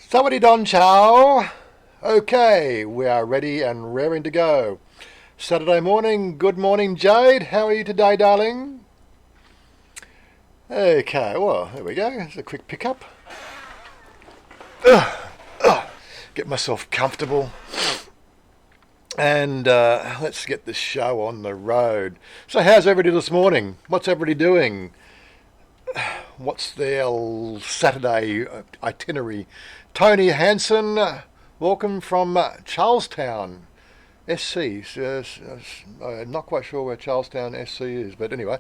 Sawadee Don Chow. Okay, we are ready and raring to go. Saturday morning. Good morning, Jade. How are you today, darling? Okay, well, there we go. It's a quick pickup. Get myself comfortable. And let's get this show on the road. So how's everybody this morning? What's everybody doing? What's their Saturday itinerary? Tony Hansen, welcome from Charlestown, SC. Not quite sure where Charlestown, SC is, but anyway.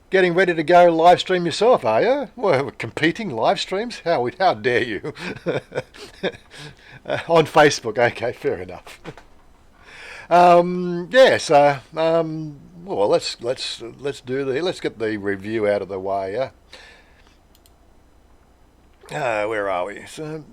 Getting ready to go live stream yourself, are you? Well, competing live streams? How dare you? On Facebook, okay, fair enough. Well, let's get the review out of the way. Where are we? So,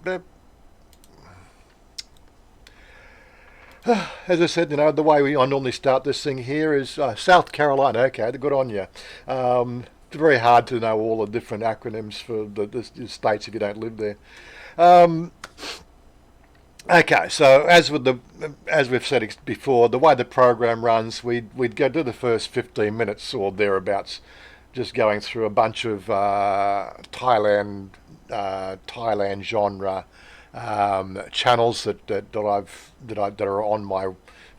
as I said, the way I normally start this thing here is South Carolina. Okay, good on you. It's very hard to know all the different acronyms for the states if you don't live there. Okay, so as we've said before, the way the program runs, we'd go to the first 15 minutes or thereabouts, just going through a bunch of Thailand genre channels that are on my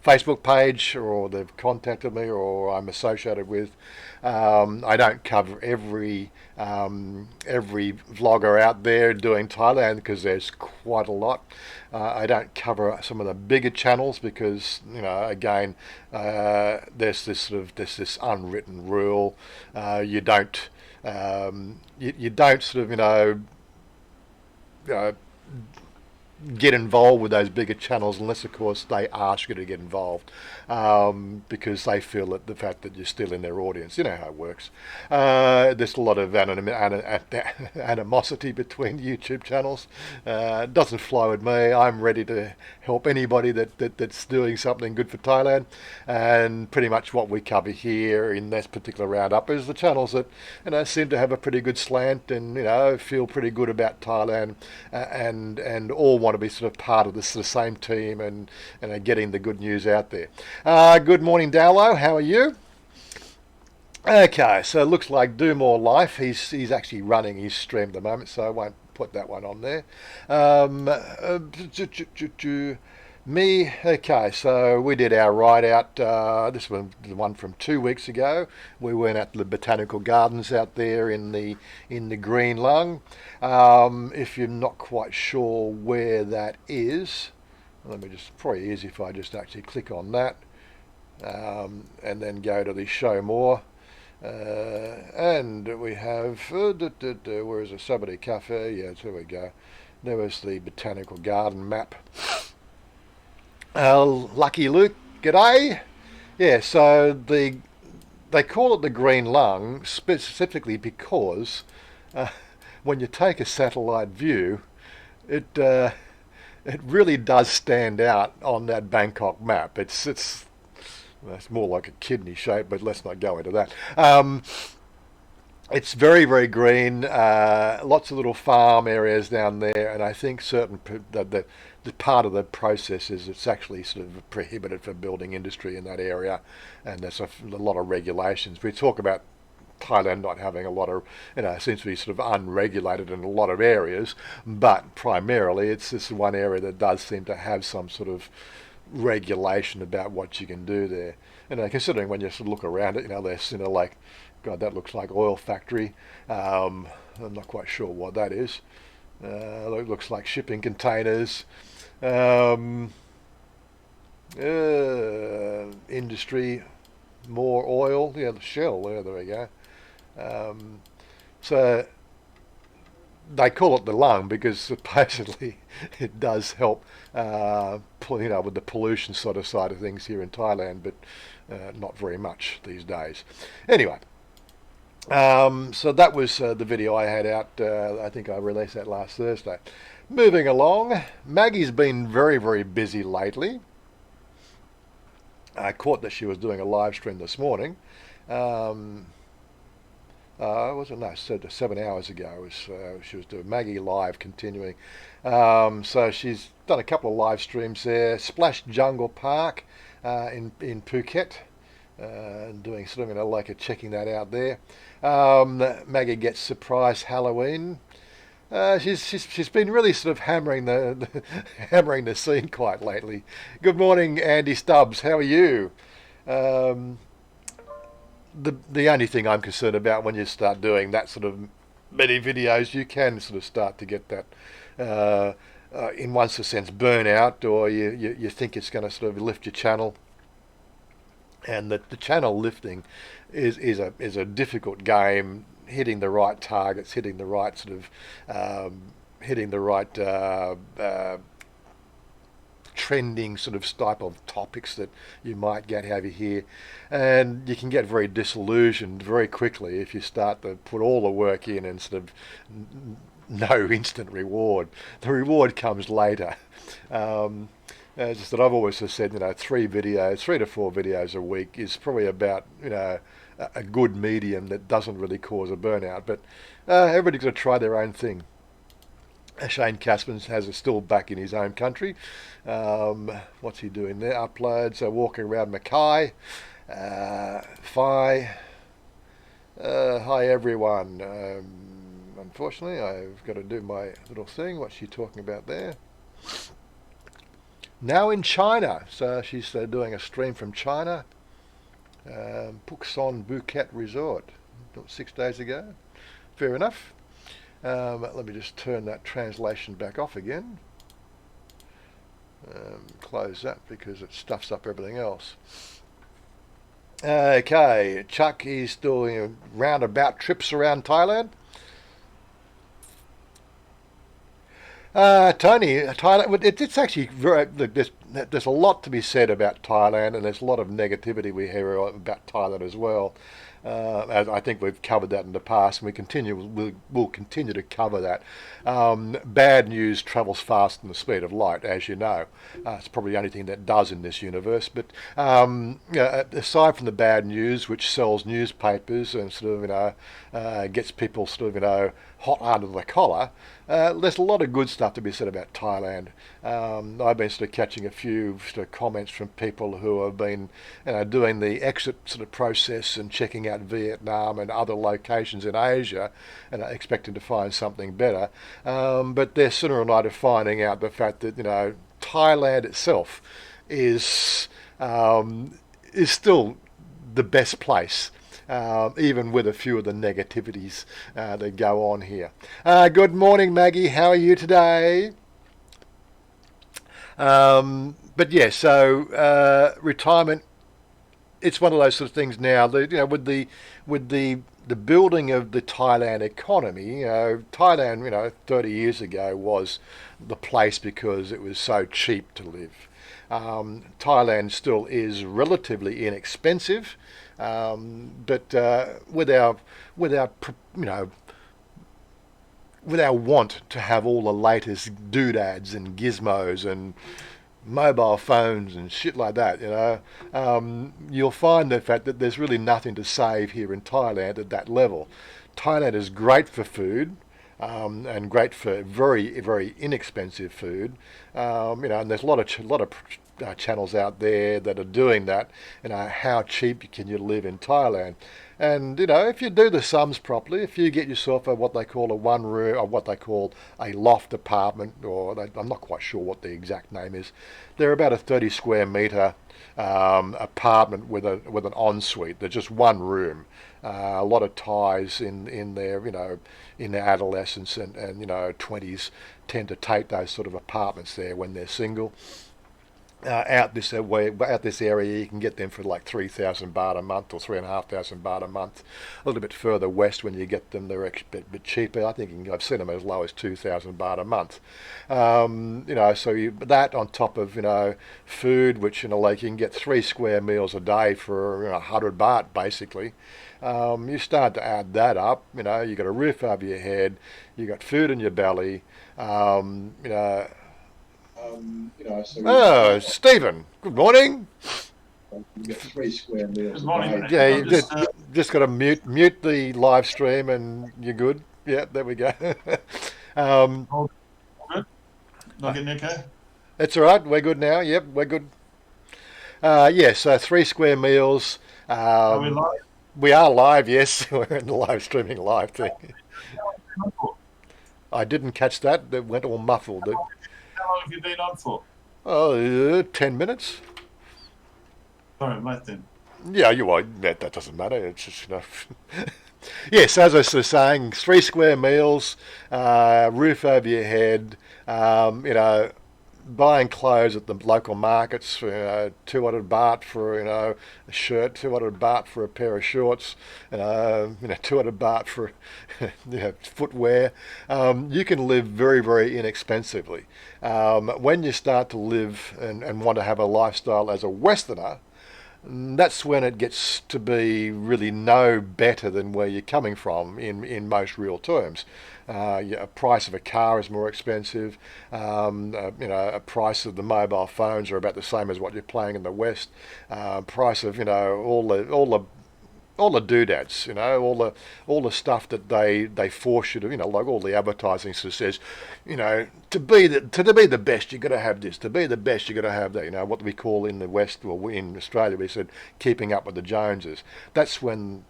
Facebook page, or they've contacted me, or I'm associated with. I don't cover every vlogger out there doing Thailand because there's quite a lot. I don't cover some of the bigger channels because again there's this unwritten rule. You don't get involved with those bigger channels unless, of course, they ask you to get involved because they feel that the fact that you're still in their audience. You know how it works. There's a lot of animosity between YouTube channels. It doesn't fly with me. I'm ready to help anybody that's doing something good for Thailand, and pretty much what we cover here in this particular roundup is the channels that seem to have a pretty good slant and feel pretty good about Thailand and all want to be sort of part of the same team and getting the good news out there. Good morning, Dowlow. How are you? Okay, so it looks like Do More Life. He's actually running his stream at the moment, so I won't put that one on there. Me, okay, so we did our ride out, this was the one from 2 weeks ago. We went at the Botanical Gardens out there in the Green Lung. If you're not quite sure where that is, probably easy if I just actually click on that and then go to the show more. And we have, where is it, Sabadee Cafe? Yeah, there we go. There was the Botanical Garden map. Lucky Luke, g'day. Yeah, so they call it the Green Lung specifically because when you take a satellite view, it really does stand out on that Bangkok map. It's more like a kidney shape, but let's not go into that. It's very, very green, lots of little farm areas down there, and I think the part of the process is it's actually sort of prohibited for building industry in that area, and there's a lot of regulations. We talk about Thailand not having a lot of, seems to be sort of unregulated in a lot of areas, but primarily it's this one area that does seem to have some sort of regulation about what you can do there. Considering when you sort of look around it, there's like, God, that looks like oil factory. I'm not quite sure what that is. It looks like shipping containers. Industry, more oil. Yeah, the Shell. There we go. So they call it the lung because supposedly it does help, with the pollution sort of side of things here in Thailand, but not very much these days. Anyway. So that was the video I had out. I think I released that last Thursday. Moving along, Maggie's been very, very busy lately. I caught that she was doing a live stream this morning. Was it no? 7 hours ago. She was doing Maggie Live, continuing. So she's done a couple of live streams there. Splash Jungle Park in Phuket. Doing sort of like a checking that out there. Maggie gets surprise Halloween. She's been really sort of hammering hammering the scene quite lately. Good morning, Andy Stubbs. How are you? Um, the only thing I'm concerned about when you start doing that sort of many videos, you can sort of start to get that, in one sort of sense, burnout, or you think it's going to sort of lift your channel, and the channel lifting is a difficult game. Hitting the right targets, hitting the right sort of, hitting the right trending sort of type of topics that you might get over here, and you can get very disillusioned very quickly if you start to put all the work in and sort of no instant reward. The reward comes later. Just that I've always said, 3 to 4 videos a week is probably about, a good medium that doesn't really cause a burnout. But everybody's got to try their own thing. Shane Caspins has it still back in his home country. What's he doing there? Uploads. Walking around Mackay. Hi everyone. Unfortunately, I've got to do my little thing. What's she talking about there? Now in China. So she's doing a stream from China. Phuket Phuket Resort. 6 days ago. Fair enough. Let me just turn that translation back off again. Close that because it stuffs up everything else. Okay, Chuck is doing roundabout trips around Thailand. Tony, Thailand. It's actually there's a lot to be said about Thailand, and there's a lot of negativity we hear about Thailand as well. As I think we've covered that in the past, and we'll continue to cover that. Bad news travels faster than the speed of light, as you know. It's probably the only thing that does in this universe. But aside from the bad news, which sells newspapers and sort of gets people sort of hot under the collar, there's a lot of good stuff to be said about Thailand. I've been sort of catching a few sort of comments from people who have been doing the exit sort of process and checking out Vietnam and other locations in Asia and are expecting to find something better. But they're sooner or later finding out the fact that Thailand itself is still the best place. Even with a few of the negativities that go on here. Good morning, Maggie. How are you today? But yeah, so retirement. It's one of those sort of things now. With the building of the Thailand economy. Thailand, 30 years ago was the place because it was so cheap to live. Thailand still is relatively inexpensive. But with our want to have all the latest doodads and gizmos and mobile phones and shit like that, you'll find the fact that there's really nothing to save here in Thailand at that level. Thailand is great for food. And great for very, very inexpensive food, and there's a lot of channels out there that are doing that. How cheap can you live in Thailand? And if you do the sums properly, if you get yourself what they call a one room, or what they call a loft apartment, I'm not quite sure what the exact name is. They're about a 30 square metre apartment with an ensuite. They're just one room. A lot of Thais in their in their adolescence and 20s tend to take those sort of apartments there when they're single. Out this area, you can get them for like 3,000 baht a month or 3,500 baht a month. A little bit further west, when you get them, they're a bit cheaper. I think I've seen them as low as 2,000 baht a month. So that on top of food, which like you can get 3 square meals a day for 100 baht basically. You start to add that up. You got a roof over your head, you got food in your belly. Oh, Stephen, good morning. You get 3 square meals Good a morning, day. mate. Yeah, I'm you just just got to mute the live stream and you're good. Yeah, there we go. um, all good. Not getting okay. it's all right. We're good now. Yep, we're good. Yeah, so 3 square meals. Are we Um, live? we are live. Yes, we're in the live streaming live thing. How long have you been on for? I didn't catch that. It went all muffled. How long have you been on for? Oh, 10 minutes. Sorry, mate. Then. Yeah, you are. That doesn't matter. It's just Yes, as I was saying, 3 square meals, roof over your head. You know, buying clothes at the local markets for 200 baht for a shirt, 200 baht for a pair of shorts, 200 baht for footwear. You can live very, very inexpensively. When you start to live and want to have a lifestyle as a Westerner, that's when it gets to be really no better than where you're coming from in most real terms. A price of a car is more expensive. A price of the mobile phones are about the same as what you're paying in the West. Price of all the doodads, all the stuff that they force you to, like all the advertising sort of says, to be the best, you got to have this. To be the best, you got to have that. What we call in the West, or we in Australia, we said keeping up with the Joneses. That's when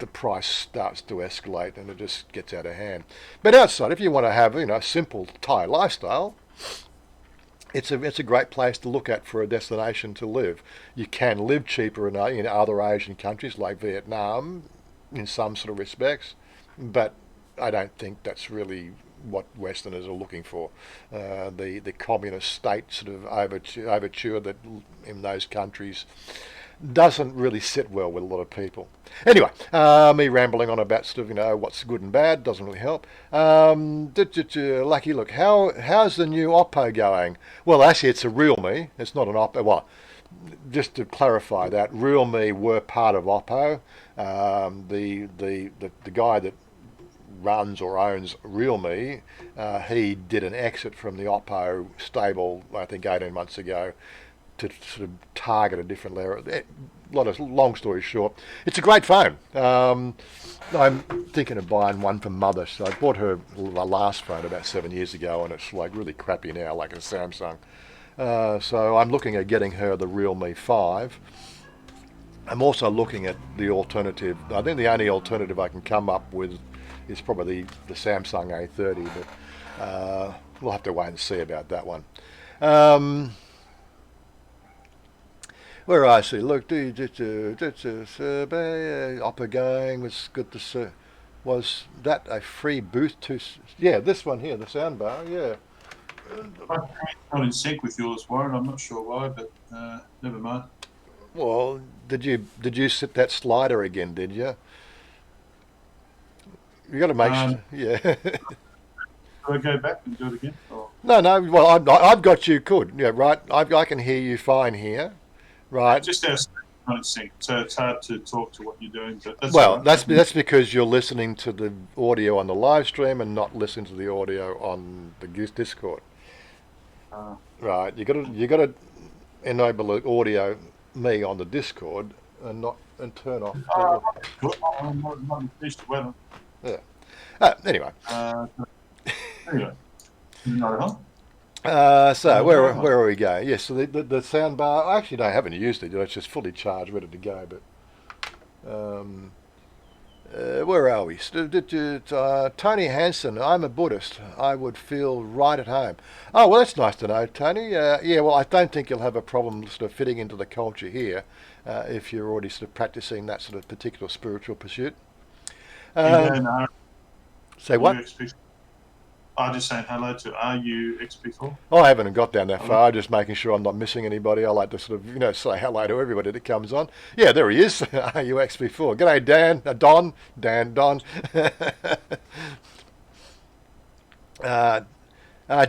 the price starts to escalate and it just gets out of hand. But outside, if you want to have, a simple Thai lifestyle, it's a great place to look at for a destination to live. You can live cheaper in other Asian countries like Vietnam, in some sort of respects, but I don't think that's really what Westerners are looking for. The communist state sort of overture that in those countries doesn't really sit well with a lot of people. Anyway, me rambling on about sort of what's good and bad doesn't really help. Lucky, look, how's the new Oppo going? Well, actually, it's a Realme. It's not an Oppo. Well, just to clarify that, Realme were part of Oppo. The guy that runs or owns Realme, he did an exit from the Oppo stable, I think 18 months ago, to sort of target a different layer. Long story short, it's a great phone. I'm thinking of buying one for mother. So I bought her the last phone about 7 years ago, and it's like really crappy now, like a Samsung. So I'm looking at getting her the Realme 5. I'm also looking at the alternative. I think the only alternative I can come up with is probably the Samsung A30, but we'll have to wait and see about that one. Where I see, look, survey, Opera going was good to see. Was that a free booth to? Yeah, this one here, the soundbar. Yeah. My screen's not in sync with yours, Warren. I'm not sure why, but never mind. Well, did you set that slider again? Did you? You got to make Um, yeah. do I go back and do it again? Or No, no. Well, I've got you good. Yeah, right. I can hear you fine here. Right. just our screen's not in sync, so it's hard to talk to what you're doing. But that's all Well, right. that's because you're listening to the audio on the live stream and not listening to the audio on the Discord. Uh, Right. You got to enable the audio me on the Discord and turn off the. good. I'm not used to weather. Yeah. Anyway. So anyway, no, huh? So No, where are we going? Yes. So the sound bar. I actually haven't used it. It's just fully charged, ready to go. But where are we? Tony Hansen. I'm a Buddhist. I would feel right at home. Oh well, that's nice to know, Tony. Yeah. Well, I don't think you'll have a problem sort of fitting into the culture here if you're already sort of practicing that sort of particular spiritual pursuit. You Um, going, say what? UXP? I'm just saying hello to RUXP4. Oh, I haven't got down that Hello. far. Just making sure I'm not missing anybody. I like to sort of, say hello to everybody that comes on. Yeah, there he is. RUXP4. G'day, Dan. Don. uh,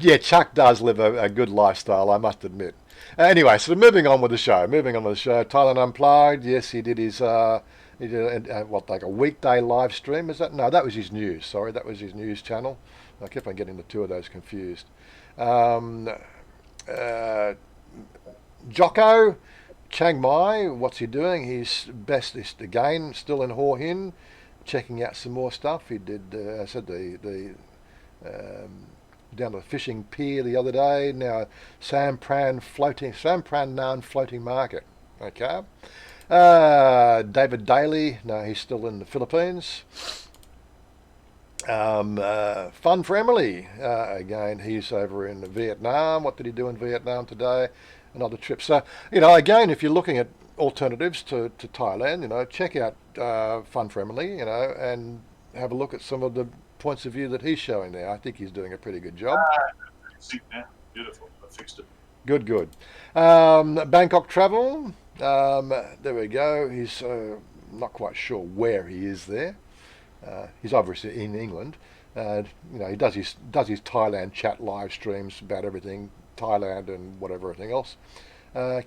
yeah, Chuck does live a good lifestyle, I must admit. Anyway, so moving on with the show. Thailand Unplugged. Yes, he did his. He did like a weekday live stream. Is that? No, that was his news. Sorry, that was his news channel. I kept on getting the two of those confused. Um, uh, Jocko, Chiang Mai, what's he doing? He's best again, still in Hua Hin, checking out some more stuff. He did, I said the down to the fishing pier the other day. Now Sampran Nan floating market. Okay. David Daly, no, he's still in the Philippines. Fun for Emily, again, he's over in Vietnam. What did he do in Vietnam today? Another trip. So, again, if you're looking at alternatives to Thailand, check out Fun for Emily, and have a look at some of the points of view that he's showing there. I think he's doing a pretty good job. Yeah, beautiful. I fixed it. Good. Bangkok travel. There we go. He's not quite sure where he is there. He's obviously in England. He does his Thailand chat live streams about everything Thailand and whatever everything else.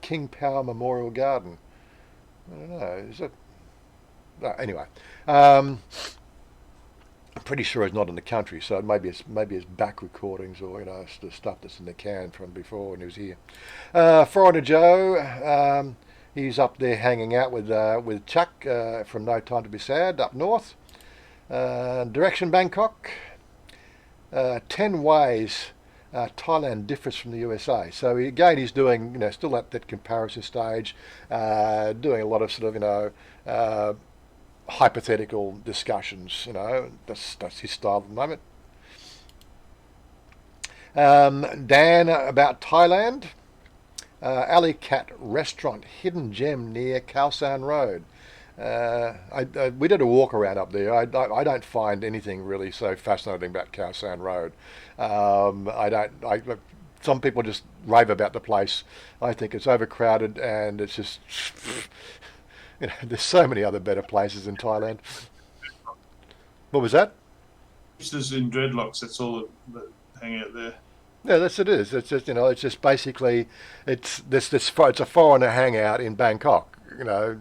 King Power Memorial Garden. I don't know. Is it? Anyway, I'm pretty sure he's not in the country, so maybe it's back recordings or the stuff that's in the can from before when he was here. Foreigner Joe. He's up there hanging out with Chuck from No Time to Be Sad up north. Direction Bangkok. 10 ways Thailand differs from the USA. So again, he's doing still at that comparison stage, doing a lot of sort of hypothetical discussions. That's his style at the moment. Dan about Thailand. Alley Cat Restaurant, hidden gem near Khao San Road. We did a walk around up there. I don't find anything really so fascinating about Khao San Road. Some people just rave about the place. I think it's overcrowded and it's just, there's so many other better places in Thailand. What was that? Hipsters in dreadlocks. That's all that hang out there. Yeah, it is. It's just it's just basically it's a foreigner hangout in Bangkok.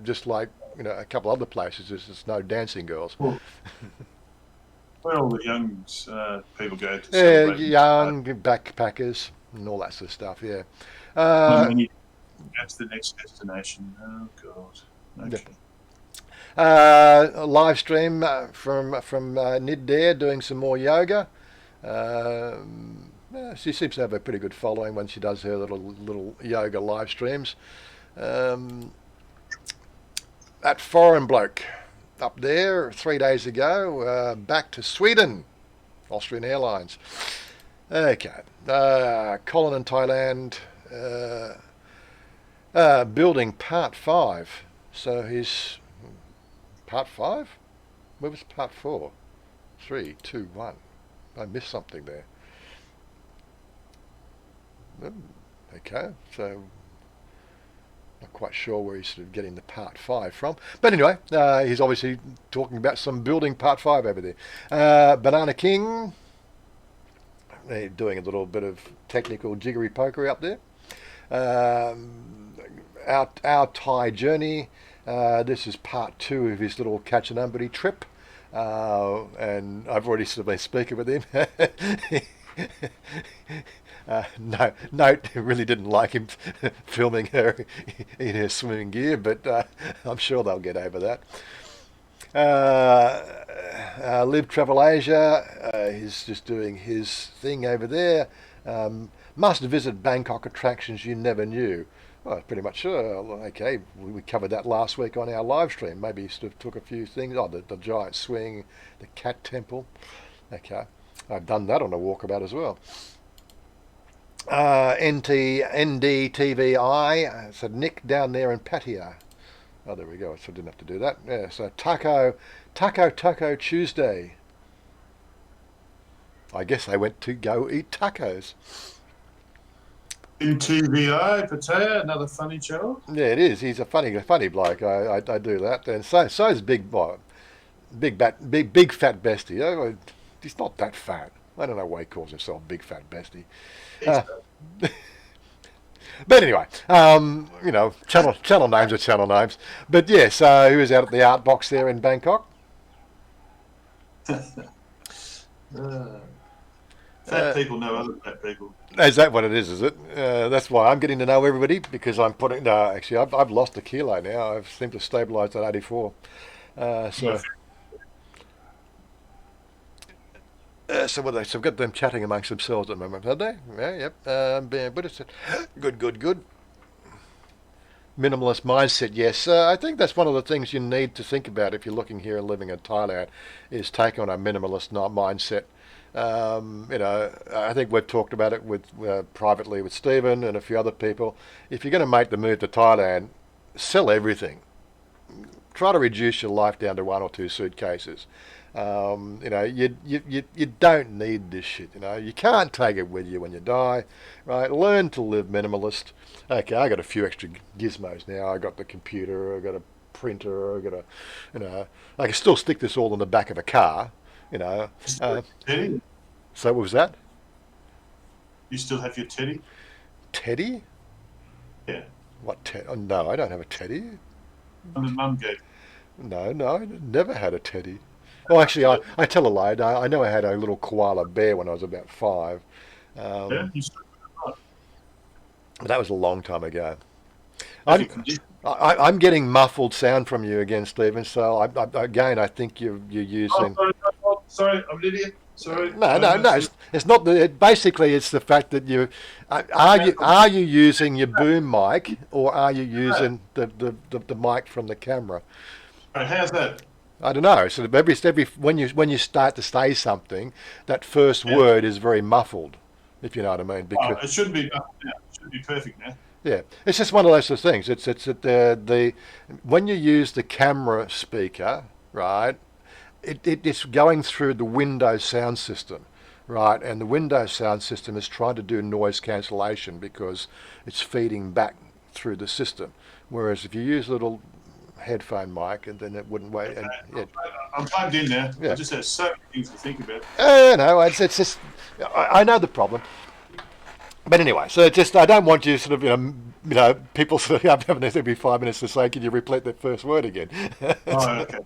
Just like a couple other places. There's just no dancing girls. Well, where all the young people go to celebrate. Young backpackers and all that sort of stuff. Yeah. That's the next destination. Oh God. Okay. Live stream from Nid there doing some more yoga. She seems to have a pretty good following when she does her little yoga live streams. That foreign bloke up there 3 days ago, back to Sweden, Austrian Airlines. Okay, Colin in Thailand, building part 5. So he's part 5? Where was part 4? 3, 2, 1. I missed something there. Okay, so not quite sure where he's sort of getting the part 5 from. But anyway, he's obviously talking about some building part 5 over there. Banana King, they're doing a little bit of technical jiggery pokery up there. Our Thai journey, this is part 2 of his little Kanchanaburi trip. And I've already sort of been speaking with him. Note really didn't like him filming her in her swimming gear, but I'm sure they'll get over that. Live Travel Asia, he's just doing his thing over there. Must visit Bangkok attractions you never knew. Well, pretty much okay. We covered that last week on our live stream. Maybe sort of took a few things. The giant swing, the cat temple. Okay, I've done that on a walkabout as well. NDTVI said Nick down there in Pattaya. Oh, there we go. So I didn't have to do that. Yeah. So Taco Tuesday. I guess they went to go eat tacos. In TVI, Pattaya, another funny channel. Yeah, it is. He's a funny bloke. I do that, and so is big fat bestie. He's not that fat. I don't know why he calls himself big fat bestie. But anyway, channel names are channel names. But yes, he was out at the Art Box there in Bangkok. Fat people know other fat people. Is that what it is it? That's why I'm getting to know everybody because I'm putting. No, actually, I've lost a kilo now. I've seemed to stabilise at 84. Uh, No, so, so what they? So I've got them chatting amongst themselves at the moment, have they? Yeah, yep. But it's good, good, good. Minimalist mindset, yes. I think that's one of the things you need to think about if you're looking here and living in Thailand, is take on a minimalist mindset. I think we've talked about it with privately with Stephen and a few other people. If you're going to make the move to Thailand, sell everything. Try to reduce your life down to one or two suitcases. You don't need this shit. You can't take it with you when you die, right? Learn to live minimalist. Okay, I got a few extra gizmos now. I got the computer. I got a printer. I got I can still stick this all in the back of a car. You know. Teddy? So what was that? You still have your teddy? Teddy? Yeah. What? Oh, no, I don't have a teddy. And the mum gave. No, I never had a teddy. Well, actually, I tell a lie. I know I had a little koala bear when I was about 5. Yeah, you still have But that was a long time ago. have I'm, your condition. I'm getting muffled sound from you again, Stephen. So again, I think you're Oh, using. sorry, I'm an idiot. Sorry. No. It's not the. Basically, it's the fact that are you using your boom mic or are you using the mic from the camera? How's that? I don't know. So every when you start to say something, that first Yeah. word is very muffled, if you know what I mean. Oh, Because it shouldn't be now. It should be perfect now. yeah, it's just one of those sort of things. It's the when you use the camera speaker, right? It's going through the Windows sound system, right? And the Windows sound system is trying to do noise cancellation because it's feeding back through the system. Whereas if you use a little headphone mic, and then it wouldn't wait. And Okay, I'm plugged in now. I yeah, just have so many things to think about. no, it's just I know the problem. But anyway, so it's just I don't want you sort of people sort of having this every 5 minutes to say, "Can you repeat that first word again?" Oh, okay.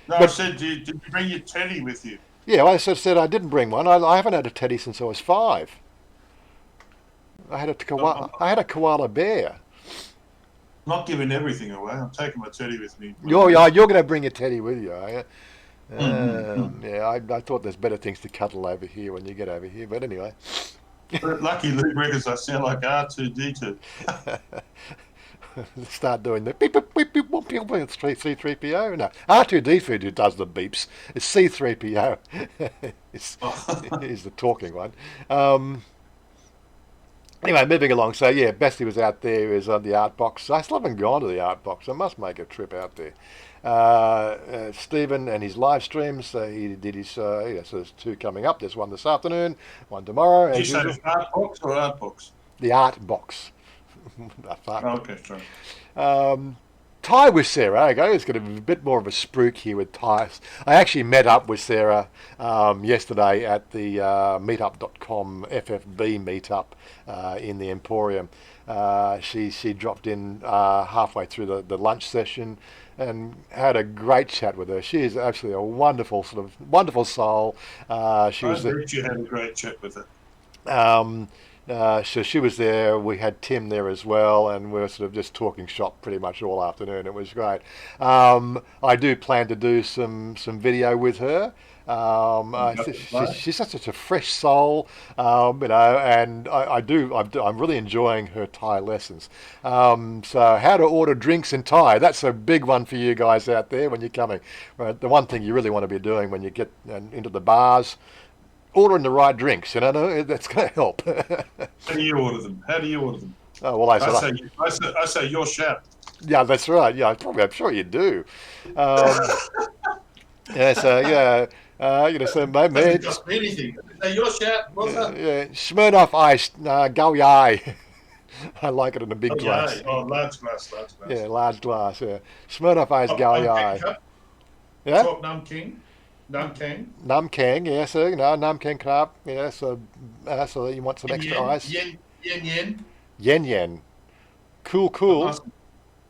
No, I But said, did you bring your teddy with you? yeah, I sort of said I didn't bring one. I haven't had a teddy since I was 5. I'm I had a koala bear. not giving everything away. I'm taking my teddy with me when I You're leave. you're going to bring a teddy with you, are you? Mm. Yeah, I thought there's better things to cuddle over here when you get over here. But anyway. But lucky Luke reckons I sound like R2D2. Start doing the beep beep beep beep beep beep. It's C3PO. No, R2D2 who does the beeps. It's C3PO. it's, Oh. he's the talking one. Anyway, moving along. So yeah, Bestie was out there. He was on the art box. I still haven't gone to the art box. I must make a trip out there. Stephen and his live streams. He did his. So there's 2 coming up. There's one this afternoon, one tomorrow, Did you as say usual. art box or art box? The art box. The art Oh, box. okay, sorry. Ty with Sarah. Okay, it's going to be a bit more of a spruik here with Ty. I actually met up with Sarah yesterday at the meetup.com FFB meetup in the Emporium. She dropped in halfway through the lunch session and had a great chat with her. She is absolutely a wonderful soul. She I was the, bet you had a great chat with her. um, so she was there. We had Tim there as well, and we were sort of just talking shop pretty much all afternoon. It was great. I do plan to do some video with her. She's such a fresh soul, and I'm really enjoying her Thai lessons. So how to order drinks in Thai, that's a big one for you guys out there when you're coming. Right? The one thing you really want to be doing when you get into the bars, ordering the right drinks, that's going to help. How do you order them? How do you order them? Oh, well, I say your shout. yeah, that's right. Yeah, I'm sure you do. Um, yeah, so yeah, so my Doesn't mate, cost me anything. I say your shout, Wazza. yeah, Smirnoff Ice, Gao Yai. I like it in a big Oh yeah. glass. Oh, large glass, large Yeah, glass. large glass. Yeah, Smirnoff Ice Gao Nam King Yai. cup. Yeah, Top Nam King. Nam King. Nam Kang. Yeah, so Nam Kang crab. Yeah, so you want some Yen extra yen. ice? Yen. Yen. Cool, But cool.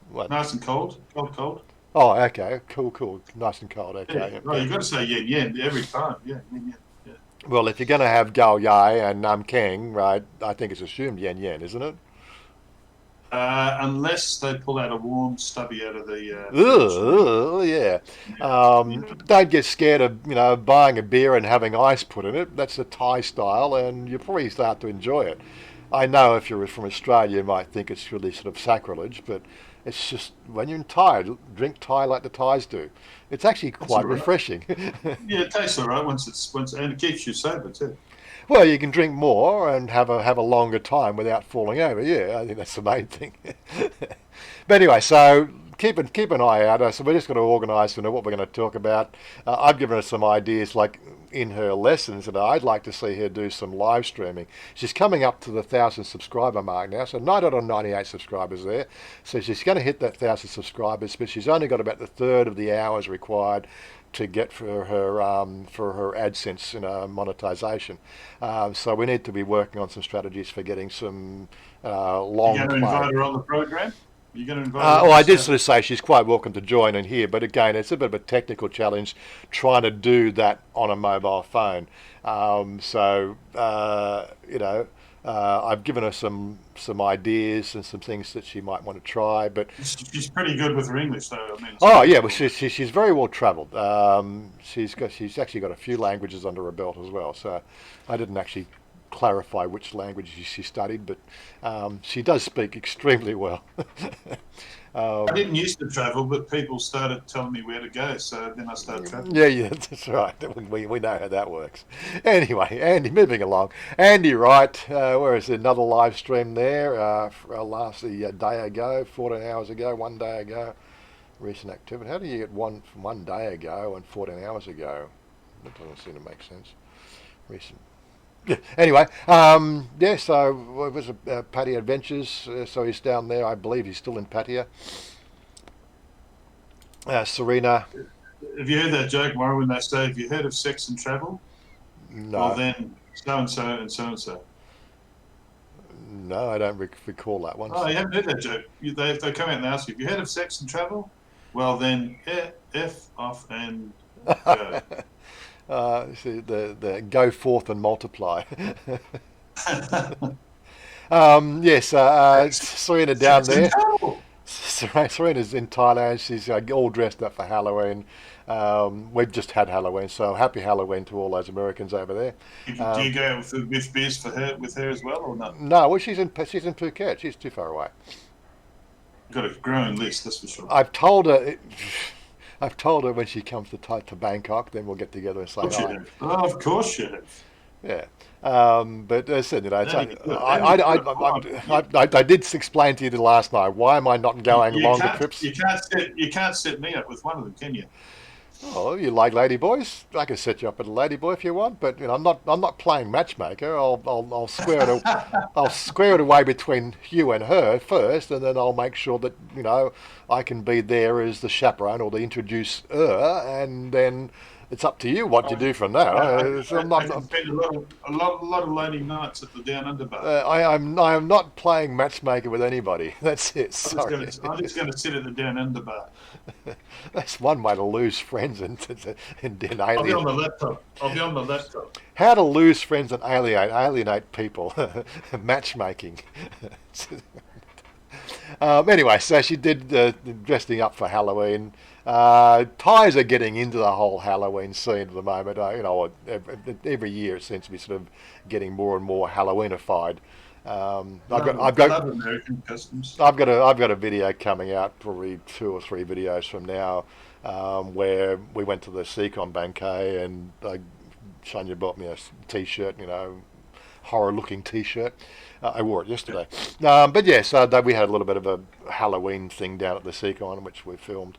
What? nice and cold. Cold. Oh, okay. Cool. Nice and cold. Yeah. Okay. Right, you've got to say yen every time. Yeah, yen. Yeah. Well, if you're going to have Gao Yai and Nam Kang, right, I think it's assumed Yan Yan, isn't it? Unless they pull out a warm stubby out of the fridge. Ugh, yeah. Yeah, yeah. Don't get scared of buying a beer and having ice put in it. That's the Thai style, and you probably start to enjoy it. I know if you're from Australia, you might think it's really sort of sacrilege, but it's just when you're in Thai, drink Thai like the Thais do. It's actually That's all quite right. refreshing. Yeah, it tastes all right and it keeps you sober too. Well, you can drink more and have a longer time without falling over. Yeah, I think that's the main thing. But anyway, so keep an eye out. So we're just going to organise to know what we're going to talk about. I've given her some ideas, like in her lessons, and I'd like to see her do some live streaming. She's coming up to the 1,000 subscriber mark now, so 9 out of 98 subscribers there. So she's going to hit that 1,000 subscribers, but she's only got about the third of the hours required to get for her AdSense monetization. So we need to be working on some strategies for getting some You long going to play. invite her on the program? You going to invite her Well, on I this? did sort of say she's quite welcome to join in here, but again, it's a bit of a technical challenge trying to do that on a mobile phone. I've given her some ideas and some things that she might want to try, but She's pretty good with her English, though. I mean, it's oh pretty yeah, well cool. she's very well travelled. She's actually got a few languages under her belt as well. So I didn't actually clarify which language she studied, but she does speak extremely well. I um, didn't used to travel, but people started telling me where to go, so then I started traveling. yeah, that's right. We know how that works. Anyway, Andy, moving along. Andy Wright, where is another live stream there? Last a day ago, 14 hours ago, 1 day ago. Recent activity. How do you get one from 1 day ago and 14 hours ago? That doesn't seem to make sense. Recent. Yeah. Anyway, yeah. So it was Pattaya Adventures. So he's down there. I believe he's still in Pattaya. Serena. Have you heard that joke, Mara, when they say, "Have you heard of sex and travel?" Well, No, then so and so and so and so. no, I don't recall that one. Oh, you haven't heard that joke. They come out and ask you, "Have you heard of sex and travel?" Well, then F off and go. See, the go forth and multiply. Yes, Serena down Sex and there. travel. Serena's in Thailand. She's all dressed up for Halloween. We've just had Halloween, so happy Halloween to all those Americans over there. Do Um, you go with beers for her with her as well, or not? no, well, she's in Phuket. She's too far away. Got a growing list, that's for sure. I've told her. I've told her when she comes to Bangkok, then we'll get together and say Of course you hi. have. Oh, of course you have. Yeah. But as I said, Only good. Only good. I did explain to you last night why am I not going You longer can't trips. you can't set me up with one of them, can you? Oh, you like lady boys? I can set you up with a lady boy if you want, but I'm not playing matchmaker. I'll square it away between you and her first, and then I'll make sure that I can be there as the chaperone or the introducer, and then it's up to you what you do from there. So I can spend a lot of lonely nights at the Down Under bar. I am not playing matchmaker with anybody. That's it. Sorry. I'm just gonna sit at the Down Under bar. That's one way to lose friends and I'll be on alien. my laptop. I'll be on my laptop. How to lose friends and alienate people. Matchmaking. Anyway, so she did dressing up for Halloween. Thais are getting into the whole Halloween scene at the moment. Every year it seems to be sort of getting more and more Halloweenified. I've got Love American customs. I've got a video coming out, probably 2 or 3 videos from now, where we went to the Seacon Banquet and Chanya bought me a T-shirt, horror-looking T-shirt. I wore it yesterday. But yes, we had a little bit of a Halloween thing down at the Seacon, which we filmed.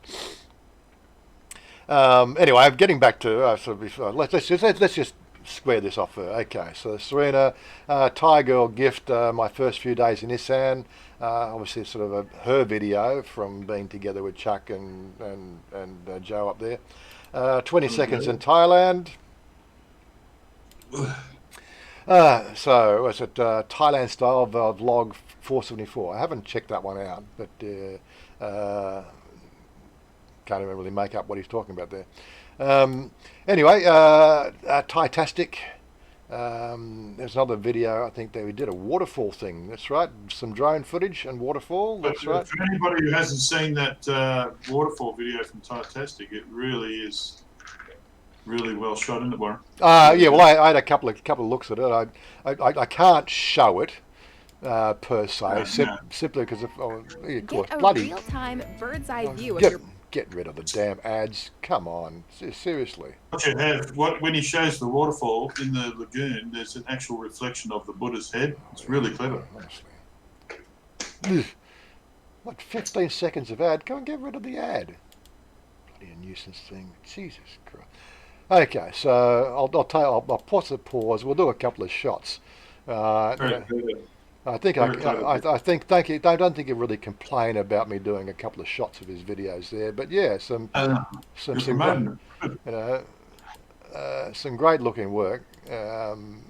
Anyway, getting back to let's just square this off. Okay, so Serena, Thai girl gift. My first few days in Isan. Obviously, sort of her video from being together with Chuck and Joe up there. 20 seconds in Thailand. So was it Thailand style vlog 474? I haven't checked that one out, but can't even really make up what he's talking about there. Anyway, Thai-tastic. There's another video. I think we did a waterfall thing. That's right. Some drone footage and waterfall. But That's right. for anybody who hasn't seen that waterfall video from Thaitastic, it really is really well shot, isn't it, Warren? Really Yeah. Well, good. I had a couple of looks at it. I can't show it per se, No, no. simply because of of course, Get a bloody real-time bird's-eye view of get your get rid of the damn ads. Come on, seriously. What you have, when he shows the waterfall in the lagoon, there's an actual reflection of the Buddha's head. It's really clever. Honestly. Ugh. What, 15 seconds of ad? Go and get rid of the ad. Bloody a nuisance thing. Jesus Christ. Okay, so I'll pause. We'll do a couple of shots. Very clever. I think Very clever. I think thank you. I don't think you really complain about me doing a couple of shots of his videos there, but yeah, some You're some promoting great, it. you know some great looking work. Find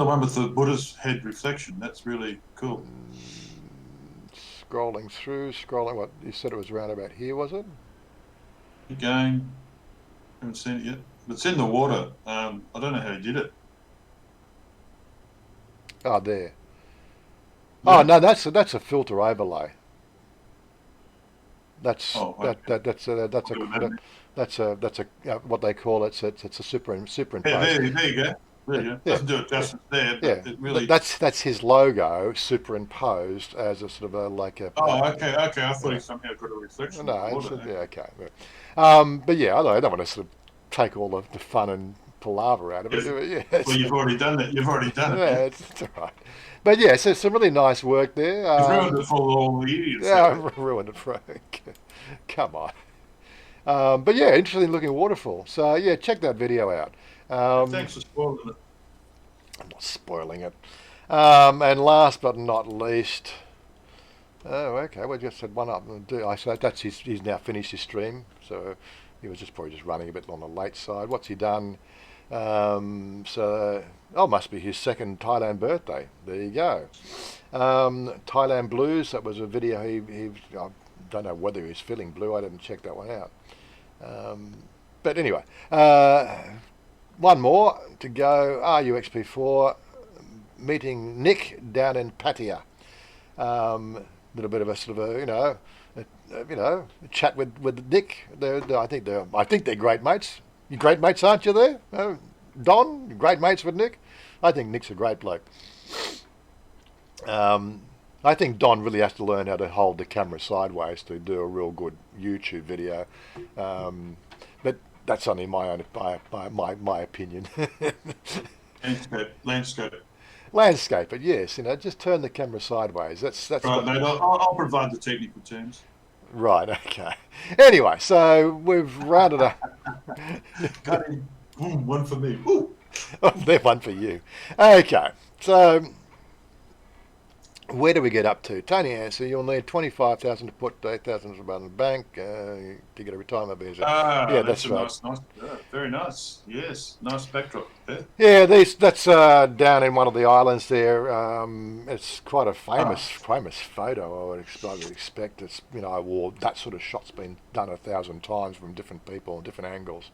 the one with the Buddha's head reflection. That's really cool. Scrolling. What you said it was around about here, was it? Keep going. Haven't seen it yet. It's in the water. I don't know how he did it. Oh, there. Yeah. Oh no, that's a filter overlay. That's Oh, that, okay. that that's I'll do a that. that's a what they call it. It's a Yeah, superimpose. there you go. There you go. Yeah, Doesn't do it justice there, yeah. but it really. That's his logo superimposed as a sort of a like a. Oh, okay. I thought Yeah. he somehow got a reflection No, of it's, the water. yeah, okay. Yeah. But yeah, I don't want to sort of take all the fun and palaver out of it. Yes. Yeah, Well, you've already done that. You've already done yeah, it. it's all right. But yeah, so some really nice work there. You've ruined it for all the idiots. Yeah, haven't I ruined it, Frank. Come on. But yeah, interesting looking waterfall. So yeah, check that video out. you? Thanks for spoiling it. I'm not spoiling it. And last but not least, oh, okay, we just had one up. I so that's he's now finished his stream. So he was probably just running a bit on the late side. What's he done? Must be his second Thailand birthday. There you go. Thailand Blues. That was a video. I don't know whether he was feeling blue. I didn't check that one out. But anyway, one more to go. RUXP4 meeting Nick down in Pattaya. Little bit of a sort of a chat with Nick. I think they're great mates. You great mates, aren't you? There, Don. You great mates with Nick. I think Nick's a great bloke. I think Don really has to learn how to hold the camera sideways to do a real good YouTube video. But that's only my own my opinion. Landscape. Landscape it, yes. Just turn the camera sideways. That's Right, mate. I'll provide the technical terms. right. Okay. Anyway, so we've rounded up. Got him. One for me. Ooh. They're one for you. Okay, so where do we get up to? Tony answer, you'll need 25,000 to put 8,000 in the bank to get a retirement visa. Yeah, that's a right. nice, very nice. Yes, nice backdrop there. Yeah, that's down in one of the islands there. It's quite a famous photo. I would expect. It's that sort of shot's been done 1,000 times from different people and different angles.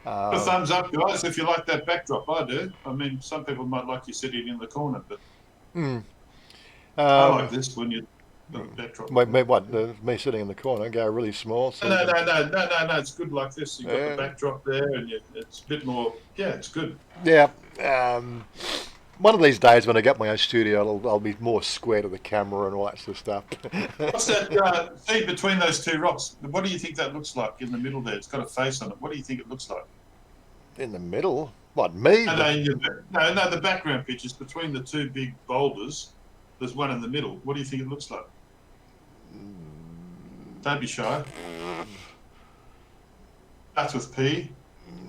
A thumbs up, guys, if you like that backdrop. I do. I mean, some people might like you sitting in the corner, but I like this when you got the backdrop. Me sitting in the corner, go really small. So No. It's good like this. You've got the backdrop there, and it's a bit more. Yeah, it's good. Yeah. One of these days when I get my own studio, I'll be more square to the camera and all that sort of stuff. What's that? See between those two rocks. What do you think that looks like in the middle there? It's got a face on it. What do you think it looks like? In the middle? What, me? No, the background pictures between the two big boulders. There's one in the middle. What do you think it looks like? Don't be shy. That's with P.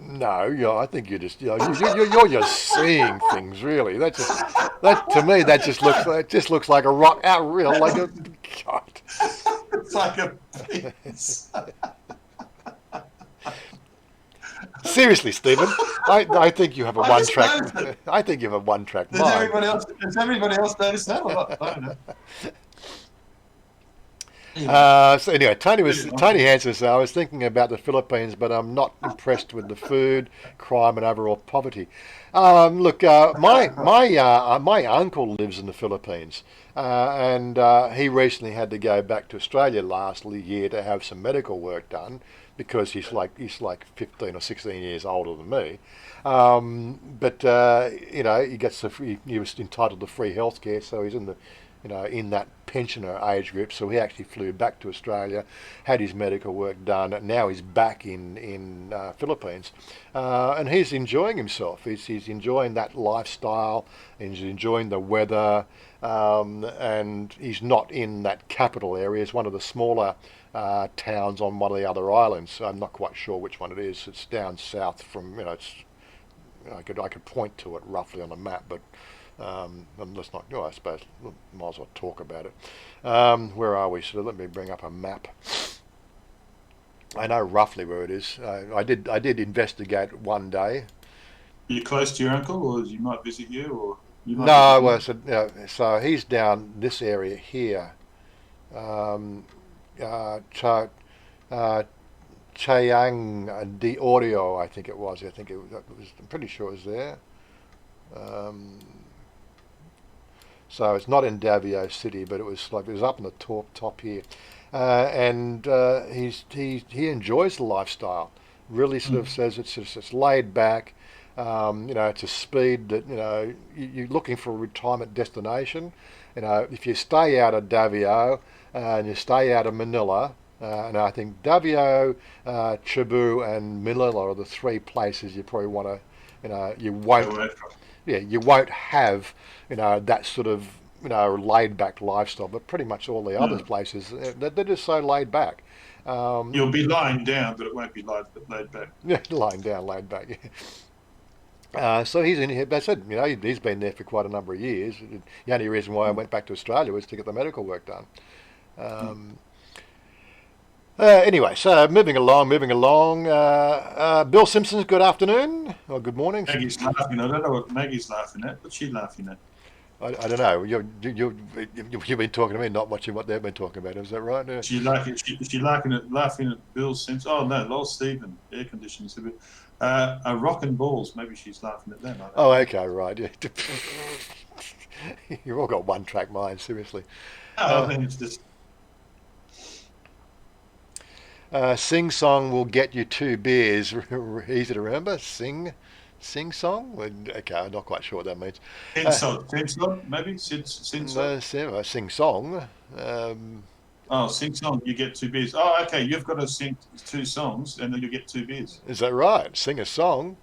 No, I think you're just you're just seeing things really. That to me just looks like a rock out real like a God. It's like a piece. Seriously, Stephen, I think you have a I one just track. noticed it. I think you have a one track Does mind. everybody else notice that or not? I don't know. So anyway, Tony answers. I was thinking about the Philippines, but I'm not impressed with the food, crime, and overall poverty. Look, my uncle lives in the Philippines, and he recently had to go back to Australia last year to have some medical work done because he's like 15 or 16 years older than me. But he gets he was entitled to free healthcare, so he's in that pensioner age group. So he actually flew back to Australia, had his medical work done, and now he's back in Philippines, and he's enjoying himself. He's enjoying that lifestyle. He's enjoying the weather, and he's not in that capital area. It's one of the smaller towns on one of the other islands. I'm not quite sure which one it is. It's down south from it's. I could point to it roughly on a map, but and let's not. I suppose might as well talk about it. Where are we? So let me bring up a map. I know roughly where it is. I did investigate one day. You close to your uncle, or you might visit you, or you might visit No, him? well, so he's down this area here. Um, Cha, uh, Chayang de Audio, I think it was. I'm pretty sure it was there. Um, So it's not in Davao City, but it was up in the top here, and he enjoys the lifestyle. Really, sort of Mm. says it's laid back. It's a speed that you're looking for a retirement destination. If you stay out of Davao and you stay out of Manila, and I think Davao, Cebu, and Manila are the three places you probably want to. You Go won't away from. you won't have that sort of laid back lifestyle, but pretty much all the other No. places they're just so laid back. You'll um, be lying down, but it won't be laid back. Lying down, laid back. So he's in here. They said he's been there for quite a number of years. The only reason why I went back to Australia was to get the medical work done. Mm. um, Anyway, so moving along. Bill Simpson's good afternoon or good morning. Maggie's laughing. I don't know what Maggie's laughing at. What's she laughing at? I don't know. You've been talking to me, not watching what they've been talking about. Is that right? She laughing at Bill Simpson. Oh no, Lol Stephen, air conditioning. A rockin' balls. Maybe she's laughing at them. I don't Oh, know. okay, right. Yeah. You've all got one-track minds, seriously. Oh, I Uh, mean, it's just Sing song will get you two beers. Easy to remember. Sing song. Well, okay, I'm not quite sure what that means. Uh, sing song, maybe sing song. no, sing song. Um, Oh, sing song. You get two beers. Oh, okay. You've got to sing two songs, and then you get two beers. is that right? Sing a song.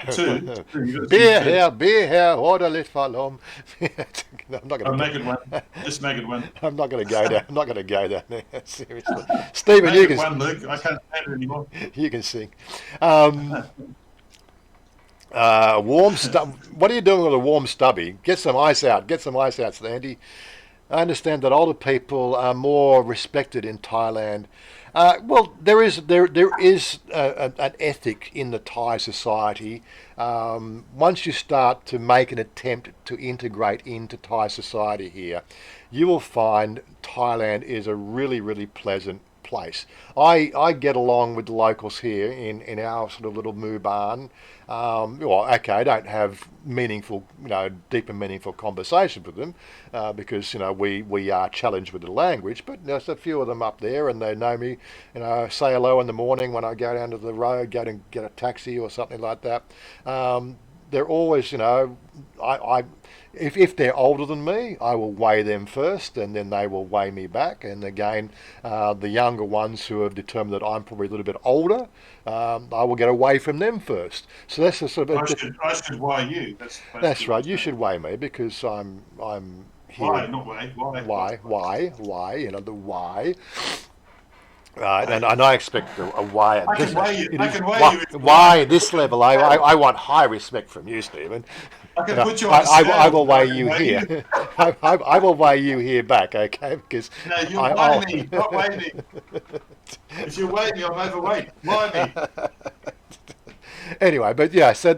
Two. You got to sing two. Beer here, order lit falom. I'm not Oh, going make it one. to. Just make it one. I'm not going to go there. I'm not going to go there. Seriously, Stephen, Make it one, Luke. I can't stand it anymore. you can sing. Um, warm stub. What are you doing with a warm stubby? Get some ice out. Get some ice out, Sandy. I understand that older people are more respected in Thailand. Well, there is an ethic in the Thai society. Once you start to make an attempt to integrate into Thai society here, you will find Thailand is a really, really pleasant place. I get along with the locals here in our sort of little Muban. Well, okay, I don't have meaningful, deep and meaningful conversations with them because we are challenged with the language. But there's a few of them up there, and they know me. Say hello in the morning when I go down to the road, go to get a taxi or something like that. They're always, I if they're older than me, I will weigh them first, and then they will weigh me back. And again, the younger ones who have determined that I'm probably a little bit older, I will get away from them first. So that's the sort of I should weigh you. That's that's basically what right. I'm You saying. should weigh me because I'm here. Why, not weigh? Why? Why? The why. Right, and I expect a why at I this. can weigh you. It I is can weigh why, you if you why want. at this level. I want high respect from you, Stephen. I You can know, put you on a I scale. will And I weigh can you weigh you. here. I will weigh you here back, okay? Because No, you'll I, weigh I'll. me, not weigh me. If you weigh me, I'm overweight. Weigh me. Anyway, but yeah, so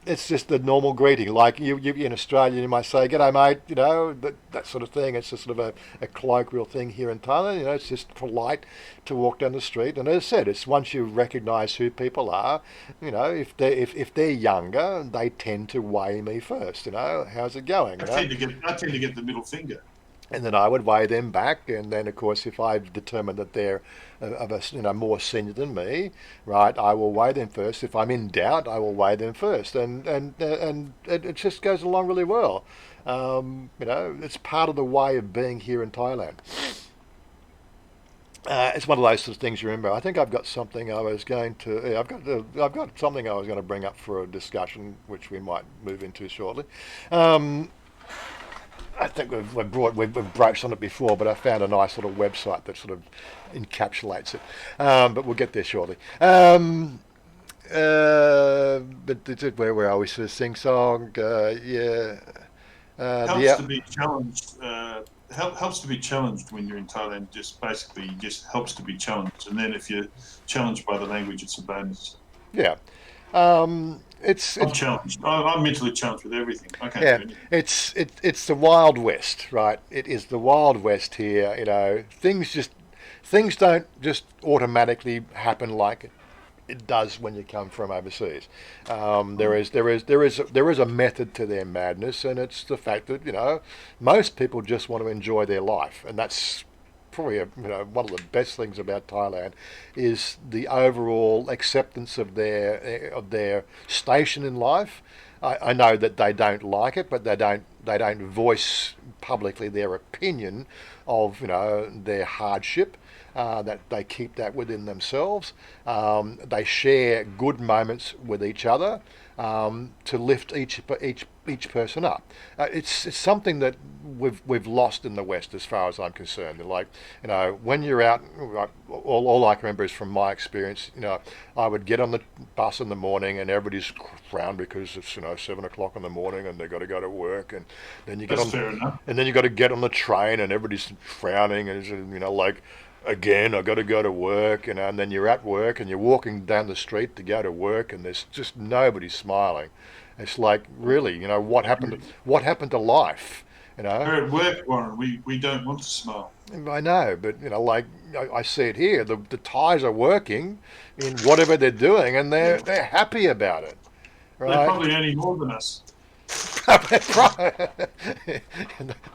it's just the normal greeting. Like you in Australia, you might say, "G'day, mate," that sort of thing. It's just sort of a colloquial thing here in Thailand. It's just polite to walk down the street. And as I said, it's once you recognise who people are, if they're younger, they tend to weigh me first. How's it going? I tend to get the middle finger. And then I would weigh them back, and then of course if I've determined that they're of a more senior than me, right, I will weigh them first. If I'm in doubt, I will weigh them first, and it just goes along really well. It's part of the way of being here in Thailand. It's one of those sort of things you remember. I think I've got something I was going to. Yeah, I've got something I was going to bring up for a discussion, which we might move into shortly. I think we've broached on it before, but I found a nice little website that sort of encapsulates it. But we'll get there shortly. But where are we? Sort of sing song, yeah. Helps to be challenged. Helps to be challenged when you're in Thailand. Just basically, just helps to be challenged, and then if you're challenged by the language, it's a bonus. Yeah. I'm challenged. I'm mentally challenged with everything. I can't do anything. It's the Wild West, right? It is the Wild West here. Things don't just automatically happen like it does when you come from overseas. There is a method to their madness, and it's the fact that most people just want to enjoy their life, and that's probably one of the best things about Thailand is the overall acceptance of their station in life. I know that they don't like it, but they don't voice publicly their opinion of their hardship. That they keep that within themselves. They share good moments with each other to lift each person up. It's something that we've lost in the West, as far as I'm concerned. Like when you're out, all I can remember is from my experience. I would get on the bus in the morning and everybody's frowned because it's 7 o'clock in the morning and they've got to go to work, and then you get fair enough. and then you got to get on the train and everybody's frowning and like. Again, I've got to go to work, and then you're at work and you're walking down the street to go to work, and there's just nobody smiling. It's like, really, what happened to life? We're at work, Warren. We don't want to smile. I know, but like I see it here. The Thais are working in whatever they're doing, and they're happy about it. Right? They're probably earning more than us.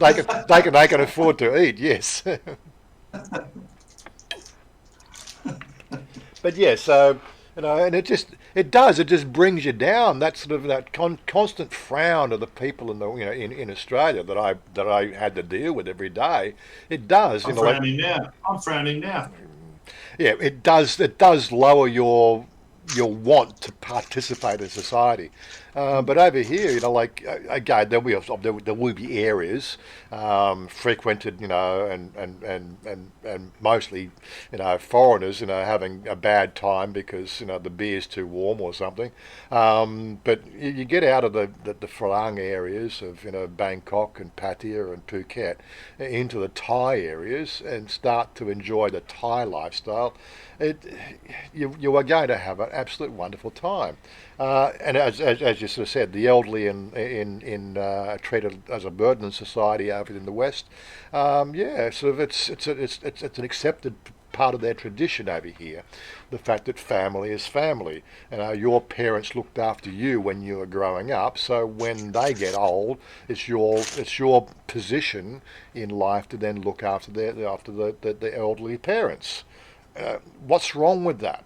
They can afford to eat, yes. But yeah, so and it just brings you down. That sort of that constant frown of the people in the in Australia that I had to deal with every day. It does. I'm frowning now. I'm frowning now. Yeah, it does. It does lower your want to participate in society. But over here, like again, there will be areas frequented, and mostly, foreigners, having a bad time because the beer's too warm or something. But you get out of the Farang areas of Bangkok and Pattaya and Phuket into the Thai areas and start to enjoy the Thai lifestyle. You are going to have an absolute wonderful time. And as you sort of said, the elderly treated as a burden in society over in the West. Sort of it's an accepted part of their tradition over here. The fact that family is family. Your parents looked after you when you were growing up, so when they get old, it's your position in life to then look after the elderly parents. What's wrong with that?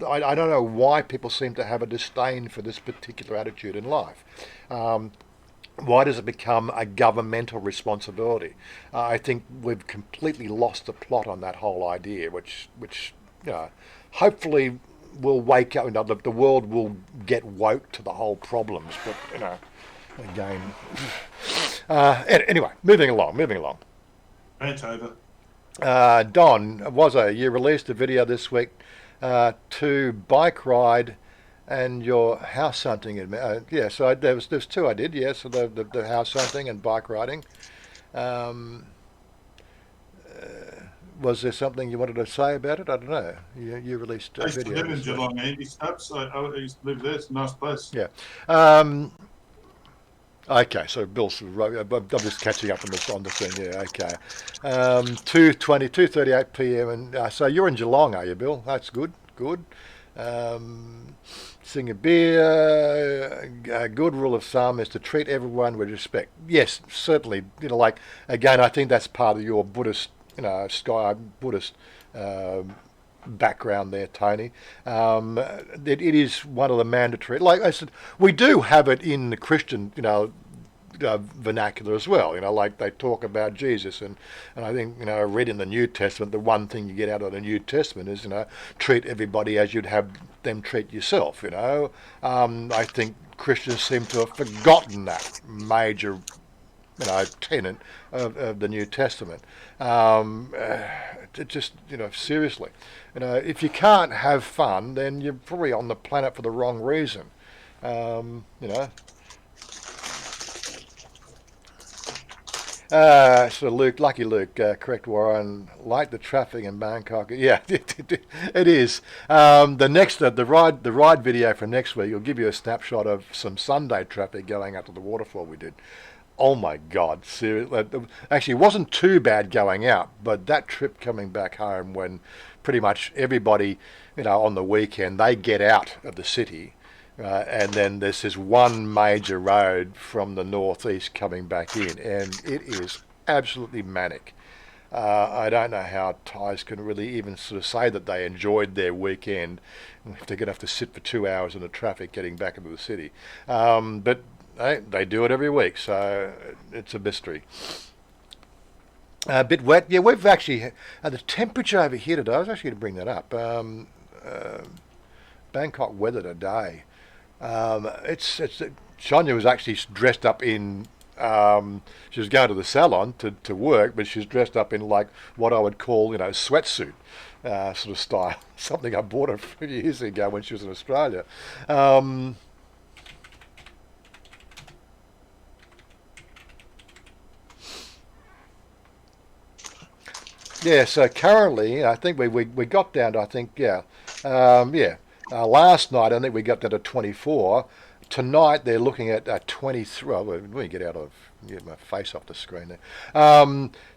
I don't know why people seem to have a disdain for this particular attitude in life. Why does it become a governmental responsibility? I think we've completely lost the plot on that whole idea, which hopefully will wake up. The world will get woke to the whole problems. But again, anyway, moving along. Rant over. Don Wazza, you released a video this week to bike ride and your house hunting. So there's two I did. Yeah, so the house hunting and bike riding. Was there something you wanted to say about it? I don't know. You released I a used to video. live in this week. Geelong, Andy Stubbs. I used to live there. It's a nice place. Yeah. Um, okay, so Bill's. I'm just catching up on the thing. Yeah. Okay. 2:38 p.m. and so you're in Geelong, are you, Bill? That's good. Good. Um, Sing a beer. A good rule of thumb is to treat everyone with respect. Yes, certainly. Like again, I think that's part of your Buddhist, Sky Buddhist background there, Tony. It is one of the mandatory. Like I said, we do have it in the Christian, vernacular as well. Like they talk about Jesus, and I think I read in the New Testament the one thing you get out of the New Testament is treat everybody as you'd have them treat yourself. I think Christians seem to have forgotten that major tenet of the New Testament. Just seriously, if you can't have fun, then you're probably on the planet for the wrong reason. So Luke, lucky Luke, correct Warren. Like the traffic in Bangkok, yeah, it is. The ride video for next week will give you a snapshot of some Sunday traffic going up to the waterfall we did. Oh my God, seriously. Actually, it wasn't too bad going out, but that trip coming back home when pretty much everybody, on the weekend, they get out of the city. And then there's this one major road from the northeast coming back in, and it is absolutely manic. I don't know how Thais can really even sort of say that they enjoyed their weekend if they're going to have to sit for 2 hours in the traffic getting back into the city. But they do it every week, so it's a mystery. A bit wet. Yeah, we've actually the temperature over here today. I was actually going to bring that up. Bangkok weather today. It's Chanya was actually dressed up in. She was going to the salon to work, but she's dressed up in like what I would call sweatsuit sort of style. Something I bought her a few years ago when she was in Australia. Yeah, so currently, I think we got down to, last night I think we got down to 24. Tonight they're looking at 23. Well, let me get my face off the screen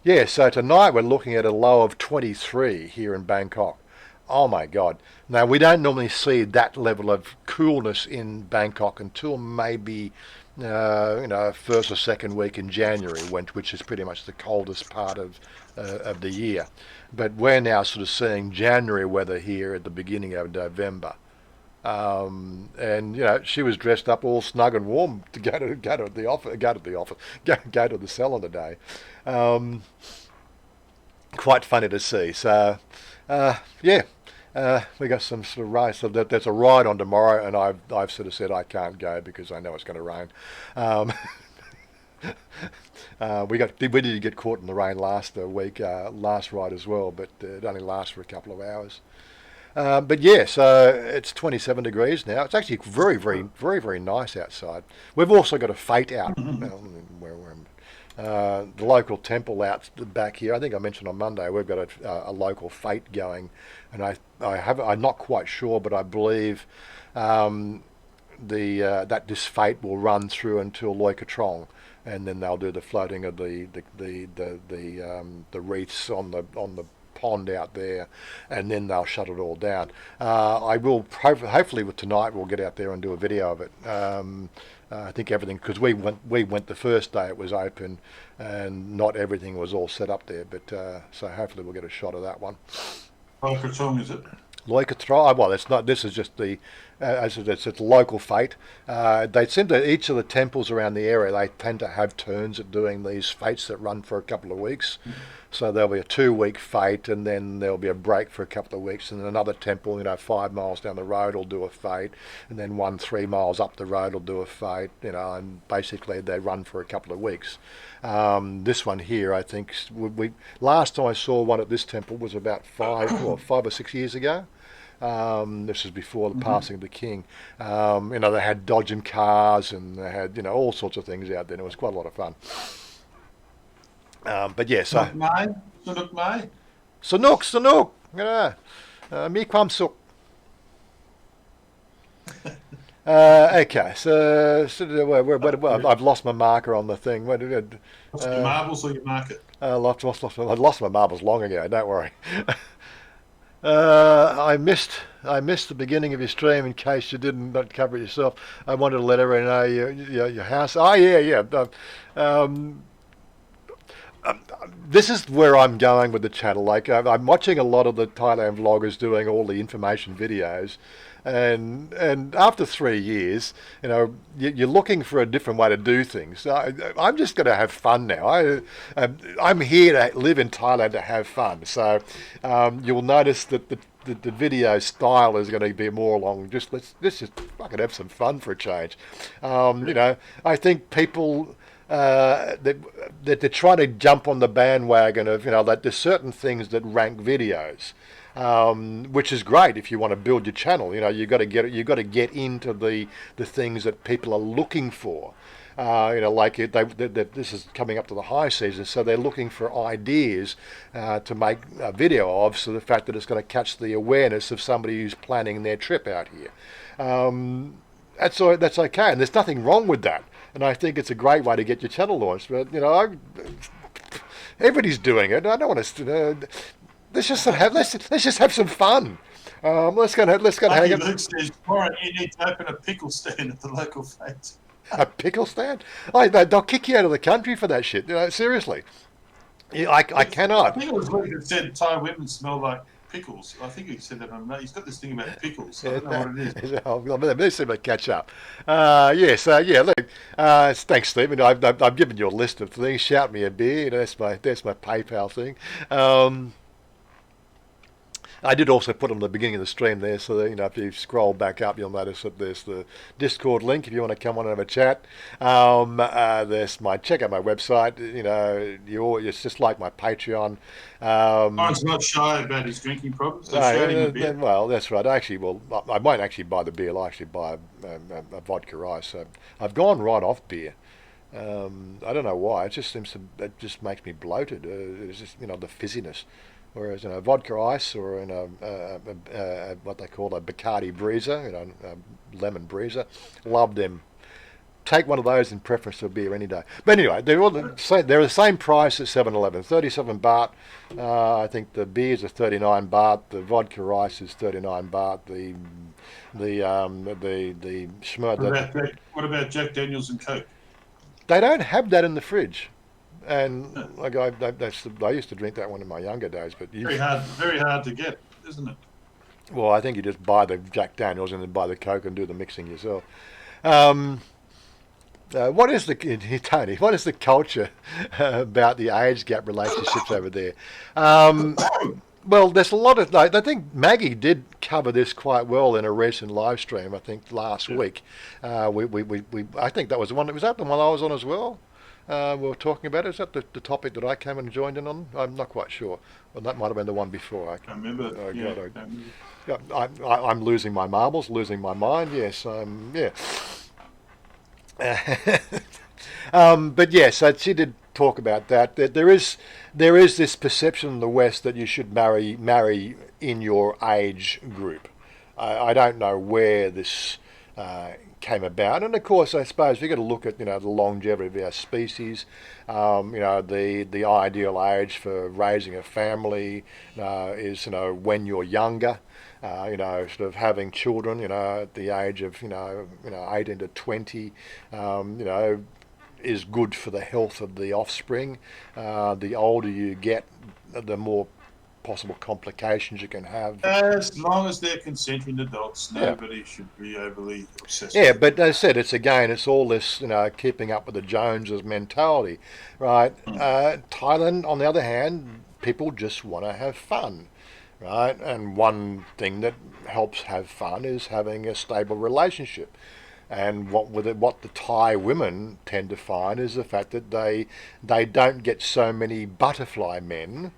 there. So tonight we're looking at a low of 23 here in Bangkok. Oh my God. Now, we don't normally see that level of coolness in Bangkok until maybe first or second week in January, which is pretty much the coldest part of the year. But we're now sort of seeing January weather here at the beginning of November. And she was dressed up all snug and warm to go to the salon today. Quite funny to see. So, we got some sort of race. So there's a ride on tomorrow, and I've sort of said I can't go because I know it's going to rain. We did get caught in the rain last week, last ride as well, but it only lasts for a couple of hours. But yeah, so it's 27 degrees now. It's actually very, very, very, very nice outside. We've also got a fete out the local temple out the back here. I think I mentioned on Monday we've got a local fete going, and I'm not quite sure, but I believe that this fete will run through until Loikatrong, and then they'll do the floating of the wreaths on the pond out there, and then they'll shut it all down. I will hopefully with tonight we'll get out there and do a video of it. I think everything, because we went the first day it was open, and not everything was all set up there. But so hopefully we'll get a shot of that one. Loikatrong, is it? Loikatrong. Well, it's not. This is just the it's a local fete. They seem to each of the temples around the area. They tend to have turns at doing these fetes that run for a couple of weeks. So there'll be a 2-week fete, and then there'll be a break for a couple of weeks, and then another temple, 5 miles down the road will do a fete, and then one 3 miles up the road will do a fete, and basically they run for a couple of weeks. This one here, I think, last time I saw one at this temple was about 5 or 6 years ago. This was before the passing of the king. They had dodging cars, and they had all sorts of things out there, and it was quite a lot of fun. But yeah, so Sunuk Mai? Sanuk, mi kwam suk. Okay, so I've lost my marker on the thing. What's your marbles or your market? I lost my marbles long ago. Don't worry. I missed the beginning of your stream in case you didn't not cover it yourself. I wanted to let everyone know your house. Oh yeah. Um, this is where I'm going with the channel. Like I'm watching a lot of the Thailand vloggers doing all the information videos, and after 3 years, you're looking for a different way to do things. I'm just going to have fun now. I'm here to live in Thailand to have fun. So you'll notice that the video style is going to be more along let's just fucking have some fun for a change. I think people that they're trying to jump on the bandwagon of that there's certain things that rank videos, which is great if you want to build your channel. You got to get into the things that people are looking for. This is coming up to the high season, so they're looking for ideas to make a video of. So the fact that it's going to catch the awareness of somebody who's planning their trip out here, that's okay, and there's nothing wrong with that. And I think it's a great way to get your channel launched. But everybody's doing it. I don't want to. Let's just have some fun. Let's go hang out. Luke says, Warren, you need to open a pickle stand at the local fete. A pickle stand? They'll kick you out of the country for that shit. Seriously. I cannot. I think it was Luke that said Thai women smell like pickles. I think he said that on. He's got this thing about pickles. I don't know what it is. They seem to catch up. Look. Thanks, Stephen. I've given you a list of things. Shout me a beer. That's my PayPal thing. I did also put on the beginning of the stream there, so that, if you scroll back up, you'll notice that there's the Discord link if you want to come on and have a chat. Check out my website. It's just like my Patreon. Mine's not shy about his drinking problems. Well, that's right. I might actually buy the beer. I'll actually buy a vodka ice. So I've gone right off beer. I don't know why. It just makes me bloated. It's just the fizziness. Whereas vodka ice or what they call a Bacardi Breezer, lemon breezer, love them. Take one of those in preference to a beer any day. But anyway, they're the same price at 7-Eleven, 37 baht. I think the beers are 39 baht. The vodka ice is 39 baht. The schmur. What about Jack Daniels and Coke? They don't have that in the fridge. And I used to drink that one in my younger days, but very hard to get, isn't it? Well, I think you just buy the Jack Daniels and then buy the Coke and do the mixing yourself. What is Tony? What is the culture about the age gap relationships over there? Well, there's a lot of. I think Maggie did cover this quite well in a recent live stream. I think last week. I think that was the one. Was that the one I was on as well? We were talking about it. Is that the topic that I came and joined in on? I'm not quite sure. Well, that might have been the one before. I remember. I'm losing my marbles, losing my mind. Yes, but yes, she did talk about that. There is this perception in the West that you should marry in your age group. I don't know where this came about, and of course, I suppose we've got to look at the longevity of our species. The ideal age for raising a family is when you're younger. Sort of having children, at the age of 18 to 20, is good for the health of the offspring. The older you get, the more possible complications you can have. As long as they're consenting adults, nobody should be overly obsessed. Yeah, but as I said, it's all this, keeping up with the Joneses mentality, right? Thailand, on the other hand, people just want to have fun, right? And one thing that helps have fun is having a stable relationship. And what the Thai women tend to find is the fact that they don't get so many butterfly men,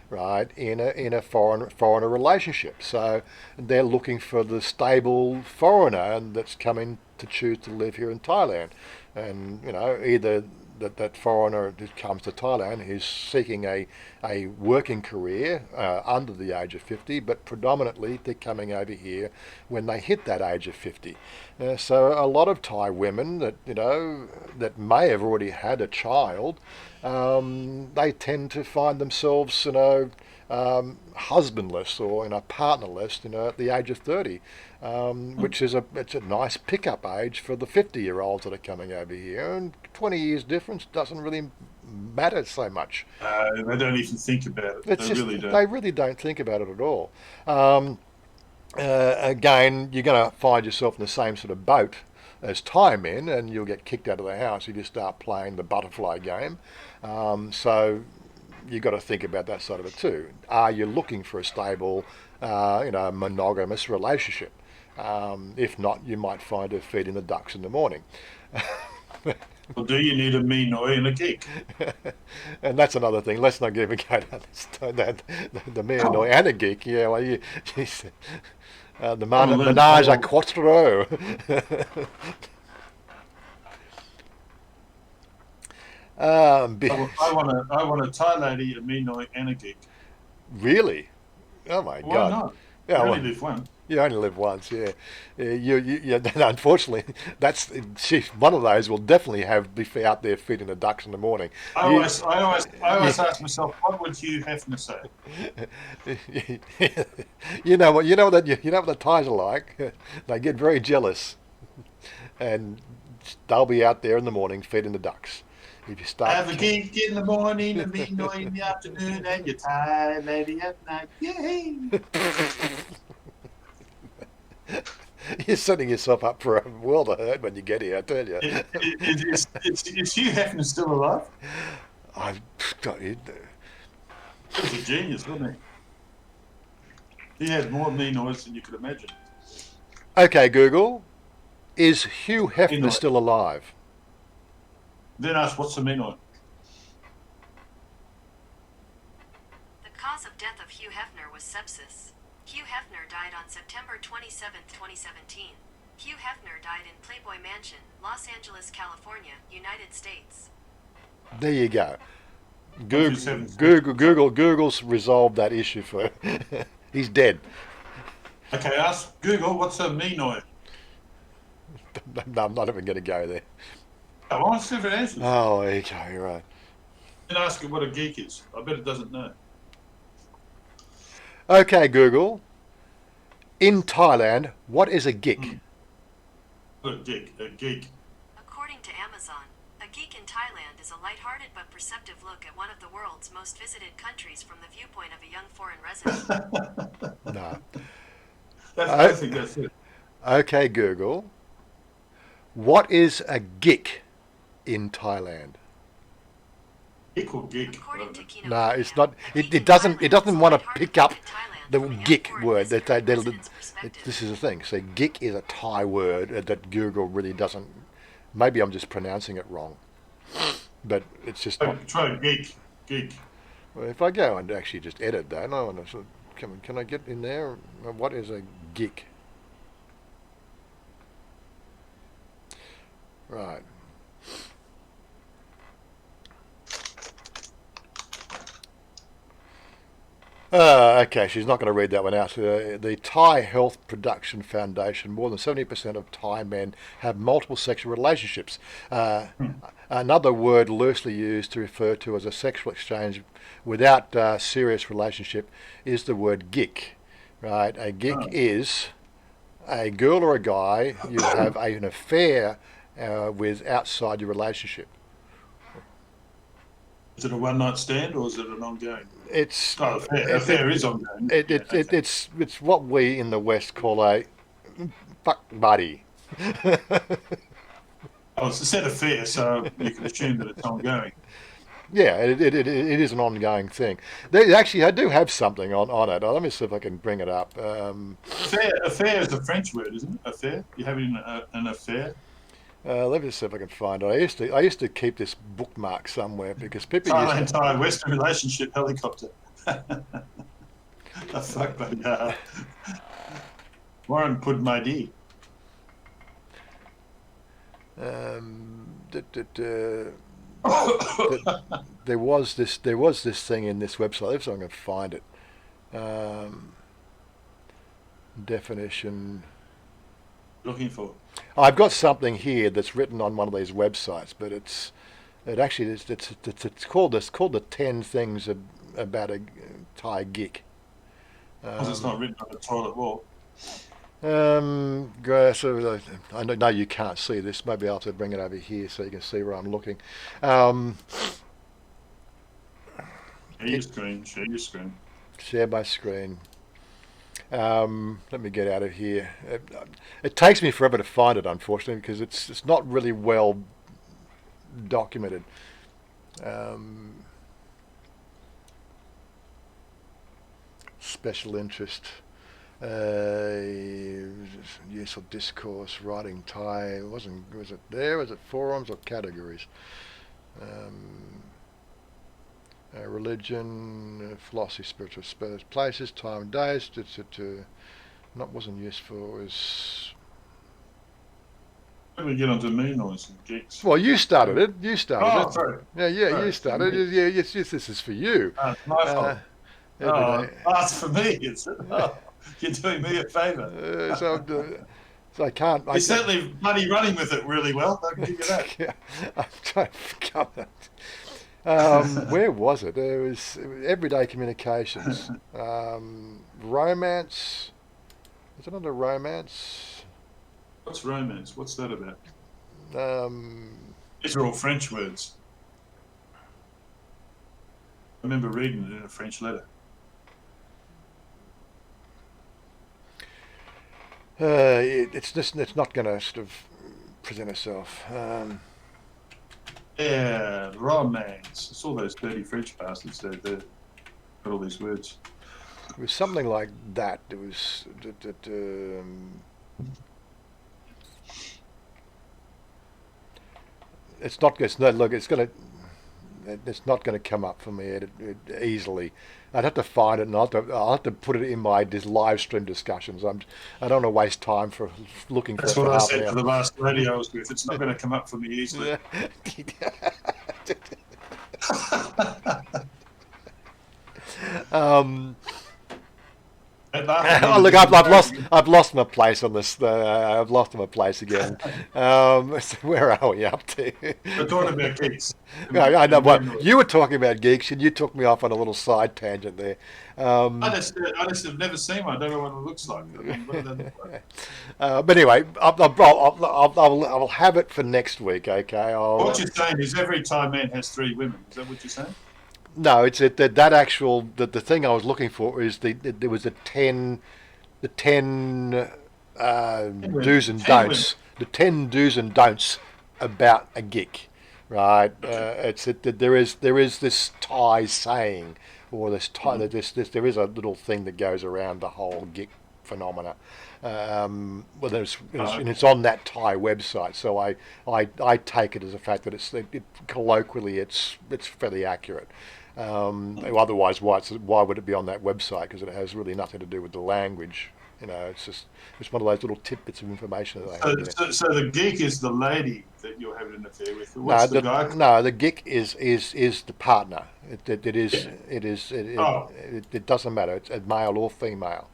right, in a foreigner relationship. So they're looking for the stable foreigner that's coming to choose to live here in Thailand. And either that foreigner that comes to Thailand is seeking a working career under the age of 50, but predominantly they're coming over here when they hit that age of 50. So a lot of Thai women that that may have already had a child, they tend to find themselves husbandless or partnerless at the age of 30, which is it's a nice pickup age for the 50-year-olds that are coming over here, and 20 years difference doesn't really matter so much. They don't even think about it. They really don't think about it at all. Again, you're going to find yourself in the same sort of boat as Thai men, and you'll get kicked out of the house if you start playing the butterfly game. So you've got to think about that side of it too. Are you looking for a stable, monogamous relationship? If not, you might find her feeding the ducks in the morning. Well, do you need a Minoy and a geek? And that's another thing. Let's not even go down the Minoy and a geek. Yeah, well, the menage a quatre. I want a Thai lady, a Minoy, and a geek. Really? Oh my Why God! not? Yeah, You only live once. You only live once, yeah. Unfortunately, one of those will definitely be out there feeding the ducks in the morning. I always ask myself, what would Hugh Hefner say? You know what the Thais are like. They get very jealous, and they'll be out there in the morning feeding the ducks. If you start have a geek in the morning, a Minoy in the afternoon, and your Thai lady at night. Yay! You're setting yourself up for a world of hurt when you get here, I tell you. Is Hugh Hefner still alive? He was a genius, wasn't he? He had more Minoys than you could imagine. Okay, Google. Is Hugh Hefner still alive? Then ask, what's the Minoy? The cause of death of Hugh Hefner was sepsis. Hugh Hefner died on September 27, 2017. Hugh Hefner died in Playboy Mansion, Los Angeles, California, United States. There you go. Google's resolved that issue for he's dead. Okay, ask Google, what's a Minoy? No, I'm not even going to go there. I want different answers. Oh, there you go, you're right. And ask it what a geek is. I bet it doesn't know. Okay, Google. In Thailand, what is a geek? A geek. According to Amazon, a geek in Thailand is a lighthearted but perceptive look at one of the world's most visited countries from the viewpoint of a young foreign resident. No. I think that's it. Okay, Google. What is a geek in Thailand? Geek or geek? According to Kino No, it's Korea, not. a It geek doesn't. in It doesn't Thailand want is to a pick up lighthearted Thailand the from a young geek foreign word. resident's perspective. This is the thing. So geek is a Thai word that Google really doesn't. Maybe I'm just pronouncing it wrong, but it's just not. Try geek. Well, if I go and actually just edit that, I want to. Can I get in there? What is a geek? Right. Okay, she's not going to read that one out. The Thai Health Production Foundation, more than 70% of Thai men have multiple sexual relationships. Another word loosely used to refer to as a sexual exchange without serious relationship is the word geek. Right? A geek is a girl or a guy you have an affair with outside your relationship. Is it a one-night stand or is it an ongoing? It's affair is ongoing. It's what we in the West call a fuck buddy. Oh, it's a set affair, so you can assume that it's ongoing. Yeah, it is an ongoing thing. I do have something on it. Let me see if I can bring it up. Affair is a French word, isn't it? Affair. You're having an affair. Let me see if I can find it. I used to keep this bookmark somewhere because people Thailand, Thai Western relationship helicopter. Fuck, but Warren put my D. there was this thing in this website. If I can find it, definition. Looking for. I've got something here that's written on one of these websites, but it's called the 10 things about a Thai geek. Because it's not written on the toilet wall. So I know you can't see this. Maybe I'll have to bring it over here so you can see where I'm looking. Share your screen. Share your screen. Share my screen. Let me get out of here. It takes me forever to find it, unfortunately, because it's not really well documented. Special interest. Use of discourse, writing Thai. Was it there? Was it forums or categories? Religion, philosophy, spiritual places, time, days. Wasn't useful. Was Let me get onto me noise and geeks. well, you started it. You started it. Sorry. Yeah, Sorry, you started it. Yeah, yes, this is for you. It's my fault. Every day. That's for me. It's you're doing me a favour. So I can't. You're certainly bloody running with it really well. I can give you that. Yeah, I'm trying to cover it. Where was it? It was everyday communications. Romance. Is it under romance? What's romance? What's that about? These are all French words. I remember reading it in a French letter. It's not going to sort of present itself. Yeah, romance. It's all those dirty French bastards. They've got all these words. It was something like that. It was. It's not. Look. It's not going to come up for me easily. I'd have to find it, and I'll have to put it in my live stream discussions. I don't want to waste time for looking for. That's what I said for the last radio I was with. It's not going to come up for me easily. Look, I've lost my place on this. I've lost my place again. So where are we up to? We're talking about geeks. I know. Well, you were talking about geeks, and you took me off on a little side tangent there. I just have never seen one. I don't know what it looks like. But anyway, I'll have it for next week. Okay. What you're saying is every Thai man has 3 women. Is that what you're saying? No, it's that actual the thing I was looking for is there was the 10 do's and don'ts. The 10 do's and don'ts about a geek, right? There is this Thai saying, or there is a little thing that goes around the whole geek phenomena. And it's on that Thai website, so I take it as a fact that colloquially it's fairly accurate. Otherwise, why would it be on that website? Because it has really nothing to do with the language. It's one of those little tidbits of information that they have. So the geek is the lady that you're having an affair with. What's the guy? No, the geek is the partner. It doesn't matter. It's male or female.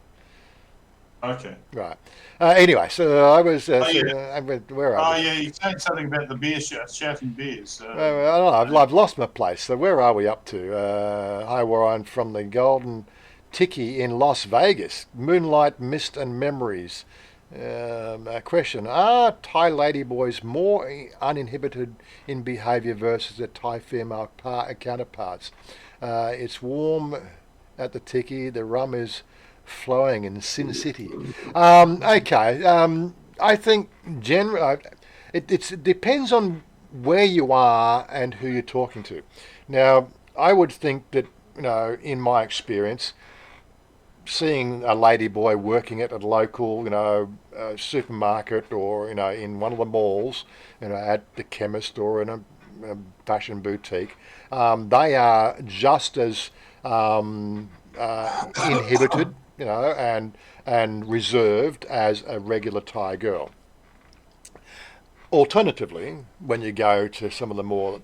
Okay. Right. Anyway, so I was. Where are we? Yeah, you saying something about the beer shouting beers. I've lost my place. So where are we up to? Hi, Warren from the Golden Tiki in Las Vegas. Moonlight, mist, and memories. Question: are Thai ladyboys more uninhibited in behaviour versus their Thai female counterparts? It's warm at the Tiki. The rum is flowing in Sin City. Okay. I think it depends on where you are and who you're talking to. Now, I would think that, in my experience, seeing a ladyboy working at a local, supermarket or, in one of the malls, at the chemist or in a fashion boutique, they are just as inhibited, and reserved as a regular Thai girl. Alternatively, when you go to some of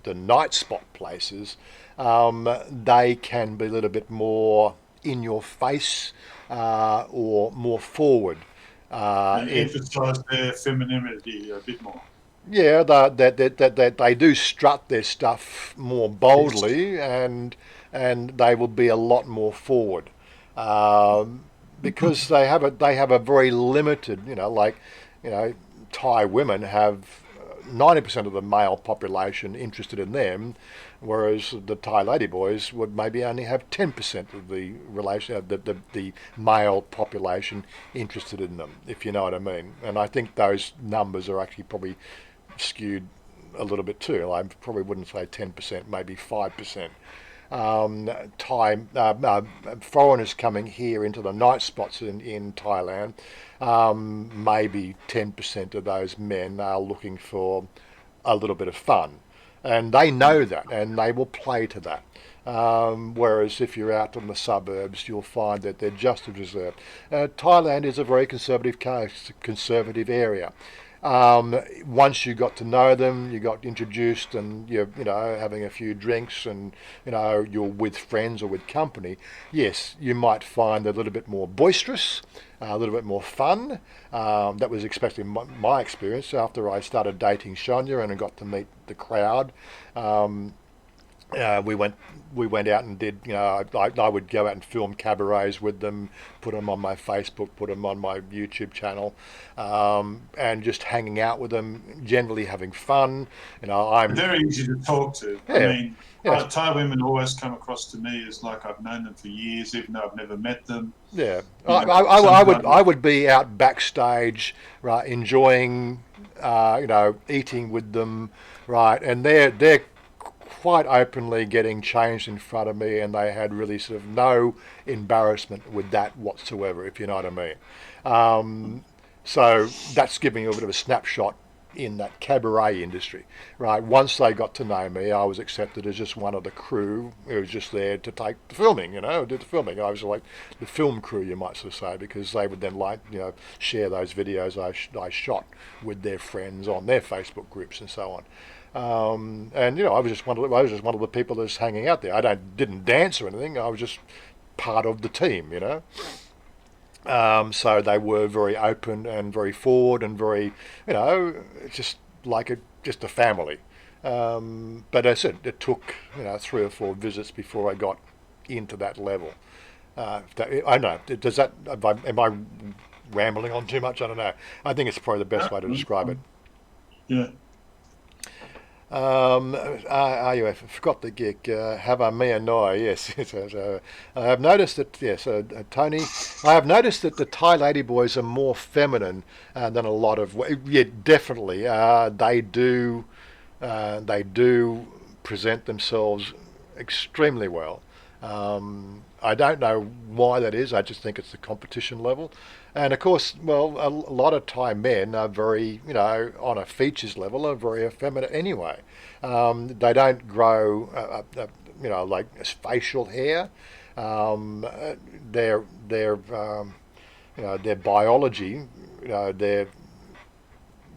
the night spot places, they can be a little bit more in your face or more forward. And emphasise their femininity a bit more. Yeah, they do strut their stuff more boldly, and they will be a lot more forward, because they have a very limited, you know, Thai women have 90% of the male population interested in them, whereas the Thai ladyboys would maybe only have 10% of the relation the male population interested in them, if you know what I mean. And I think those numbers are actually probably skewed a little bit too. I probably wouldn't say 10%, maybe 5%. Thai foreigners coming here into the night spots in Thailand, maybe 10% of those men are looking for a little bit of fun, and they know that, and they will play to that. Whereas if you're out in the suburbs, you'll find that they're just as reserved. Thailand is a very conservative area. Once you got to know them, you got introduced, and you're having a few drinks, and you're with friends or with company. Yes, you might find a little bit more boisterous, a little bit more fun. That was especially my experience after I started dating Chanya and I got to meet the crowd. We went out and did, I would go out and film cabarets with them, put them on my Facebook, put them on my YouTube channel, and just hanging out with them, generally having fun. I'm very easy to talk to. Yeah, I mean, yeah. Thai women always come across to me as like I've known them for years, even though I've never met them. Yeah, Sometimes I would be out backstage, right, enjoying, eating with them, right, and they're quite openly getting changed in front of me, and they had really sort of no embarrassment with that whatsoever, if you know what I mean. So that's giving you a bit of a snapshot in that cabaret industry, right? Once they got to know me, I was accepted as just one of the crew who was just there to take the filming, did the filming. I was like the film crew, you might sort of say, because they would then share those videos I shot with their friends on their Facebook groups and so on. And I was just one of the people that was hanging out there. Didn't dance or anything. I was just part of the team, So they were very open and very forward and very, just like just a family. But as I said, it took 3 or 4 visits before I got into that level. I don't know. Does that? Am I rambling on too much? I don't know. I think it's probably the best way to describe it. Yeah. I forgot the gig. Have a mea noi, yes. I have noticed that, yes, Tony, I have noticed that the Thai ladyboys are more feminine than a lot of, yeah, definitely. They do present themselves extremely well. I don't know why that is. I just think it's the competition level. And of course, well, a lot of Thai men are very, on a features level, are very effeminate anyway. They don't grow, like facial hair. Their biology,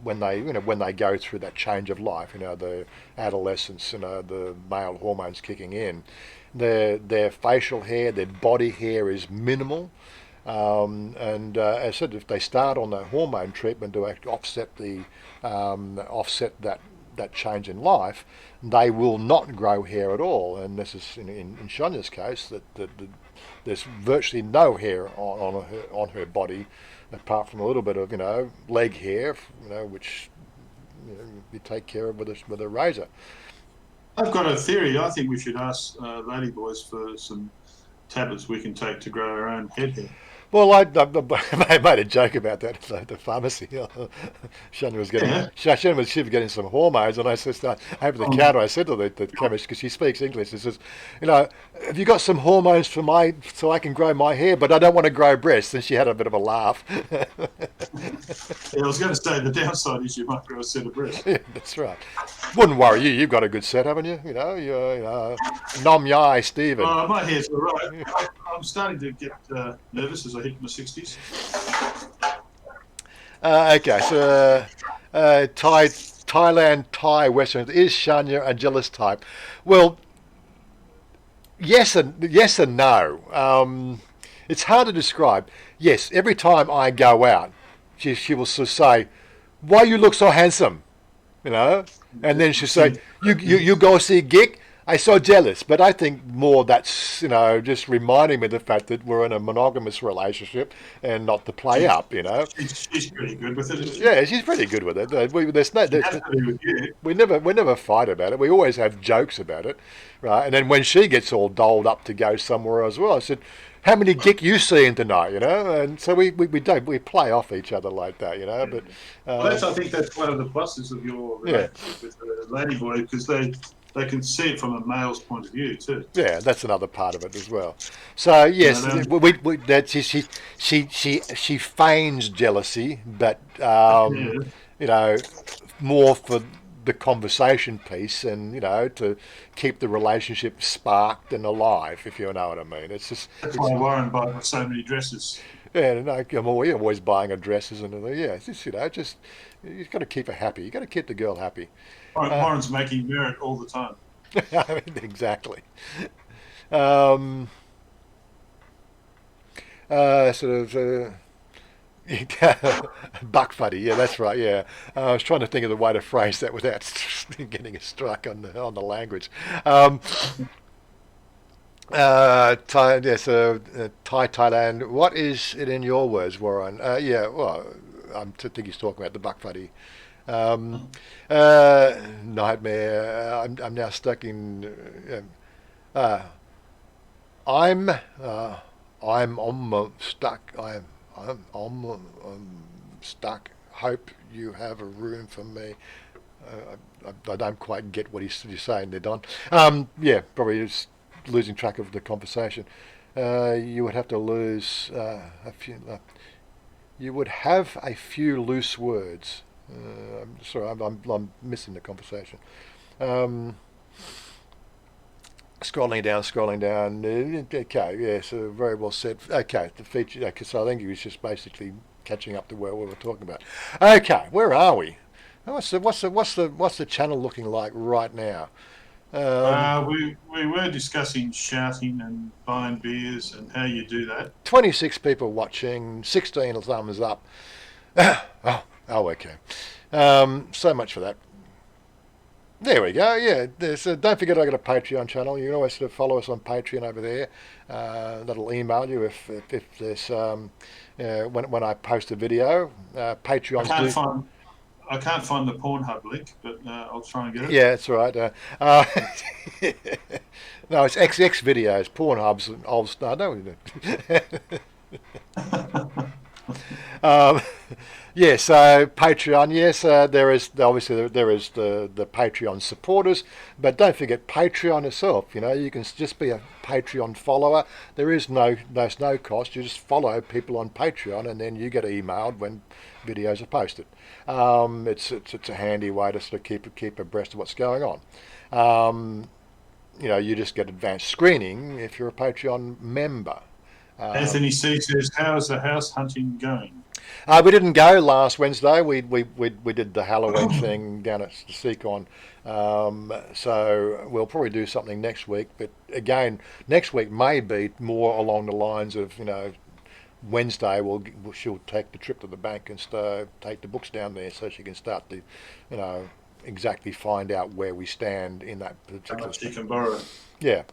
when they go through that change of life, the adolescence, the male hormones kicking in, their facial hair, their body hair is minimal. As I said, if they start on the hormone treatment to offset that change in life, they will not grow hair at all. And this is in Shanya's case that there's virtually no hair on her body, apart from a little bit of leg hair, which you take care of with a razor. I've got a theory. I think we should ask ladyboys for some tablets we can take to grow our own head hair. Well, I made a joke about that at the pharmacy. Shania was getting some hormones, and I said, over the counter, I said to the chemist, because she speaks English, I says, have you got some hormones so I can grow my hair, but I don't want to grow breasts? And she had a bit of a laugh. Yeah, I was going to say the downside is you might grow a set of breasts. Yeah, that's right. Wouldn't worry you. You've got a good set, haven't you? You're Nom Yai Stephen. My hair's all right. I'm starting to get nervous as I hit my 60s. Okay, so Thailand, Thai, Western. Is Chanya a jealous type? Well, yes and no. It's hard to describe. Yes, every time I go out, she will sort of say, "Why you look so handsome?" You know, and then she'll say, "You go see Gig." I so jealous, but I think more that's just reminding me of the fact that we're in a monogamous relationship and not to play up. She's pretty good with it. Isn't she? Yeah, she's pretty good with it. She has to be with you. We never fight about it. We always have jokes about it, right? And then when she gets all dolled up to go somewhere as well, I said, "How many gig you seeing tonight?" And so we play off each other like that, But Well, I think that's one of the pluses of your relationship with the ladyboy, because they can see it from a male's point of view too. Yeah, that's another part of it as well. So yes, she feigns jealousy, but more for the conversation piece and to keep the relationship sparked and alive, if you know what I mean. That's why Warren bought so many dresses. Yeah, I'm always buying her dresses and it's just you've got to keep her happy. You've got to keep the girl happy. Warren's making merit all the time. I mean, exactly. Buck fuddy, yeah, that's right. Yeah, I was trying to think of the way to phrase that without getting struck on the language. Thai, Thailand. What is it in your words, Warren? I think he's talking about the buck fuddy. Nightmare. I'm now stuck in. I'm stuck. I'm stuck. Hope you have a room for me. I don't quite get what he's saying there, Don. Probably just losing track of the conversation. You would have to lose a few. You would have a few loose words. I'm sorry, I'm missing the conversation. Scrolling down. Okay, yeah, so very well said. Okay, the feature. Okay, so I think he was just basically catching up to where we were talking about. Okay, where are we? What's the channel looking like right now? We were discussing shouting and buying beers and how you do that. 26 people watching, 16 thumbs up. Okay. So much for that. There we go. Yeah. Don't forget I got a Patreon channel. You can always sort of follow us on Patreon over there. That'll email you if there's when I post a video. Patreon. I can't find the Pornhub link, but I'll try and get it. Yeah, that's right. No, it's XX videos. Pornhub's an old star. So Patreon, yes, there is obviously there is the Patreon supporters, but don't forget Patreon itself. You can just be a Patreon follower. There is no cost. You just follow people on Patreon, and then you get emailed when videos are posted. It's a handy way to sort of keep abreast of what's going on. You just get advanced screening if you're a Patreon member. Anthony C says, "How is the house hunting going?" We didn't go last Wednesday. We did the Halloween thing down at Seacon. So we'll probably do something next week. But again, next week may be more along the lines of Wednesday. She'll take the trip to the bank and take the books down there so she can start to exactly find out where we stand in that particular. How much she can borrow. Yeah.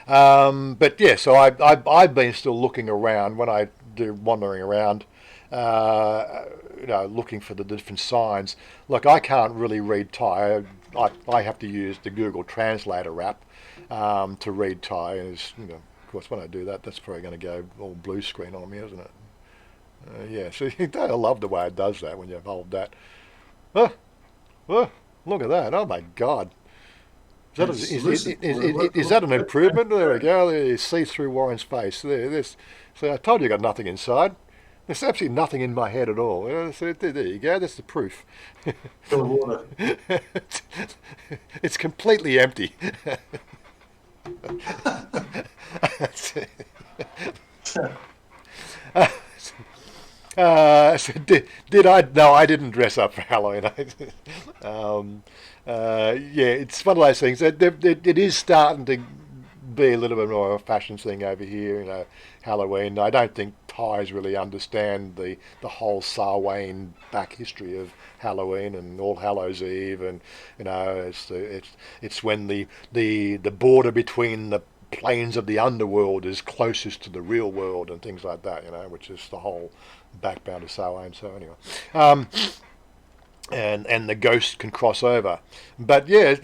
But yeah, so I've been still looking around when I do wandering around, looking for the different signs. Look, I can't really read Thai. I have to use the Google Translator app to read Thai, and of course, when I do that, that's probably going to go all blue screen on me, isn't it? So I love the way it does that when you hold that. Oh, look at that! Oh my God! Is that an improvement? There we go. There you see through Warren's face. So I told you I got nothing inside. There's absolutely nothing in my head at all. So there you go. That's the proof. Full of water. It's completely empty. So did I? No, I didn't dress up for Halloween. Yeah, it's one of those things. It is starting to be a little bit more of a fashion thing over here. Halloween. I don't think Thais really understand the whole Samhain back history of Halloween and All Hallows Eve, and it's when the border between the planes of the underworld is closest to the real world and things like that, which is the whole background of Samhain. So anyway, and the ghosts can cross over. But yeah,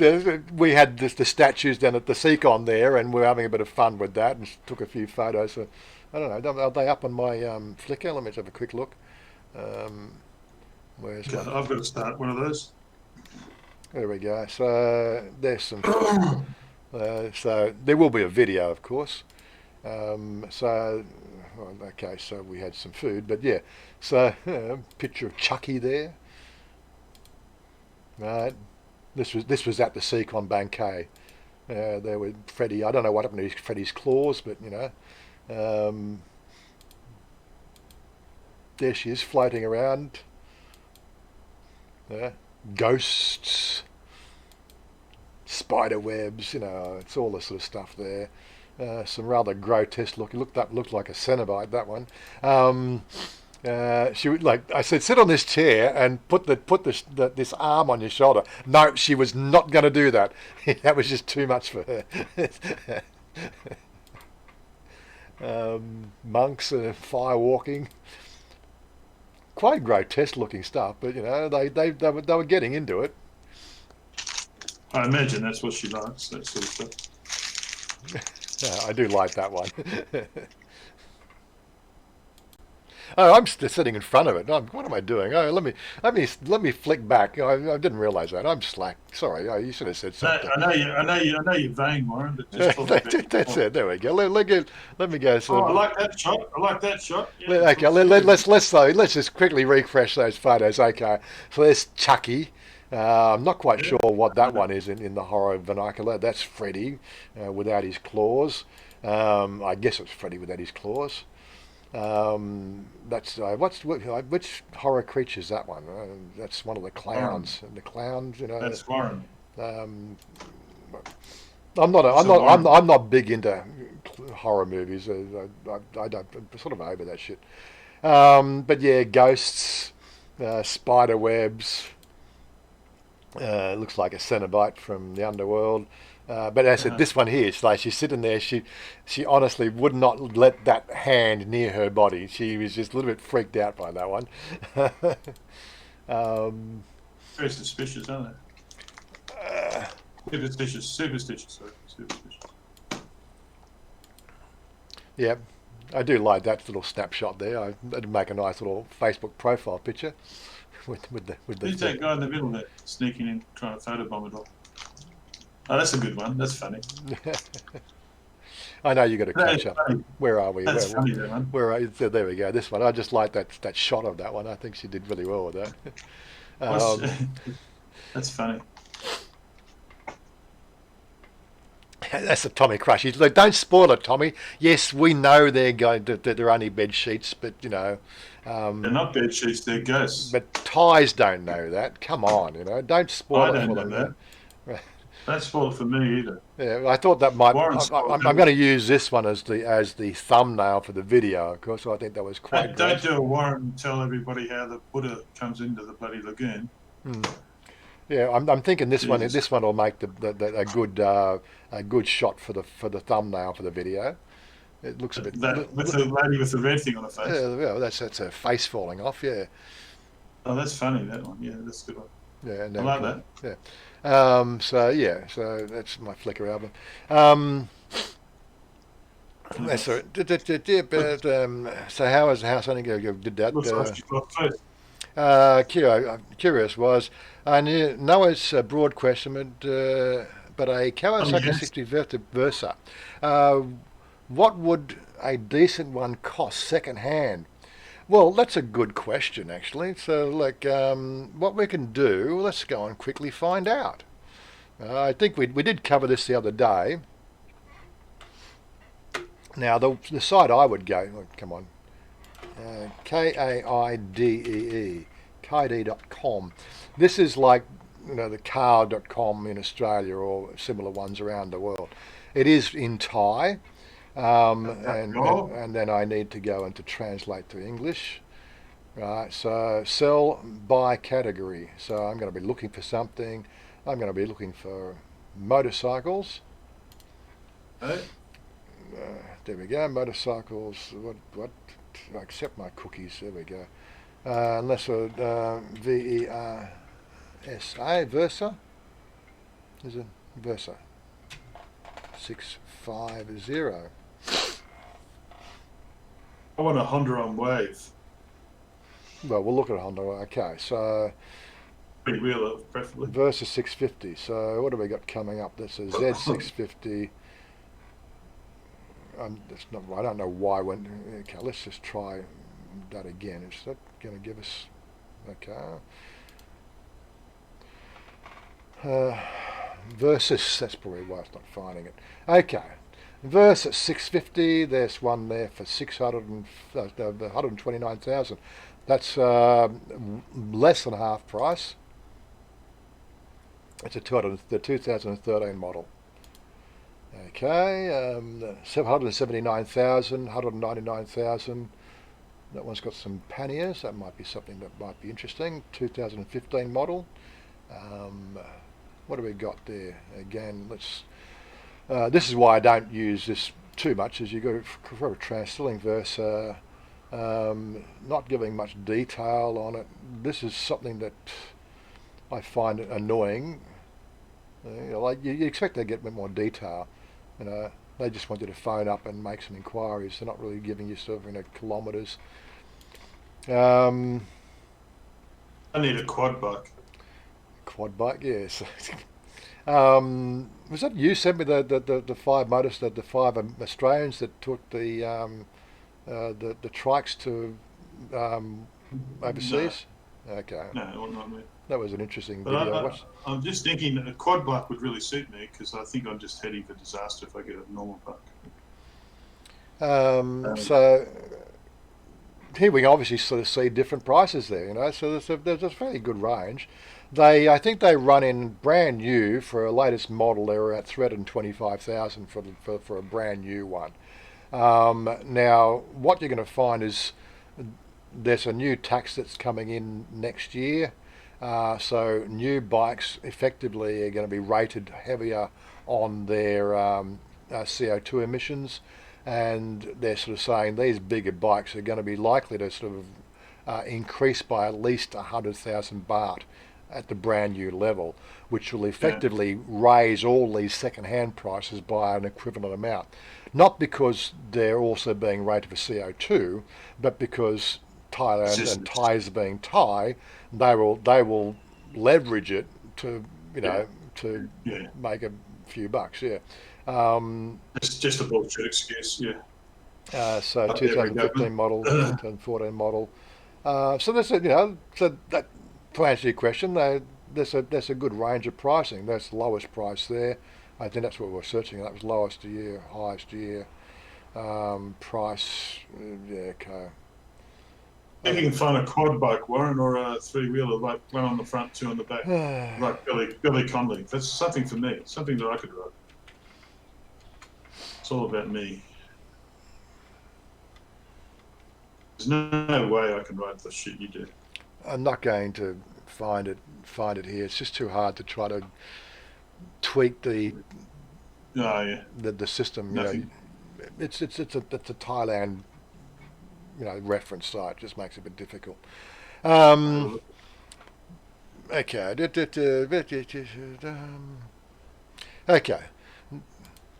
we had the statues down at the Seacon there, and we were having a bit of fun with that and took a few photos. So, I don't know, are they up on my Flickr? Let me just have a quick look. Where's Yeah, I've got to start one of those. There we go. So there's some. So there will be a video, of course. So we had some food, but yeah. So picture of Chucky there. Right. This was at the Seacon Banquet. There with Freddie. I don't know what happened to Freddie's claws, but there she is floating around. Ghosts, spider webs. It's all this sort of stuff there. Some rather grotesque looking. Looked like a Cenobite, that one. She would, like I said, sit on this chair and put this arm on your shoulder. No, she was not going to do that. That was just too much for her. Monks and fire walking, quite grotesque looking stuff, but they were getting into it. I imagine that's what she likes, that sort of stuff. Yeah, I do like that one. Oh, I'm sitting in front of it. What am I doing? Oh, let me flick back. I didn't realise that. I'm slack. Sorry. You should have said something. I know you're vain, Warren, but just talk about That's it. There we go. Let me go. I like that shot. Yeah, okay. Let's just quickly refresh those photos. Okay. So there's Chucky. I'm not quite sure what that one is in the horror vernacular. That's Freddy without his claws. I guess it's Freddy without his claws. That's which horror creature is that one? That's one of the clowns. The clowns, That's Warren. I'm not big into horror movies. I don't. I'm sort of over that shit. But yeah, ghosts, spider webs. Looks like a Cenobite from the underworld. But as I said, this one here, it's like she's sitting there. She honestly would not let that hand near her body. She was just a little bit freaked out by that one. Very suspicious, aren't they? Superstitious. Yeah, I do like that little snapshot there. That'd make a nice little Facebook profile picture. with the. Who's that guy in the middle there, sneaking in, trying to photobomb it all? Oh, that's a good one. That's funny. I know you got to catch up. Funny. Where are we? That's funny, that one. Where are you? There we go. This one. I just like that shot of that one. I think she did really well with that. That's funny. That's a Tommy crush. He's like, don't spoil it, Tommy. Yes, we know they're only bed sheets, but they're not bed sheets. They're ghosts. But Thais don't know that. Come on, don't spoil it for them. That. Don't spoil it for me either. Yeah, I thought that might. I'm going to use this one as the thumbnail for the video. Of course, I think that was quite. Don't do a Warren and tell everybody how the Buddha comes into the bloody lagoon. Yeah, I'm thinking this one. This one will make a good shot for the thumbnail for the video. It looks a bit. With the lady with the red thing on her face. Yeah, that's her face falling off. Yeah. Oh, that's funny. That one. Yeah, that's a good one. Yeah, I like that. Yeah. So that's my Flickr album. So how was the house hunting? Did that? Looks like she's got face. Curious was, I know it's a broad question, but a Kawasaki 60 Versa. What would a decent one cost second hand? Well, that's a good question, actually. So, what we can do, let's go and quickly find out. I think we did cover this the other day. Now, the site I would go, come on, Kaidee, kaidee.com. This is like, the car.com in Australia or similar ones around the world. It is in Thai, and then I need to go into translate to English. Right, so sell by category. So I'm going to be looking for something. I'm going to be looking for motorcycles. There we go, motorcycles. What? I accept my cookies. There we go. Unless VERSA, Versa. Is it Versa? 650. I want a Honda on Wave. Well, we'll look at Honda. Okay, so Three-wheeler, preferably. Versa 650. So what have we got coming up? That's a Z650. That's not. I don't know why. Okay, let's just try that again. Is that going to give us? Okay. Versus. That's probably why it's not finding it. Okay. Versus 650. There's one there for 129,000. That's less than half price. It's the 2013 model. Okay, 779,000, 199,000. That one's got some panniers. That might be something that might be interesting. 2015 model. What do we got there? Again, let's. This is why I don't use this too much. As you go for a translating Versa, not giving much detail on it. This is something that I find annoying. Like you expect to get a bit more detail. They just want you to phone up and make some inquiries. They're not really giving you sort of kilometres. I need a quad bike. Quad bike, yes. Was that you sent me the five motors, the five Australians that took the trikes to overseas? No. Okay. No, not me. That was an interesting But video. I'm just thinking a quad bike would really suit me because I think I'm just heading for disaster if I get a normal bike. So here we obviously sort of see different prices there, So there's a fairly good range. I think they run in brand new for a latest model. They're at 325,000 for a brand new one. Now, what you're going to find is there's a new tax that's coming in next year. So new bikes effectively are going to be rated heavier on their CO2 emissions, and they're sort of saying these bigger bikes are going to be likely to sort of increase by at least 100,000 baht at the brand new level, which will effectively raise all these second-hand prices by an equivalent amount. Not because they're also being rated for CO2, but because Thailand and Thais being Thai, they will leverage it to make a few bucks. Yeah. It's just a bullshit excuse. Yeah. So 2015 model, 2014 model. So that's so that to answer your question, there's a good range of pricing. That's the lowest price there. I think that's what we're searching. That was lowest year, highest year, price. Okay. If you can find a quad bike, Warren, or a three-wheeler, like one on the front, two on the back, like Billy Conley. That's something for me, something that I could ride. It's all about me. There's no way I can ride the shit you do. I'm not going to find it here. It's just too hard to try to tweak the system. It's a Thailand reference site. Just makes it a bit difficult. Okay. Okay.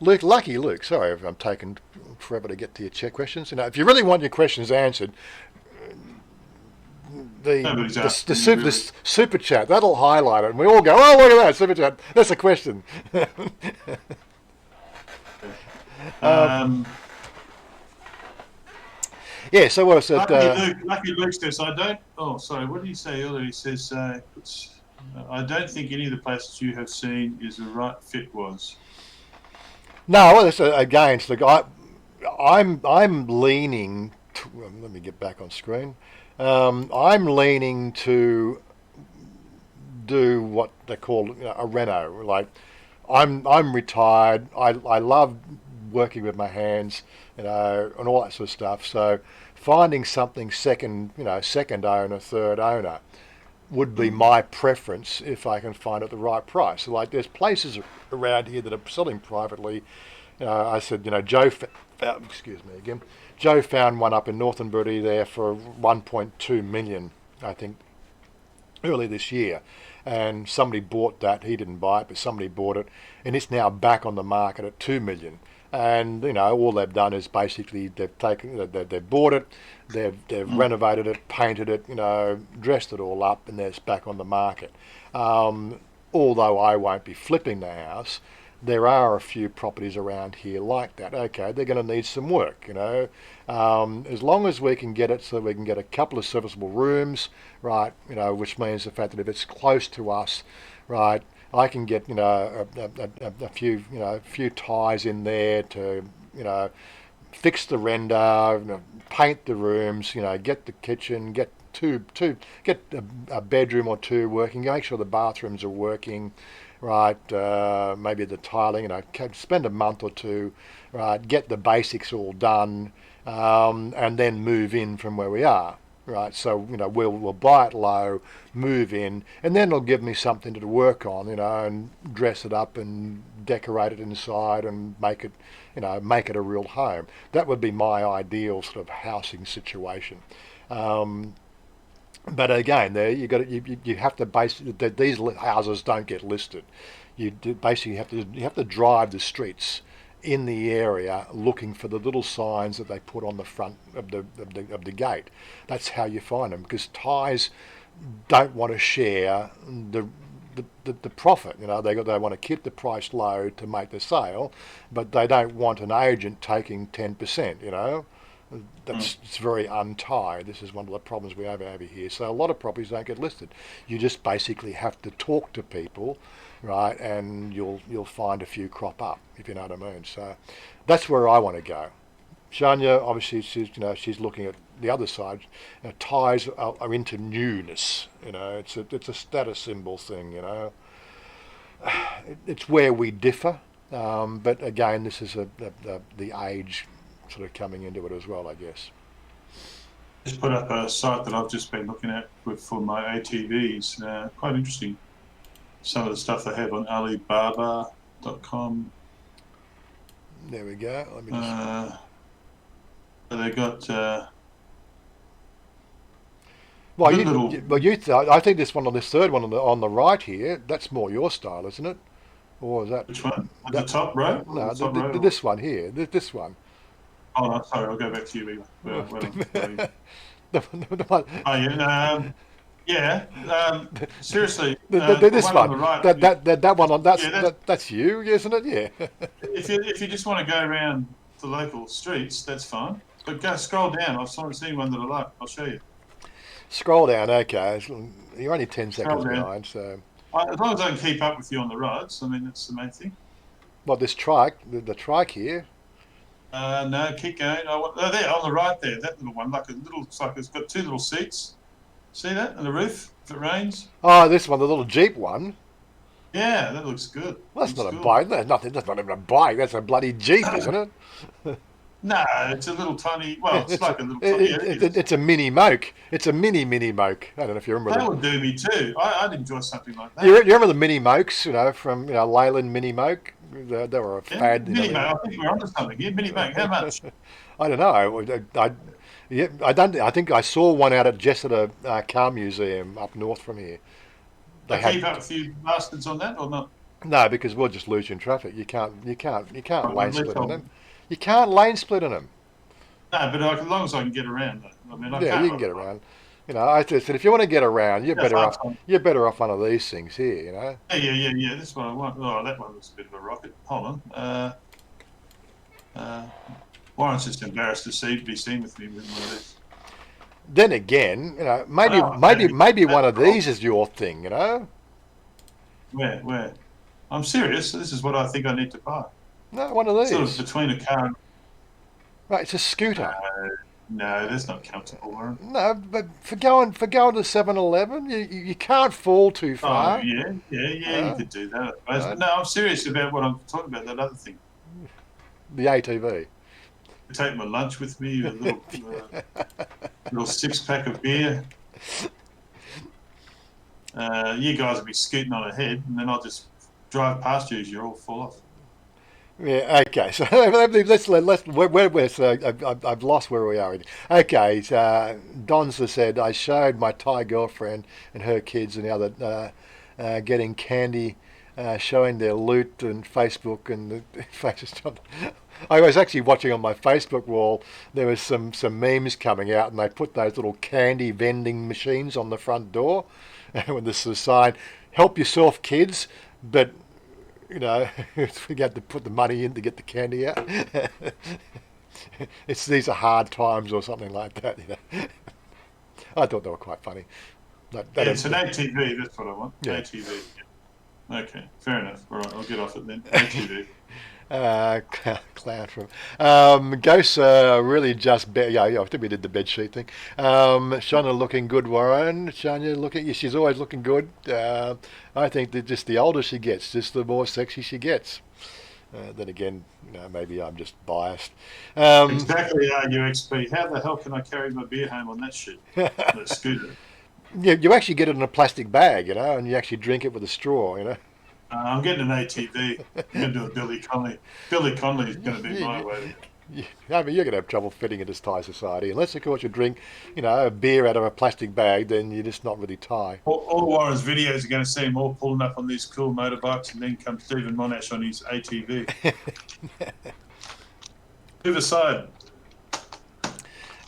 Lucky Luke. Sorry if I'm taking forever to get to your check questions. If you really want your questions answered, the super chat, that'll highlight it, and we all go, oh, look at that super chat. That's a question. Yeah. So what I said. Lucky Luke says, I don't. Oh, sorry. What did he say earlier? He says, I don't think any of the places you have seen is the right fit was. No, well, again, it's the guy. I'm leaning let me get back on screen. I'm leaning to do what they call a reno. Like, I'm retired. I love working with my hands, and all that sort of stuff. So finding something second owner, third owner would be my preference if I can find it at the right price. So, like, there's places around here that are selling privately. I said, Joe, excuse me again. Joe found one up in Northernbury there for 1.2 million, I think, early this year, and somebody bought that. He didn't buy it, but somebody bought it, and it's now back on the market at 2 million. And all they've done is basically they've bought it, they've renovated it, painted it, dressed it all up, and it's back on the market. Although I won't be flipping the house, there are a few properties around here like that. Okay, they're going to need some work, as long as we can get it so we can get a couple of serviceable rooms, right, which means the fact that if it's close to us, right, I can get, a few ties in there to, fix the render, paint the rooms, get the kitchen, get get a bedroom or two working, make sure the bathrooms are working, right, maybe the tiling, spend a month or two, right, get the basics all done, and then move in from where we are, right. So, we'll buy it low, move in, and then it'll give me something to work on, and dress it up and decorate it inside and make it a real home. That would be my ideal sort of housing situation. But again, there you have to these houses don't get listed. You basically have to drive the streets in the area looking for the little signs that they put on the front of the gate. That's how you find them, because Thais don't want to share the profit. They want to keep the price low to make the sale, but they don't want an agent taking 10%. It's very un-Thai. This is one of the problems we have over here. So a lot of properties don't get listed. You just basically have to talk to people, right, and you'll find a few crop up, if you know what I mean. So that's where I want to go. Chanya, obviously, she's looking at the other side. Thais are into newness. It's a status symbol thing. It's where we differ. But again, this is the age sort of coming into it as well, I guess. Just put up a site that I've just been looking at for my ATVs. Quite interesting. Some of the stuff they have on Alibaba.com. There we go. Let me just. They got. I think this third one on the right here, that's more your style, isn't it? Or is that? Which one? The top row? No, this one here. This one. Oh, no, sorry, I'll go back to you. Seriously, this one. On the right, that one on that's you, isn't it? Yeah. if you just want to go around the local streets, that's fine. But go scroll down. I've seen one that I like. I'll show you. Scroll down. Okay, you're only 10 seconds behind, so. As long as I can keep up with you on the roads, I mean, that's the main thing. What, this trike, the trike here? No, keep going. There, on the right there, that little one, it's like it's got two little seats. See that? On the roof, if it rains. Oh, this one, the little Jeep one. Yeah, that looks good. Well, that's not a bike. That's not even a bike. That's a bloody Jeep, isn't it? No, it's a little tiny. Well, it's like a little. It's a mini moke. It's a mini moke. I don't know if you remember that. That would do me too. I'd enjoy something like that. You remember the mini mokes? From Leyland mini moke. They were a fad. Mini moke. I think we're onto something. Yeah, mini moke. How much? I don't know. I think I saw one out at Jessida Car Museum up north from here. They keep up a few bastards on that or not? No, because we'll just lose you in traffic. You can't lane split in them. You can't lane split in them. No, but as long as I can get around. I mean, you can get around. I said if you want to get around, you're better off one of these things here. Yeah. This one I want. Oh, that one was a bit of a rocket. Hold on. Warren's just embarrassed to be seen with me with one of these. Then again, maybe one of these is your thing. Where? I'm serious. This is what I think I need to buy. No, one of these. Sort of between a car. Right, it's a scooter. No, that's not comfortable, Warren. No, but for going to 7-Eleven, you can't fall too Oh, far. yeah, you could do that, I suppose. Uh, But no, I'm serious about what I'm talking about, that other thing. the ATV. Take my lunch with me, a little six-pack of beer. You guys will be scooting on ahead, and then I'll just drive past you as you're all full off. Yeah. Okay. So I've lost where we are. Okay. So Donza said I showed my Thai girlfriend and her kids and the other getting candy, showing their loot and Facebook and the faces. I was actually watching on my Facebook wall. There was some memes coming out, and they put those little candy vending machines on the front door, with this sign, "Help yourself, kids," but we had to put the money in to get the candy out. These are hard times or something like that. I thought they were quite funny. It's an ATV. That's what I want. Yeah. ATV. Yeah. Okay, fair enough. All right, I'll get off it then. ATV. Clown from Ghosts really just yeah, I think we did the bed sheet thing. Shana looking good, Warren. Chanya looking, she's always looking good. I think that just the older she gets, just the more sexy she gets. Then again, maybe I'm just biased. Exactly, UXP. How the hell can I carry my beer home on that shit? The scooter. You actually get it in a plastic bag, and you actually drink it with a straw, I'm getting an ATV. I'm going to do a Billy Connolly. Billy Connolly is going to be my way. I mean, you're going to have trouble fitting into Thai society. Unless, of course, you drink, a beer out of a plastic bag, then you're just not really Thai. All Warren's videos are going to see him all pulling up on these cool motorbikes, and then comes Stephen Monash on his ATV. Move aside.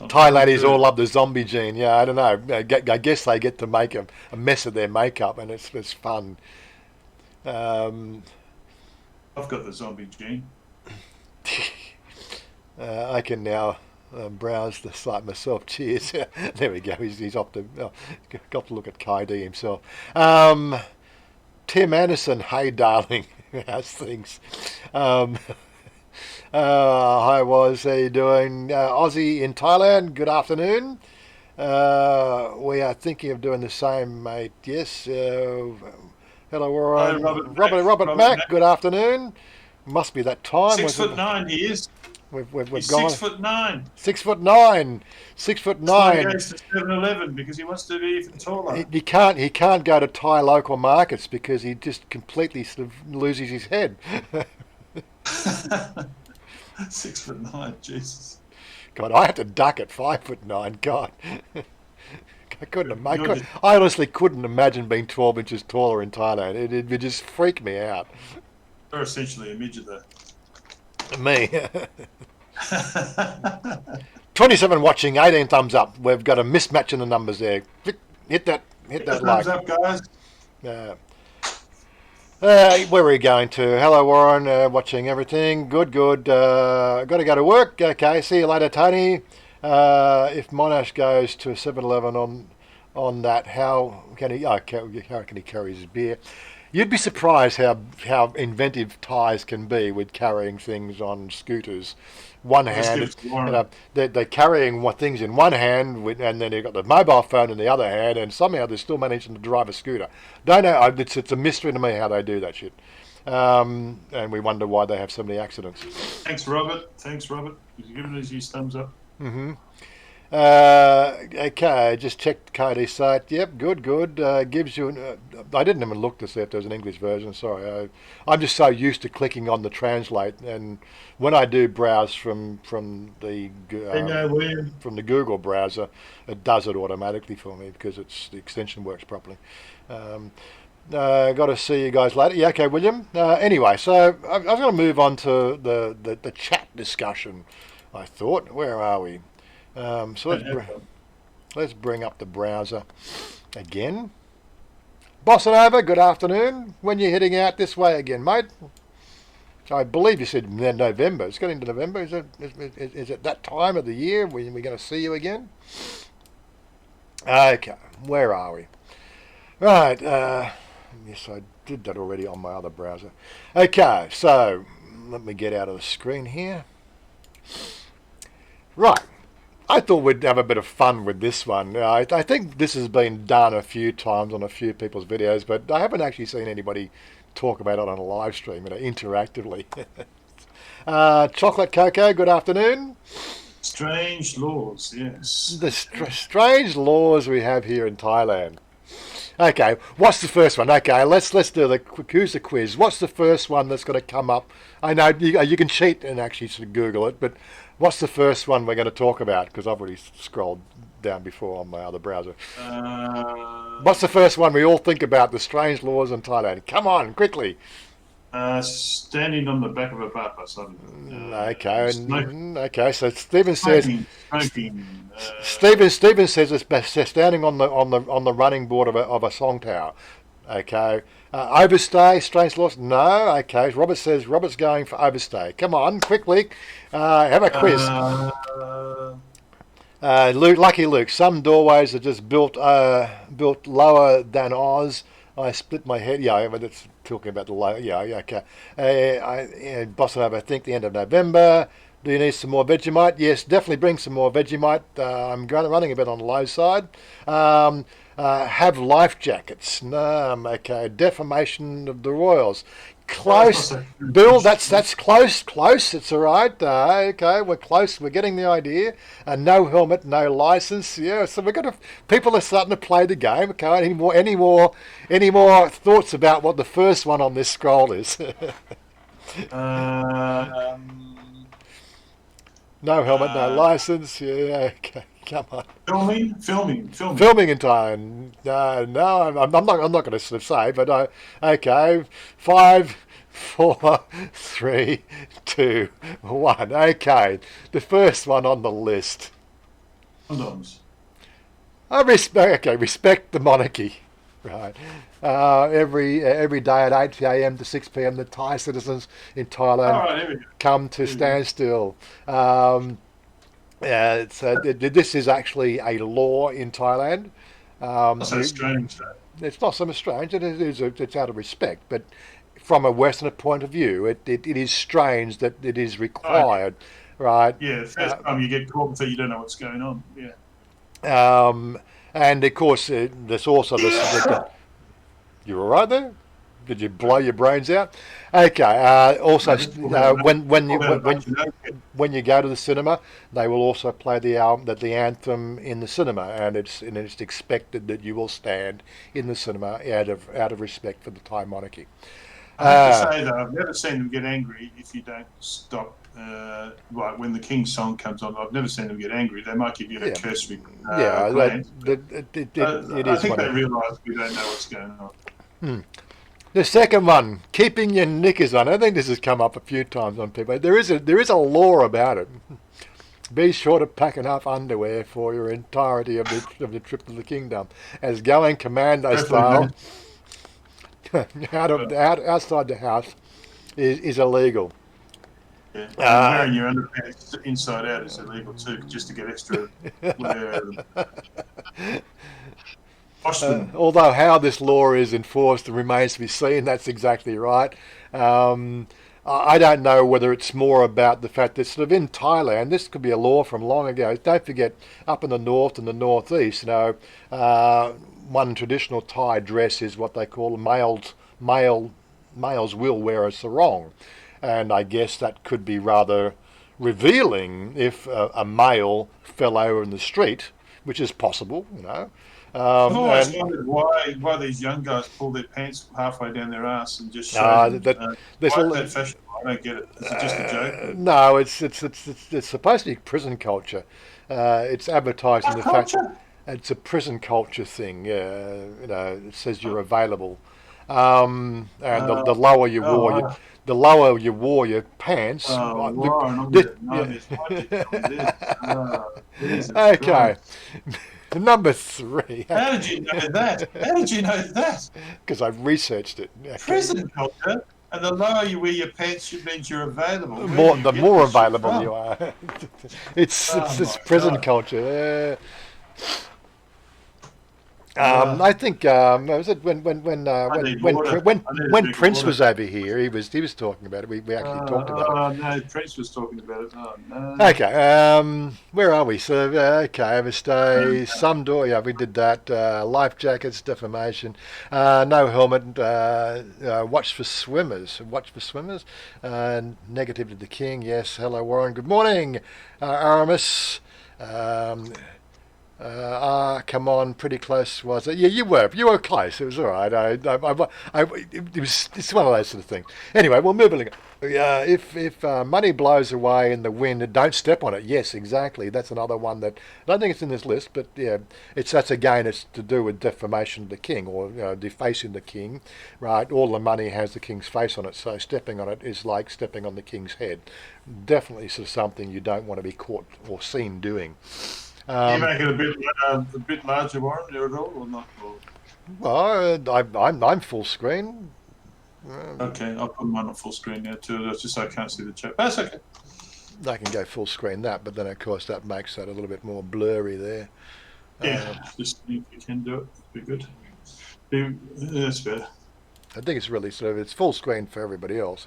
Thai ladies all love the zombie gene. Yeah, I don't know. I guess they get to make a mess of their makeup, and it's fun. I've got the zombie gene. I can now browse the site myself. Cheers. There we go. He's off to got to look at Kai D himself. Tim Anderson. Hey, darling. How's things? Hi, Waz. How you doing? Aussie in Thailand. Good afternoon. We are thinking of doing the same, mate. Yes. Hello, Warren. Robert Mack. Good afternoon. Must be that time. 6'9" he is. We've He's gone 6'9". 6'9". 6'9". So he goes to 7-Eleven because he wants to be even taller. He can't go to Thai local markets because he just completely sort of loses his head. 6'9", Jesus. God, I had to duck at 5'9". God. I honestly couldn't imagine being 12 inches taller in Thailand. It would just freak me out. You're essentially a midget, though. Me. 27 watching, 18 thumbs up. We've got a mismatch in the numbers there. Hit that like. Thumbs up, guys. Where are we going to? Hello, Warren. Watching everything. Good. Got to go to work. Okay, see you later, Tony. If Monash goes to a 7-Eleven on that, how can he carry his beer? You'd be surprised how inventive Thais can be with carrying things on scooters. One hand, they're carrying things in one hand, and then you've got the mobile phone in the other hand, and somehow they're still managing to drive a scooter. Don't know. It's a mystery to me how they do that shit. And we wonder why they have so many accidents. Thanks, Robert. He's giving us his thumbs up. Mm-hmm. Okay, just checked KD site. Yep, good. Gives you. I didn't even look to see if there was an English version. Sorry, I'm just so used to clicking on the translate, and when I do browse from the Google browser, it does it automatically for me because the extension works properly. Got to see you guys later. Yeah, okay, William. Anyway, so I was going to move on to the chat discussion. I thought, where are we? So let's bring up the browser again. Bossa Nova, good afternoon. When you're heading out this way again, mate? I believe you said November. It's getting to November. Is it that time of the year when we're going to see you again? Okay, where are we? Right. Yes, I did that already on my other browser. Okay, so let me get out of the screen here. Right. I thought we'd have a bit of fun with this one. I think this has been done a few times on a few people's videos, but I haven't actually seen anybody talk about it on a live stream, interactively. Chocolate Cocoa, good afternoon. Strange laws, yes. The strange laws we have here in Thailand. Okay, what's the first one? Okay, let's do who's the quiz. What's the first one that's going to come up? I know you can cheat and actually sort of Google it, but what's the first one we're going to talk about? Because I've already scrolled down before on my other browser. What's the first one we all think about? The strange laws in Thailand. Come on, quickly. Standing on the back of a bus. Okay. So Stephen says. Smoking. Stephen says it's best standing on the running board of a song tower. Okay. Overstay, strange laws. No. Okay. Robert's going for overstay. Come on, quickly. Have a quiz. Lucky Luke. Some doorways are just built lower than Oz. I split my head. Yeah, but it's talking about the low. Yeah, okay. Boss over, I think the end of November. Do you need some more Vegemite? Yes, definitely bring some more Vegemite. I'm running a bit on the low side. Have life jackets. No, okay. Defamation of the royals. Close, Bill. That's close. It's all right. Okay, we're close. We're getting the idea. No helmet, no license. Yeah, so people are starting to play the game. Okay, any more thoughts about what the first one on this scroll is? No helmet, no license. Yeah, okay. Come on. Filming in time. No, I'm not going to sort of say, but okay. 5, 4, 3, 2, 1. Okay, the first one on the list. Condoms. Respect the monarchy. Right. Every day at 8 a.m. to 6 p.m. the Thai citizens in Thailand come to stand still. This is actually a law in Thailand. That's so strange. It's not so strange. It's out of respect, but from a Westerner point of view, it is strange that it is required, right? Yeah, the first time you get caught and you don't know what's going on. Yeah. And of course, there's also this. You all right there? Did you blow your brains out? Okay. Also, when you go to the cinema, they will also play the anthem in the cinema, and it's expected that you will stand in the cinema out of respect for the Thai monarchy. I have to say though, I've never seen them get angry if you don't stop. Like when the King's song comes on, I've never seen them get angry. They might give you a cursory. Glance, I think they realise we don't know what's going on. The second one, keeping your knickers on. I think this has come up a few times on people. There is a law about it. Be sure to pack enough underwear for your entirety of the trip to the kingdom, as going commando style outside the house is illegal. Yeah. Wearing your underpants inside out is illegal too, just to get extra wear. Although how this law is enforced remains to be seen. That's exactly right. I don't know whether it's more about the fact that sort of in Thailand, this could be a law from long ago. Don't forget, up in the north and the northeast, one traditional Thai dress is what they call males will wear a sarong. And I guess that could be rather revealing if a male fell over in the street, which is possible, I've always wondered why these young guys pull their pants halfway down their ass and just show that fashion. I don't get it. Is it just a joke? No, it's supposed to be prison culture. It's advertising the fact it's a prison culture thing. Yeah, it says you're available, and the lower you wore the lower you wore your pants. Okay. Number 3. How did you know that? Because I've researched it. Okay. Prison culture, and the lower you wear your pants means you're available. The more available you are. It's prison culture. I think was it when Prince was over here, he was talking about it. We actually talked about it. Oh no, Prince was talking about it. Oh no. Okay, where are we? So overstay, some door. Yeah, we did that. Life jackets, defamation, no helmet. Watch for swimmers. Watch for swimmers. Negative to the king. Yes. Hello, Warren. Good morning, Aramis. Come on, pretty close, was it? Yeah, you were close. It was all right. It's one of those sort of things. Anyway, we'll move along. If money blows away in the wind, don't step on it. Yes, exactly. That's another one that I don't think it's in this list, but yeah, it's to do with defamation of the king or defacing the king, right? All the money has the king's face on it, so stepping on it is like stepping on the king's head. Definitely sort of something you don't want to be caught or seen doing. Can you make it a bit larger, Warren, there at all, or not? Well, I'm full screen. Okay, I'll put mine on full screen now too. That's just so I can't see the chat. That's okay. I can go full screen that, but then of course that makes that a little bit more blurry there. Yeah, just if you can do it, it'd be good. That's better. I think it's really it's full screen for everybody else.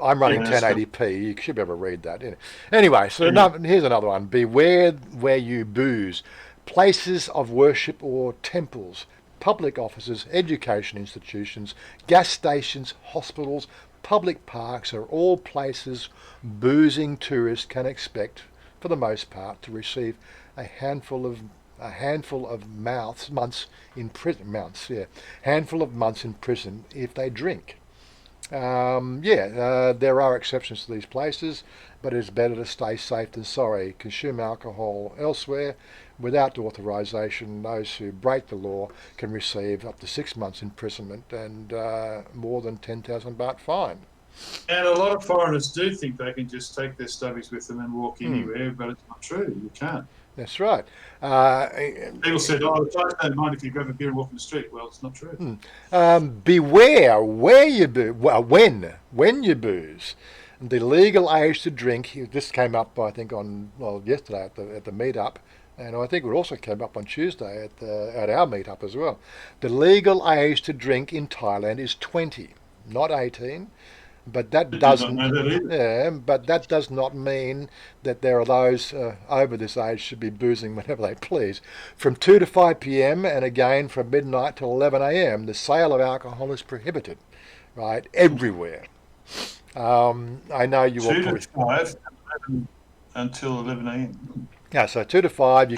I'm running 1080p. You should be able to read that. Anyway, so here's another one. Beware where you booze. Places of worship or temples, public offices, education institutions, gas stations, hospitals, public parks are all places boozing tourists can expect, for the most part, to receive a handful of months in prison if they drink. There are exceptions to these places, but it's better to stay safe than sorry. Consume alcohol elsewhere without authorization. Those who break the law can receive up to 6 months imprisonment and more than 10,000 baht fine. And a lot of foreigners do think they can just take their stubbies with them and walk anywhere, but it's not true. You can't. That's right. People said, "Oh, the Thais don't mind if you grab a beer and walk in the street." Well, it's not true. Beware where you when you booze. The legal age to drink. This came up, I think, yesterday at the meetup, and I think it also came up on Tuesday at our meetup as well. The legal age to drink in Thailand is 20, not 18. But that does not mean that there are those over this age should be boozing whenever they please. From 2 to 5 p.m. and again from midnight to 11 a.m. the sale of alcohol is prohibited, right, everywhere. I know you 2 to 5 until 11 a.m. Yeah, so 2 to 5 you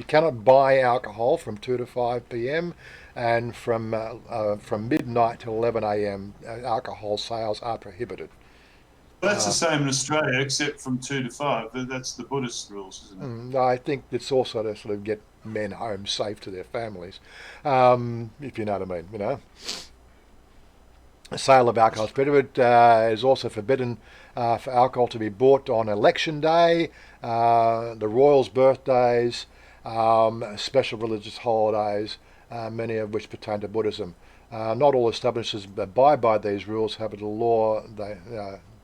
cannot buy alcohol from 2 to 5 p.m. and from midnight to 11 a.m. Alcohol sales are prohibited. That's the same in Australia, except from 2 to 5. That's the Buddhist rules, isn't it? I think it's also to sort of get men home safe to their families, if you know what I mean. The sale of alcohol is prohibited. Is also forbidden for alcohol to be bought on election day, the royals' birthdays, special religious holidays, many of which pertain to Buddhism. Not all establishments abide by these rules, however,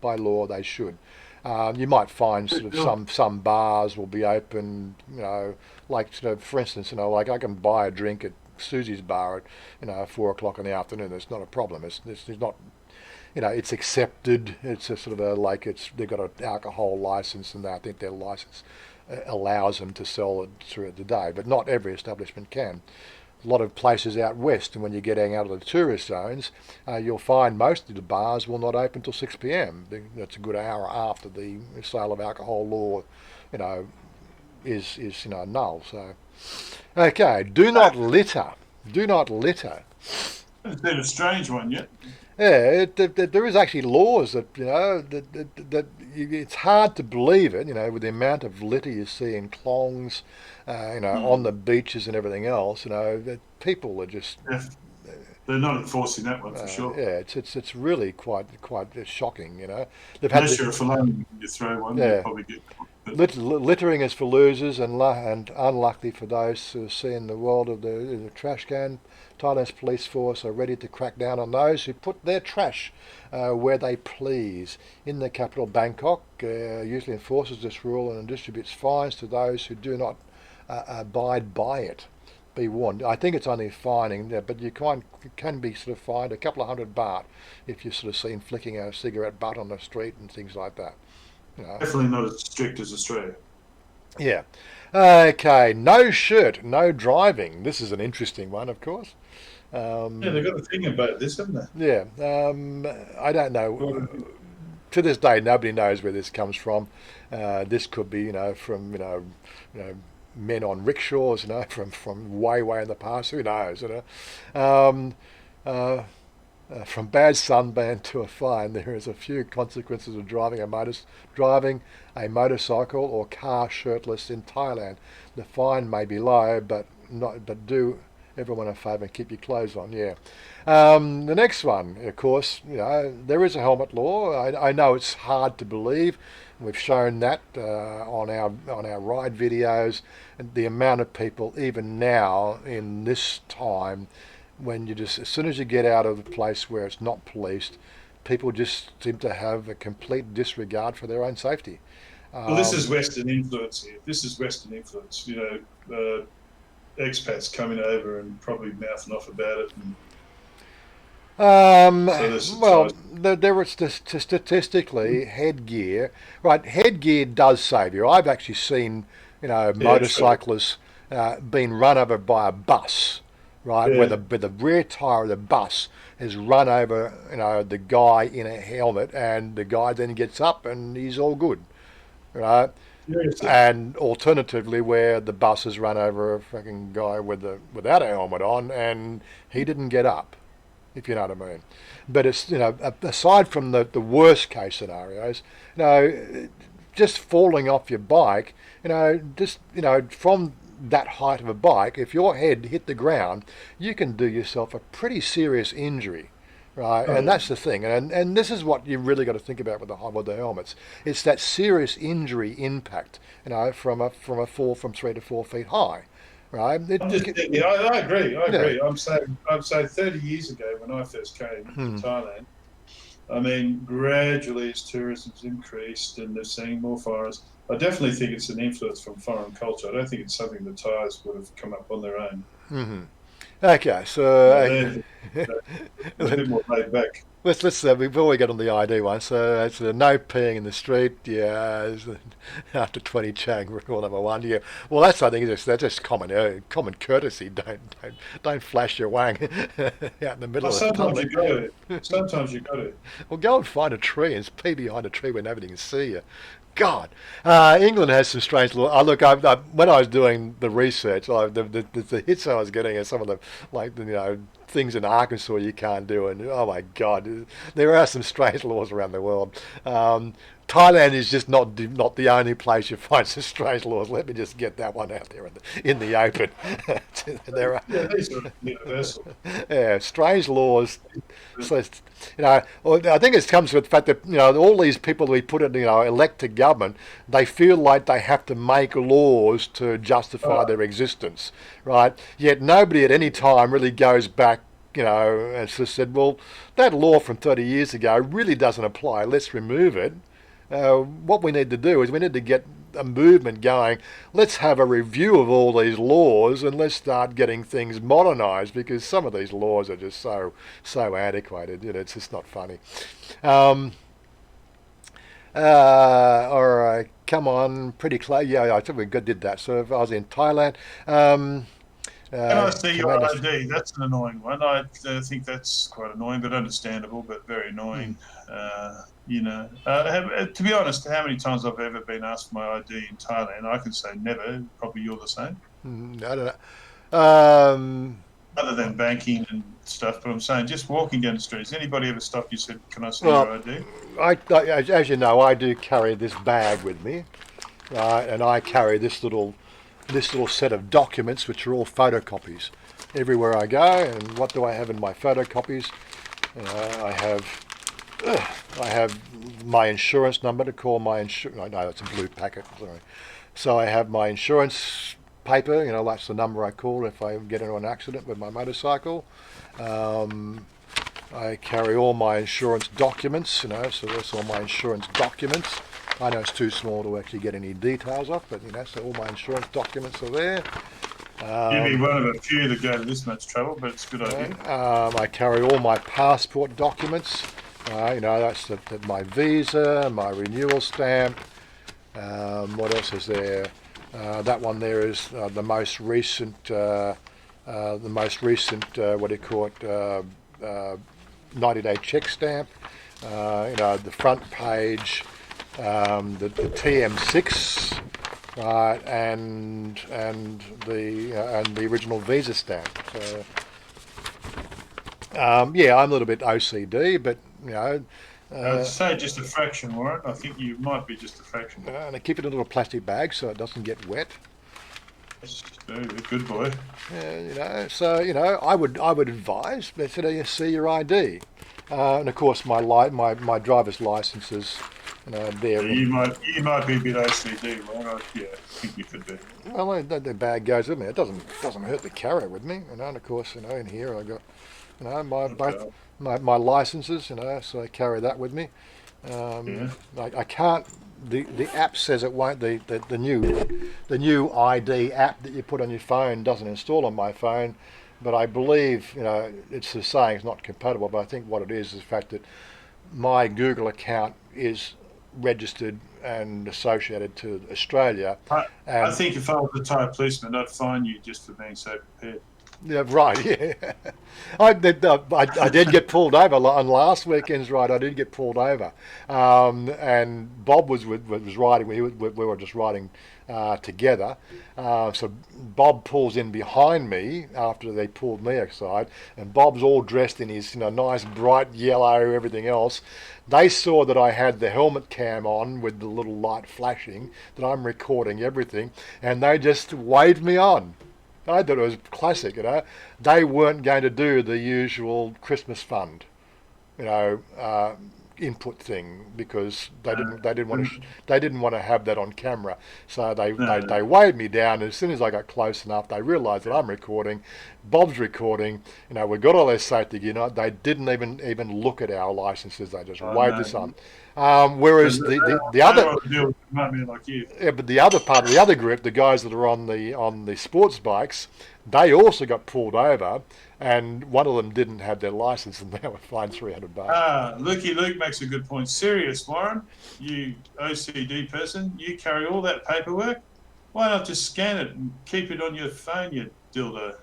by law they should. You might find sort of some bars will be open, for instance, like I can buy a drink at Susie's bar at 4 o'clock in the afternoon. It's not a problem. It's not, it's accepted. It's a sort of they've got an alcohol license, and I think their license allows them to sell it throughout the day, but not every establishment can. A lot of places out west, and when you're getting out of the tourist zones, you'll find most of the bars will not open till 6 p.m. That's a good hour after the sale of alcohol law, is null. So, okay, do not litter. Do not litter. It's been a strange one yet. Yeah, there is actually laws that it's hard to believe it. With the amount of litter you see in klongs, on the beaches and everything else. That people are just. Yeah. They're not enforcing that one for sure. Yeah, it's really quite shocking. They've Unless you're a felon, you throw one, you probably get. Littering is for losers and unlucky for those who see in the world of the trash can. Thailand's police force are ready to crack down on those who put their trash where they please. In the capital, Bangkok, usually enforces this rule and distributes fines to those who do not abide by it. be warned. I think it's only fining, but you can be sort of fined a couple of $100 if you're sort of seen flicking a cigarette butt on the street and things like that. Definitely not as strict as Australia. Yeah. Okay. No shirt, no driving. This is an interesting one, of course. They've got a thing about this, haven't they? Yeah. I don't know. To this day, nobody knows where this comes from. This could be, from men on rickshaws, from way in the past. Who knows? From bad sunburn to a fine, there is a few consequences of driving a motorcycle or car shirtless in Thailand. The fine may be low, but do everyone a favour and keep your clothes on. Yeah. The next one, of course, there is a helmet law. I know it's hard to believe. We've shown that on our ride videos, and the amount of people even now in this time, when as soon as you get out of the place where it's not policed, people just seem to have a complete disregard for their own safety. Well, this is Western influence here. This is Western influence. Expats coming over and probably mouthing off about it. There was statistically headgear. Right, headgear does save you. I've actually seen, motorcyclists being run over by a bus, right, where the rear tire of the bus has run over, the guy in a helmet, and the guy then gets up and he's all good, right? And alternatively, where the bus has run over a fucking guy without a helmet on, and he didn't get up, if you know what I mean. But it's, aside from the worst case scenarios, just falling off your bike, from that height of a bike, if your head hit the ground, you can do yourself a pretty serious injury. Right, and that's the thing, and this is what you really got to think about with the helmets. It's that serious injury impact, from a fall from 3 to 4 feet high, right? I agree. Yeah. I'm saying 30 years ago when I first came to Thailand, I mean, gradually as tourism's increased and they're seeing more foreigners, I definitely think it's an influence from foreign culture. I don't think it's something the Thais would have come up on their own. Mm-hmm. Okay, so a bit more laid back. Let's before we get on the ID one. So it's no peeing in the street. Yeah, after 20 chang rule number 1. Yeah, well that's that's just common courtesy. Don't flash your wang out in the middle of the public. Sometimes you got it. Well, go and find a tree and pee behind a tree where nobody can see you. God, England has some strange law. Look, when I was doing the research, the hits I was getting are some of the things in Arkansas you can't do, and oh my God, there are some strange laws around the world. Thailand is just not the only place you find some strange laws. Let me just get that one out there in the open. There are, these are universal. Yeah, strange laws. So, I think it comes with the fact that all these people we put in elected government, they feel like they have to make laws to justify their existence, right? Yet nobody at any time really goes back, and just said, well, that law from 30 years ago really doesn't apply. Let's remove it. What we need to do is we need to get a movement going. Let's have a review of all these laws and let's start getting things modernised, because some of these laws are just so antiquated. It's just not funny. All right, come on, pretty close. Yeah, I think we did that. So if I was in Thailand. Can I see your ID? That's an annoying one. I think that's quite annoying, but understandable, but very annoying. To be honest, how many times I've ever been asked for my ID in Thailand, I can say never. Probably you're the same. I don't know. Other than banking and stuff, but I'm saying just walking down the street. Has anybody ever stopped you and said, "Can I see your ID?" As you know, I do carry this bag with me, right? And I carry this little set of documents, which are all photocopies, everywhere I go. And what do I have in my photocopies? I have my insurance number to call my insurance. No, it's a blue packet. Sorry. So I have my insurance paper. That's the number I call if I get into an accident with my motorcycle. I carry all my insurance documents. So that's all my insurance documents. I know it's too small to actually get any details of, but so all my insurance documents are there. You'd be one of a few that go to this much trouble, but it's a good idea. I carry all my passport documents. That's my visa, my renewal stamp. What else is there? That one there is the most recent. What do you call it? 90-day check stamp. The front page, the TM6. Right, and the original visa stamp. So, I'm a little bit OCD, but I'd say just a fraction, Warren. I think you might be just a fraction. And I keep it in a little plastic bag so it doesn't get wet. That's very good boy. I would advise that you see your ID, and of course my driver's license is. There. You might be a bit OCD, right? I think you could be. Well, the bag goes with me. It doesn't hurt to carry it with me, and of course, in here I got, both my licenses, so I carry that with me. I can't. The app says it won't. The new ID app that you put on your phone doesn't install on my phone, but I believe it's the saying it's not compatible. But I think what it is the fact that my Google account is registered and associated to Australia. I think if I was a Thai policeman, I'd fine you just for being so prepared. Yeah, right. Yeah, I did get pulled over on last weekend's ride. I did get pulled over, and Bob was riding. We were just riding together. So Bob pulls in behind me after they pulled me aside, and Bob's all dressed in his nice bright yellow, everything else. They saw that I had the helmet cam on with the little light flashing, that I'm recording everything, and they just waved me on. I thought it was classic, They weren't going to do the usual Christmas fund, input thing because they didn't want to have that on camera. So they waved me down. And as soon as I got close enough, they realised that I'm recording, Bob's recording. We got all their safety gear. They didn't even look at our licenses. They just waved us on. Whereas the other, but the other part of the other group, the guys that are on the sports bikes, they also got pulled over, and one of them didn't have their license, and they were fined $300. Luke makes a good point. Serious, Warren, you OCD person, you carry all that paperwork. Why not just scan it and keep it on your phone, you dildo?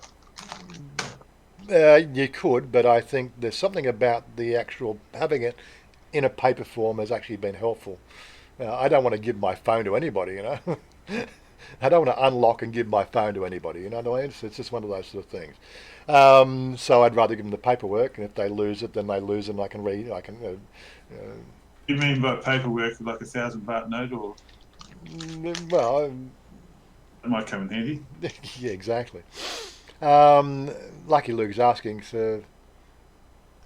You could, but I think there's something about the actual having it in a paper form has actually been helpful. I don't want to give my phone to anybody, I don't want to unlock and give my phone to anybody, you know what I mean? It's just one of those sort of things. So I'd rather give them the paperwork, and if they lose it, then they lose it, and I can read. You mean by paperwork like $1,000 note, or? Well, that might come in handy. Yeah, exactly. Lucky Luke's asking, so.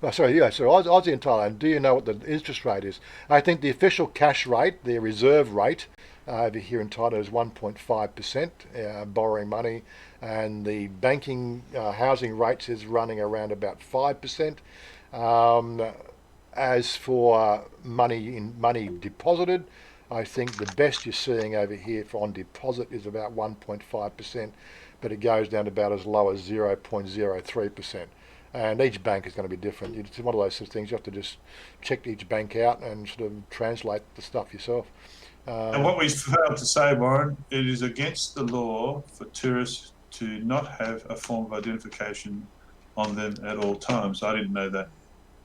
Aussie and Thailand, do you know what the interest rate is? I think the official cash rate, the reserve rate, over here in Thailand is 1.5% borrowing money, and the banking housing rates is running around about 5%. As for money deposited, I think the best you're seeing over here on deposit is about 1.5%, but it goes down to about as low as 0.03%. And each bank is going to be different. It's one of those sort of things you have to just check each bank out and sort of translate the stuff yourself. And what we failed to say, Warren, it is against the law for tourists to not have a form of identification on them at all times. I didn't know that.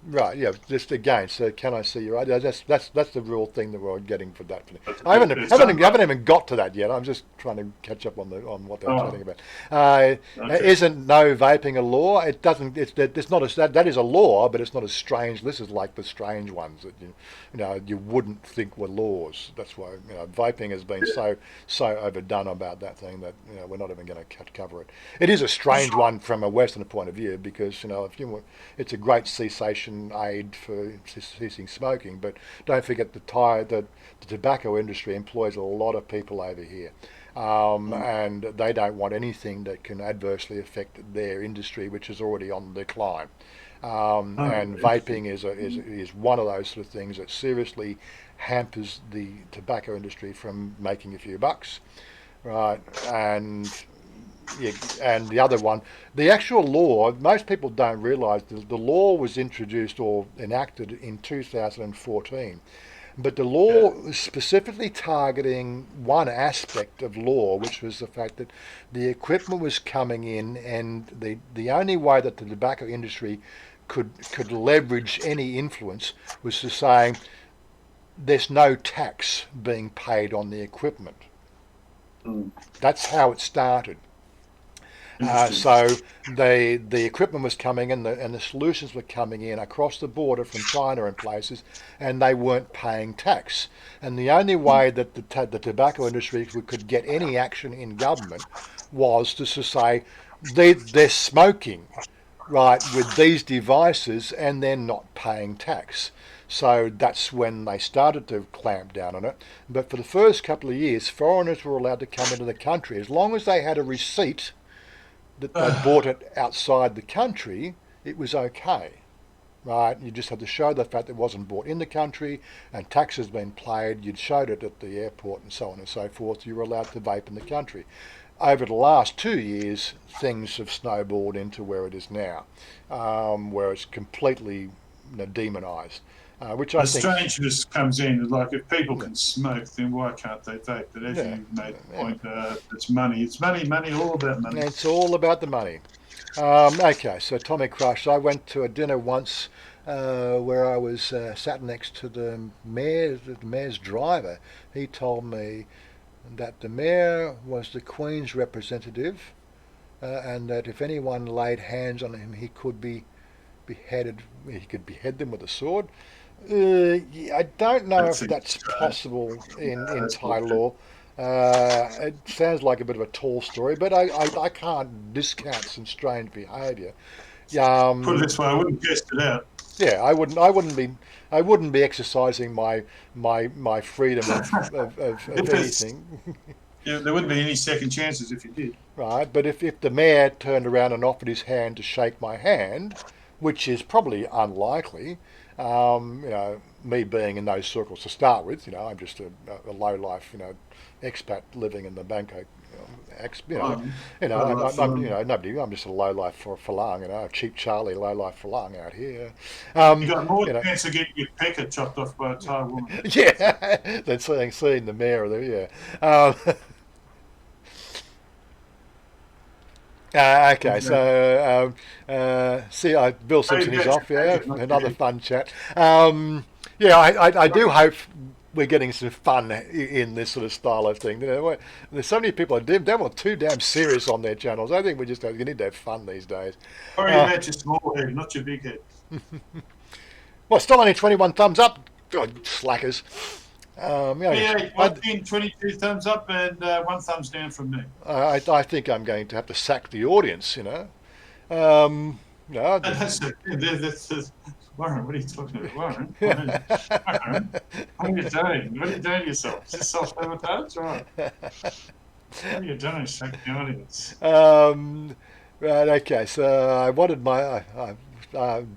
Right, yeah. Just again, so can I see your ID? That's the real thing that we're getting for that. I haven't even got to that yet. I'm just trying to catch up on what they're chatting about. Okay. Isn't no vaping a law? It doesn't. It's not that is a law, but it's not as strange. This is like the strange ones that you wouldn't think were laws. That's why vaping has been so overdone about that thing that we're not even going to cover it. It is a strange one from a Western point of view because it's a great cessation aid for ceasing smoking, but don't forget the tobacco industry employs a lot of people over here, and they don't want anything that can adversely affect their industry, which is already on the decline. And vaping is one of those sort of things that seriously hampers the tobacco industry from making a few bucks, right? And and the other one, the actual law, most people don't realise the law was introduced or enacted in 2014. But the law was specifically targeting one aspect of law, which was the fact that the equipment was coming in, and the only way that the tobacco industry could leverage any influence was to say there's no tax being paid on the equipment. That's how it started. So the equipment was coming in, and the solutions were coming in across the border from China and places, and they weren't paying tax. And the only way that the tobacco industry could get any action in government was to say they're smoking, right, with these devices, and they're not paying tax. So that's when they started to clamp down on it. But for the first couple of years, foreigners were allowed to come into the country as long as they had a receipt that they bought it outside the country. It was okay, right? You just had to show the fact that it wasn't bought in the country and tax has been paid. You'd showed it at the airport and so on and so forth. You were allowed to vape in the country. Over the last 2 years, things have snowballed into where it is now, where it's completely demonised. Which I think the strangeness comes in, like if people can smoke, then why can't they vape? But as you made the point, it's money. It's money, all about money. It's all about the money. Okay, so Tommy Crush, I went to a dinner once where I was sat next to the mayor's driver. He told me that the mayor was the Queen's representative, and that if anyone laid hands on him, he could be beheaded. He could behead them with a sword. I don't know if that's possible in Thai law. It sounds like a bit of a tall story, but I can't discount some strange behaviour. Put it this way, I wouldn't test it out. Yeah, I wouldn't be exercising my freedom of anything. Yeah, there wouldn't be any second chances if you did. Right, but if the mayor turned around and offered his hand to shake my hand, which is probably unlikely, me being in those circles to start with, I'm just a low life, expat living in the Bangkok, nobody. I'm just a low life for Falang, a cheap Charlie, low life Falang out here. You got more chance of getting your pecker chopped off by a Thai woman. Yeah, than seeing the mayor of the okay, so Bill Simpson is off. Yeah, another fun chat. I do hope we're getting some fun in this sort of style of thing. There's so many people are too damn serious on their channels. I think you need to have fun these days. Worry about your small head, not your big head. Well, still only 21 thumbs up. God, slackers. I think 22 thumbs up and 1 thumbs down from me. I think I'm going to have to sack the audience. Warren, what are you talking about, Warren? Warren, what are you doing? What are you doing to yourself? Is this self-sabotage? Right. What are you doing? Sack the audience. Right. Okay. So I wanted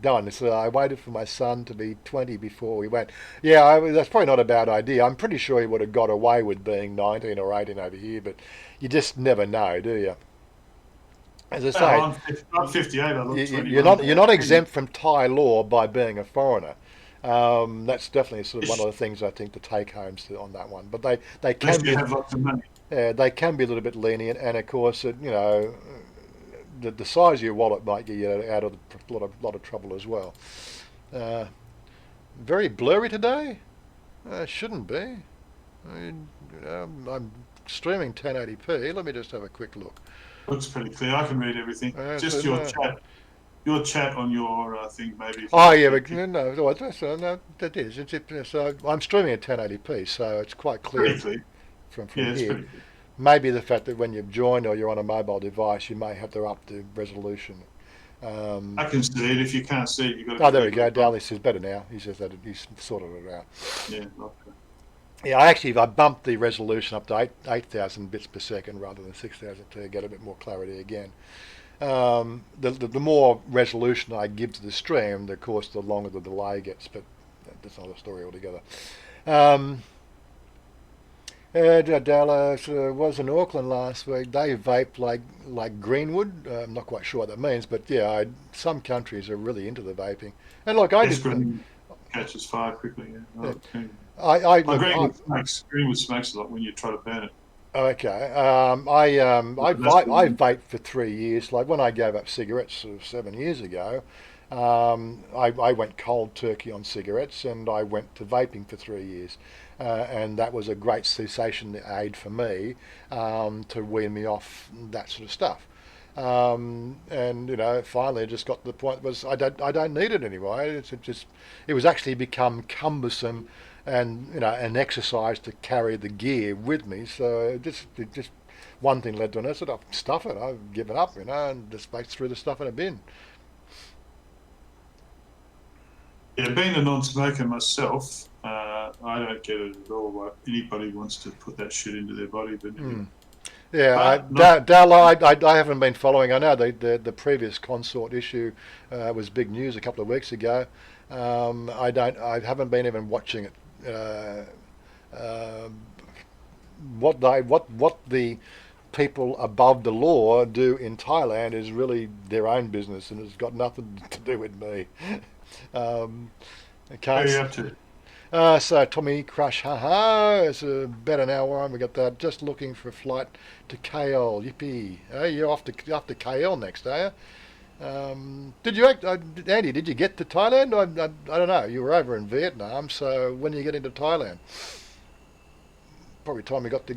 done. So I waited for my son to be 20 before we went. Yeah, that's probably not a bad idea. I'm pretty sure he would have got away with being 19 or 18 over here, but you just never know, do you? As I say, I'm 58. I look 21. You're not exempt from Thai law by being a foreigner. That's definitely sort of one of the things I think the take homes on that one. But they can be have lots of money. They can be a little bit lenient, and of course, the size of your wallet might get you out of a lot of trouble as well. Very blurry today. Shouldn't be. I'm streaming 1080p. Let me just have a quick look. Looks pretty clear. I can read everything. Just your chat. Your chat on your thing, maybe. Oh yeah, but no, that is. So I'm streaming at 1080p, so it's quite clear. Pretty clear. From yeah, it's here. pretty clear. Maybe the fact that when you've joined or you're on a mobile device, you may have to up the resolution. I can see it. If you can't see it, you've got to... Oh, there we go. Darley says better now. He says that he's sorted it out. Yeah, okay. Yeah, I bumped the resolution up to 8,000 bits per second rather than 6,000 to get a bit more clarity again. The more resolution I give to the stream, of course, the longer the delay gets, but that's another story altogether. Dallas was in Auckland last week. They vape like Greenwood. I'm not quite sure what that means, but yeah, some countries are really into the vaping. And like I Yes, did, Greenwood catches fire quickly. Yeah. yeah, Oh, Greenwood. I Oh, look. Greenwood smokes a lot when you try to burn it. Okay. That's I good. vaped for 3 years. Like when I gave up cigarettes sort of 7 years ago, I went cold turkey on cigarettes and I went to vaping for 3 years. And that was a great cessation aid for me to wean me off that sort of stuff. And finally, I just got to the point was I don't need it anymore. It was actually become cumbersome and an exercise to carry the gear with me. So it just one thing led to another. I said, "Oh, stuff it. I've given up, and just threw the stuff in a bin." Yeah, being a non-smoker myself, I don't get it at all. Why anybody wants to put that shit into their body, but anyway. Yeah, But not. I haven't been following. I know the previous consort issue was big news a couple of weeks ago. I haven't been even watching it. Uh, what the people above the law do in Thailand is really their own business, and it's got nothing to do with me. Um, I Where can't. are you up to? So Tommy Crush, haha, it's about an hour on. We got that. Just looking for a flight to KL. Yippee! You're off to KL next, are you? Did you Andy? Did you get to Thailand? I don't know. You were over in Vietnam, so when you get into Thailand, probably time we got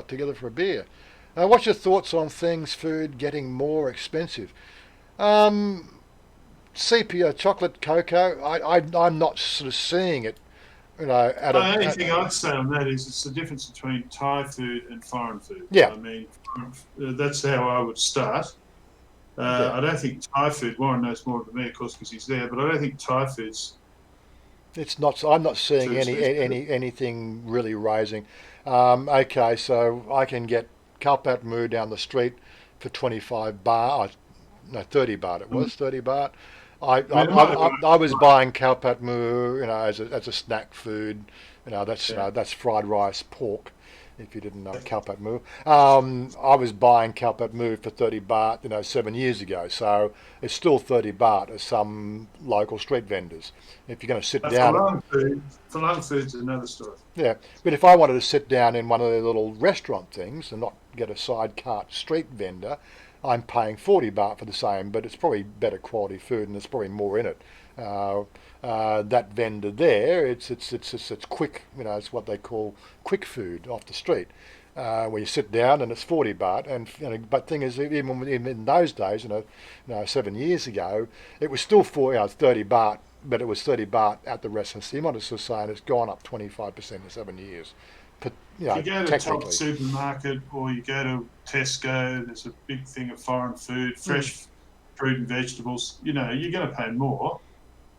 together for a beer. What's your thoughts on things food getting more expensive? Um, Sepia chocolate cocoa. I'm not sort of seeing it. The only thing I'd say on that is it's the difference between Thai food and foreign food. Yeah, I mean, that's how I would start. yeah. I don't think Thai food. Warren knows more than me, of course, because he's there. But I don't think Thai food's It's not. I'm not too seeing expensive. anything really rising. Okay, so I can get Kalpat Moo down the street for 25 baht. No, 30 baht. It was 30 baht. I I mean, I, it might have I, gone I was up. buying Kalpat Moo, as a snack food. Yeah. That's fried rice pork. If you didn't know Kalpat Moo, I was buying Kalpat Moo for 30 baht, 7 years ago. So it's still 30 baht at some local street vendors. If you're going to sit But for down, lung food, food's another story. yeah. But if I wanted to sit down in one of their little restaurant things and not get a side cart street vendor, I'm paying 40 baht for the same, but it's probably better quality food and there's probably more in it. Uh, that vendor there, it's quick, it's what they call quick food off the street. Where you sit down and it's 40 baht, and but thing is, even in those days, 7 years ago, it was still 30 baht, but it was 30 baht at the restaurant. So you might as well saying it's gone up 25% in 7 years, but If you go to Top technically. Supermarket or you go to Tesco, there's a big thing of foreign food, Mm. fresh fruit and vegetables. You're going to pay more,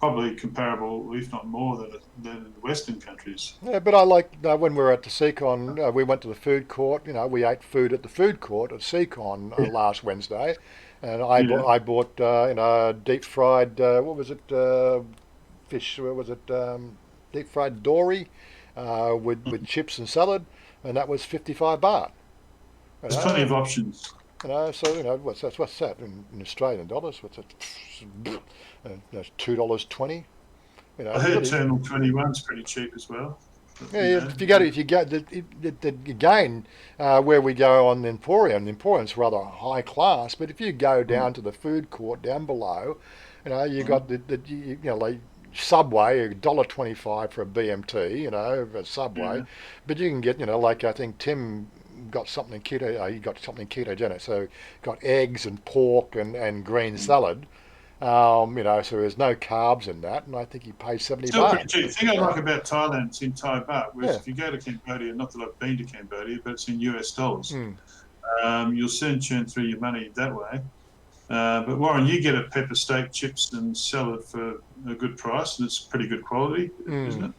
probably comparable, if not more, than in the Western countries. Yeah, but I like when we were at the Seacon, we went to the food court. We ate food at the food court at Seacon Yeah. last Wednesday, and I Yeah. bought deep fried what was it fish? What was it deep fried dory with chips and salad, and that was 55 baht. You There's plenty know, of options. so what's that in Australian dollars? What's it? That's $2.20. I heard Really. Terminal 21's pretty cheap as well. But, Yeah, yeah, if you go again where we go on the Emporium, the Emporium's rather high class. But if you go mm, down to the food court down below, you mm, got like Subway, $1.25 for a BMT, a Subway, yeah. but you can get like I think Tim got something keto. He got something ketogenic, so got eggs and pork and green Mm. salad. So there's no carbs in that, and I think he pays 70 Still pretty baht. cheap. The thing I Yeah, like about Thailand is in Thai baht, whereas yeah. if you go to Cambodia, not that I've been to Cambodia, but it's in US dollars. Mm. You'll soon churn through your money that way. But Warren, you get a pepper steak, chips, and salad for a good price, and it's pretty good quality, isn't Mm. it?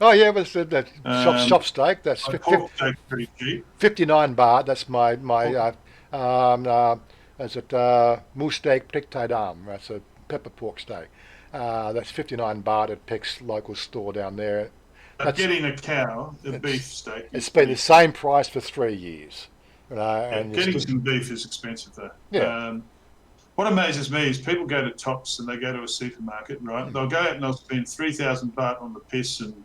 Oh yeah, but that shop Um, steak. That's like pork steak's pretty cheap. 59 baht. That's my Pork, um uh, is it moose steak prik thai dam. That's a pepper pork steak. That's 59 baht at Peck's local store down there. getting a cow, a beef steak. It's been the same price for 3 years. And getting some beef is expensive, though. Yeah. What amazes me is people go to Tops and they go to a supermarket, right? They'll go out and they'll spend 3,000 baht on the piss and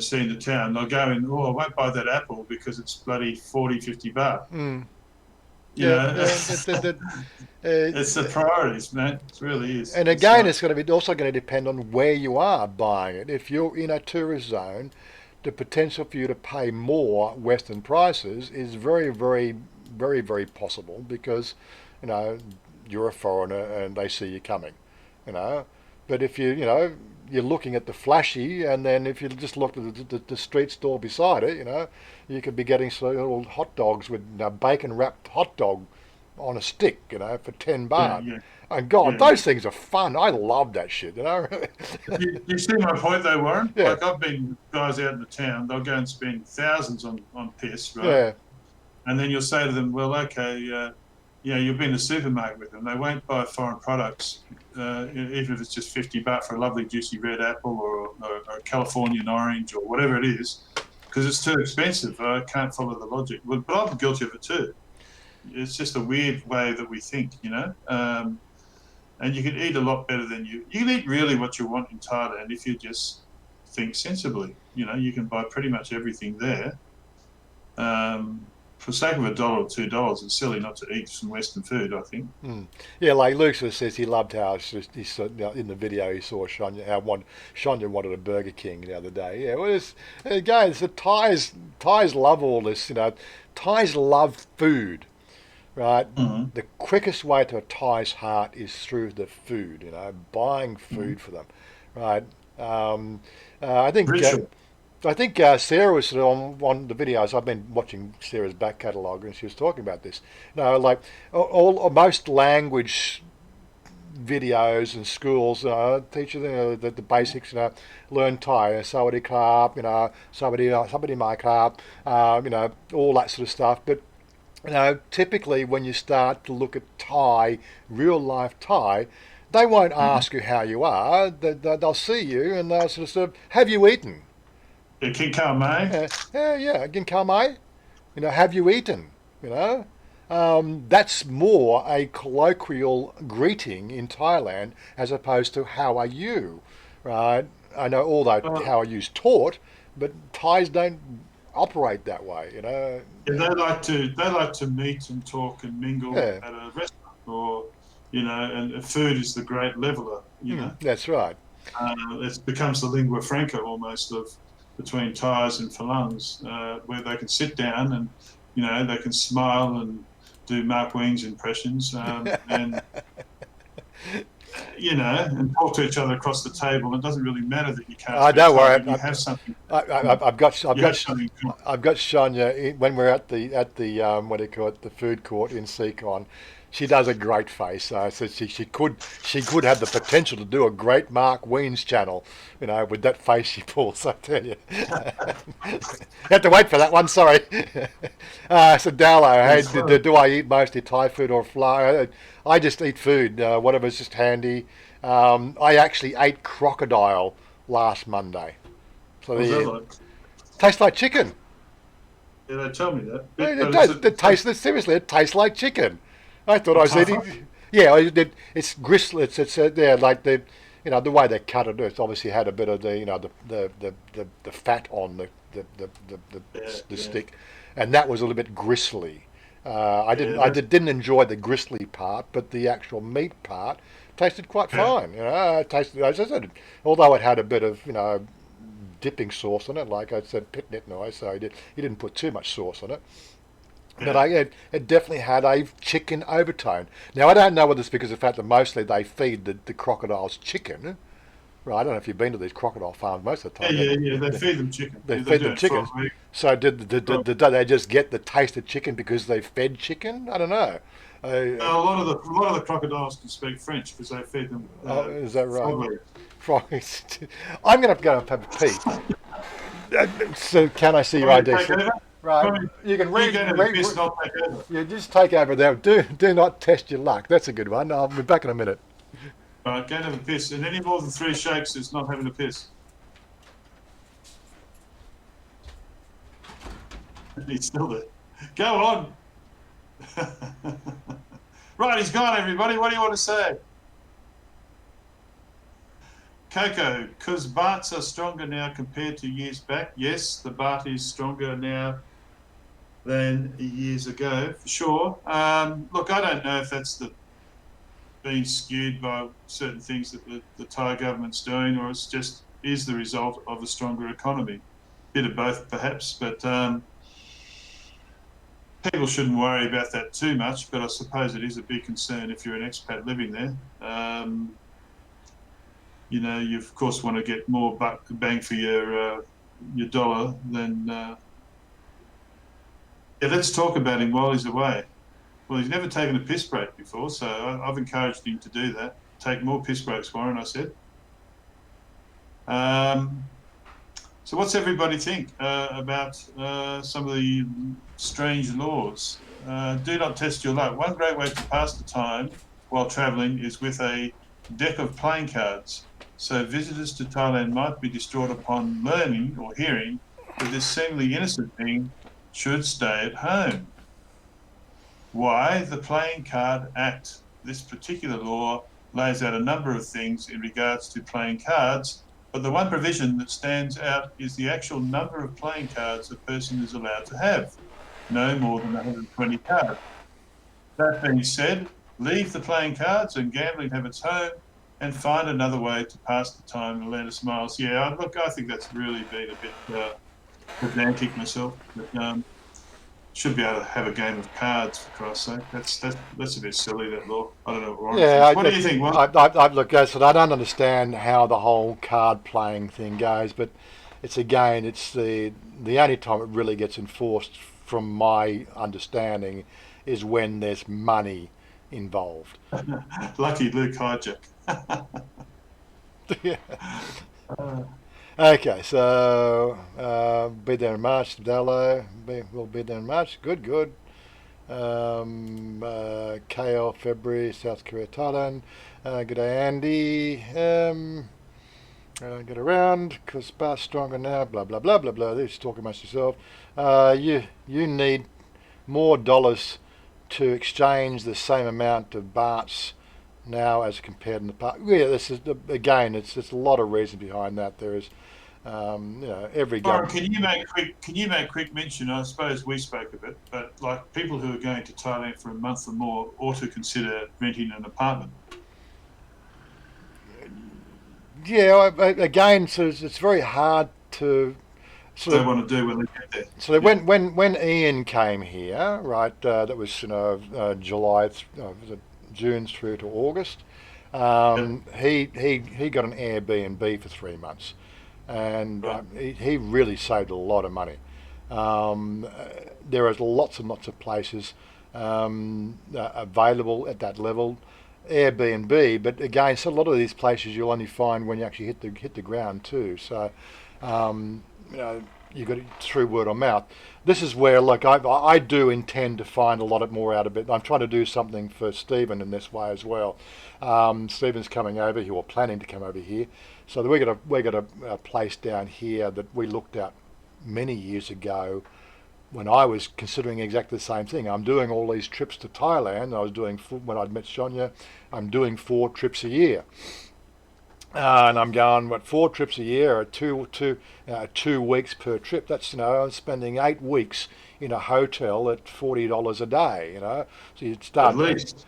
see in the town. They'll go in, I won't buy that apple because it's bloody 40, 50 baht. It's the priorities, man. It really is. And again, it's also going to depend on where you are buying it. If you're in a tourist zone, the potential for you to pay more Western prices is very, very, very, very possible because, you're a foreigner and they see you coming, But if you're looking at the flashy, and then if you just look at the street store beside it, you could be getting some little hot dogs with bacon wrapped hot dog on a stick, for 10 baht. Yeah. And God, those things are fun. I love that shit, You see my point though, Warren? Yeah. Like I've been guys out in the town, they'll go and spend thousands on piss, right? Yeah. And then you'll say to them, well, okay, you'll be in the supermarket with them. They won't buy foreign products, even if it's just 50 baht for a lovely juicy red apple or a Californian orange or whatever it is, because it's too expensive. I can't follow the logic. But I'm guilty of it too. It's just a weird way that we think, and you can eat a lot better than you can eat really what you want in Thailand if you just think sensibly. You can buy pretty much everything there. For the sake of $1 or $2, it's silly not to eat some Western food, I think. Yeah, like Luke sort of says he loved how in the video he saw Chanya, how Chanya wanted a Burger King the other day. Yeah, well, again, the Thais love all this, Thais love food, right? Mm-hmm. The quickest way to a Thai's heart is through the food, buying food for them, right? I think... Sarah was on the videos. I've been watching Sarah's back catalogue, and she was talking about this. Like most language videos and schools teach you the basics. Learn Thai, sawadee krap, sawadee mai krap, all that sort of stuff. But typically when you start to look at Thai, real life Thai, they won't ask you how you are. They'll see you and they'll sort of have you eaten? King Khao Mai. King Khao Mai. Have you eaten? That's more a colloquial greeting in Thailand as opposed to how are you, right? I know although how are you's taught, but Thais don't operate that way, Yeah, they like to meet and talk and mingle at a restaurant, or and food is the great leveler. That's right. It becomes the lingua franca almost between Thais and Phalungs, where they can sit down and, they can smile and do Mark Wing's impressions and talk to each other across the table. It doesn't really matter that you can't. Don't worry. You have something. I've got Chanya when we're at the what do you call it, the food court in Seacon. She does a great face. So she could have the potential to do a great Mark Wiens channel, with that face she pulls. I tell you, you have to wait for that one. Sorry. So Darlo, hey, do I eat mostly Thai food or fly? I just eat food, whatever's just handy. I actually ate crocodile last Monday. So What's that like? Tastes like chicken. Yeah, they tell me that. Seriously, it tastes like chicken. I thought I was eating. Yeah, it's gristle. It's like the way they cut it. It's obviously had a bit of the fat on the stick, and that was a little bit gristly. I didn't enjoy the gristly part, but the actual meat part tasted quite fine. It tasted, as I said, although it had a bit of dipping sauce on it, like I said, pitnit noise, so he didn't put too much sauce on it. But it definitely had a chicken overtone. Now, I don't know whether it's because of the fact that mostly they feed the crocodiles chicken. Right, I don't know if you've been to these crocodile farms most of the time. Yeah, they feed them chicken. They feed them chicken. So did they just get the taste of chicken because they fed chicken? I don't know. A lot of the crocodiles can speak French because they feed them. Is that right? Frogs. I'm going to go and have a pee. So can I see your ID? Right, you can read. You just take over there. Do not test your luck. That's a good one. I'll be back in a minute. All right, go and have a piss. And any more than 3 shakes is not having a piss. He's still there. Go on. Right, he's gone, everybody. What do you want to say? Coco, because bahts are stronger now compared to years back. Yes, the baht is stronger now than years ago, for sure. Look, I don't know if that's being skewed by certain things that the Thai government's doing, or it's just is the result of a stronger economy. Bit of both, perhaps, but people shouldn't worry about that too much. But I suppose it is a big concern if you're an expat living there. You know, you of course want to get more bang for your dollar than. Yeah, let's talk about him while he's away. Well, he's never taken a piss break before, so I've encouraged him to do that. Take more piss breaks, Warren, I said. So what's everybody think about some of the strange laws? Do not test your luck. One great way to pass the time while travelling is with a deck of playing cards. So visitors to Thailand might be distraught upon learning or hearing that this seemingly innocent thing should stay at home. Why? The Playing Card Act. This particular law lays out a number of things in regards to playing cards, but the one provision that stands out is the actual number of playing cards a person is allowed to have. No more than 120 cards. That being said, leave the playing cards and gambling have its home and find another way to pass the time and land a smile. Yeah, look, I think that's really been a bit pedantic myself, but should be able to have a game of cards, for Christ's sake. That's a bit silly, that law. I don't know what Ron thinks. What do you think, Ron? Look, I don't understand how the whole card playing thing goes, but it's the only time it really gets enforced, from my understanding, is when there's money involved. Lucky Luke hijack. Yeah. Okay, so be there in March, Dallo. We'll be there in March. Good. KL, February, South Korea, Thailand. Good day, Andy. Get around, because Bart's stronger now, blah, blah, blah, blah, blah. This is talking amongst yourself. You need more dollars to exchange the same amount of bahts now as compared in the past. Yeah, this is again. It's a lot of reason behind that. There is, every government. Can you make quick mention? I suppose we spoke of it, but like people who are going to Thailand for a month or more ought to consider renting an apartment. Yeah, again, so it's very hard to. So they want to do when they get there. So yeah. when Ian came here, right? That was July, June through to August. He got an Airbnb for 3 months, and he really saved a lot of money. There is lots and lots of places available at that level, Airbnb. But again, so a lot of these places you'll only find when you actually hit the ground too. So. You got it through word of mouth. This is where, like, I do intend to find a lot more out of it. I'm trying to do something for Stephen in this way as well. Stephen's coming over here, or planning to come over here. So we got a place down here that we looked at many years ago when I was considering exactly the same thing. I'm doing all these trips to Thailand. I was doing, when I'd met Chanya, I'm doing 4 trips a year. And I'm going, 4 trips a year, or 2 weeks per trip. That's, I'm spending 8 weeks in a hotel at $40 a day, So you start, at least,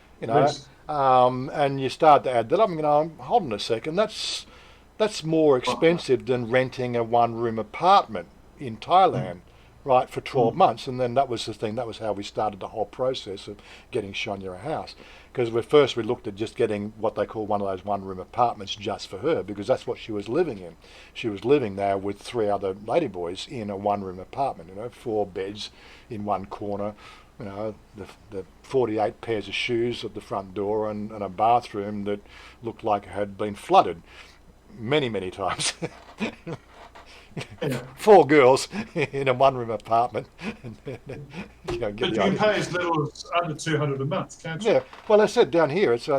and you start to add that up. I'm going, hold on a second, that's more expensive than renting a 1-room apartment in Thailand, right, for 12 months. And then that was the thing. That was how we started the whole process of getting Chanya a house. Because we looked at just getting what they call one of those 1-room apartments just for her, because that's what she was living in. She was living there with 3 other ladyboys in a 1-room apartment, 4 beds in one corner, the 48 pairs of shoes at the front door, and a bathroom that looked like it had been flooded many, many times. 4 girls in a 1-room apartment. But you can pay as little as under $200 a month, can't you? Yeah. Well, I said down here, it's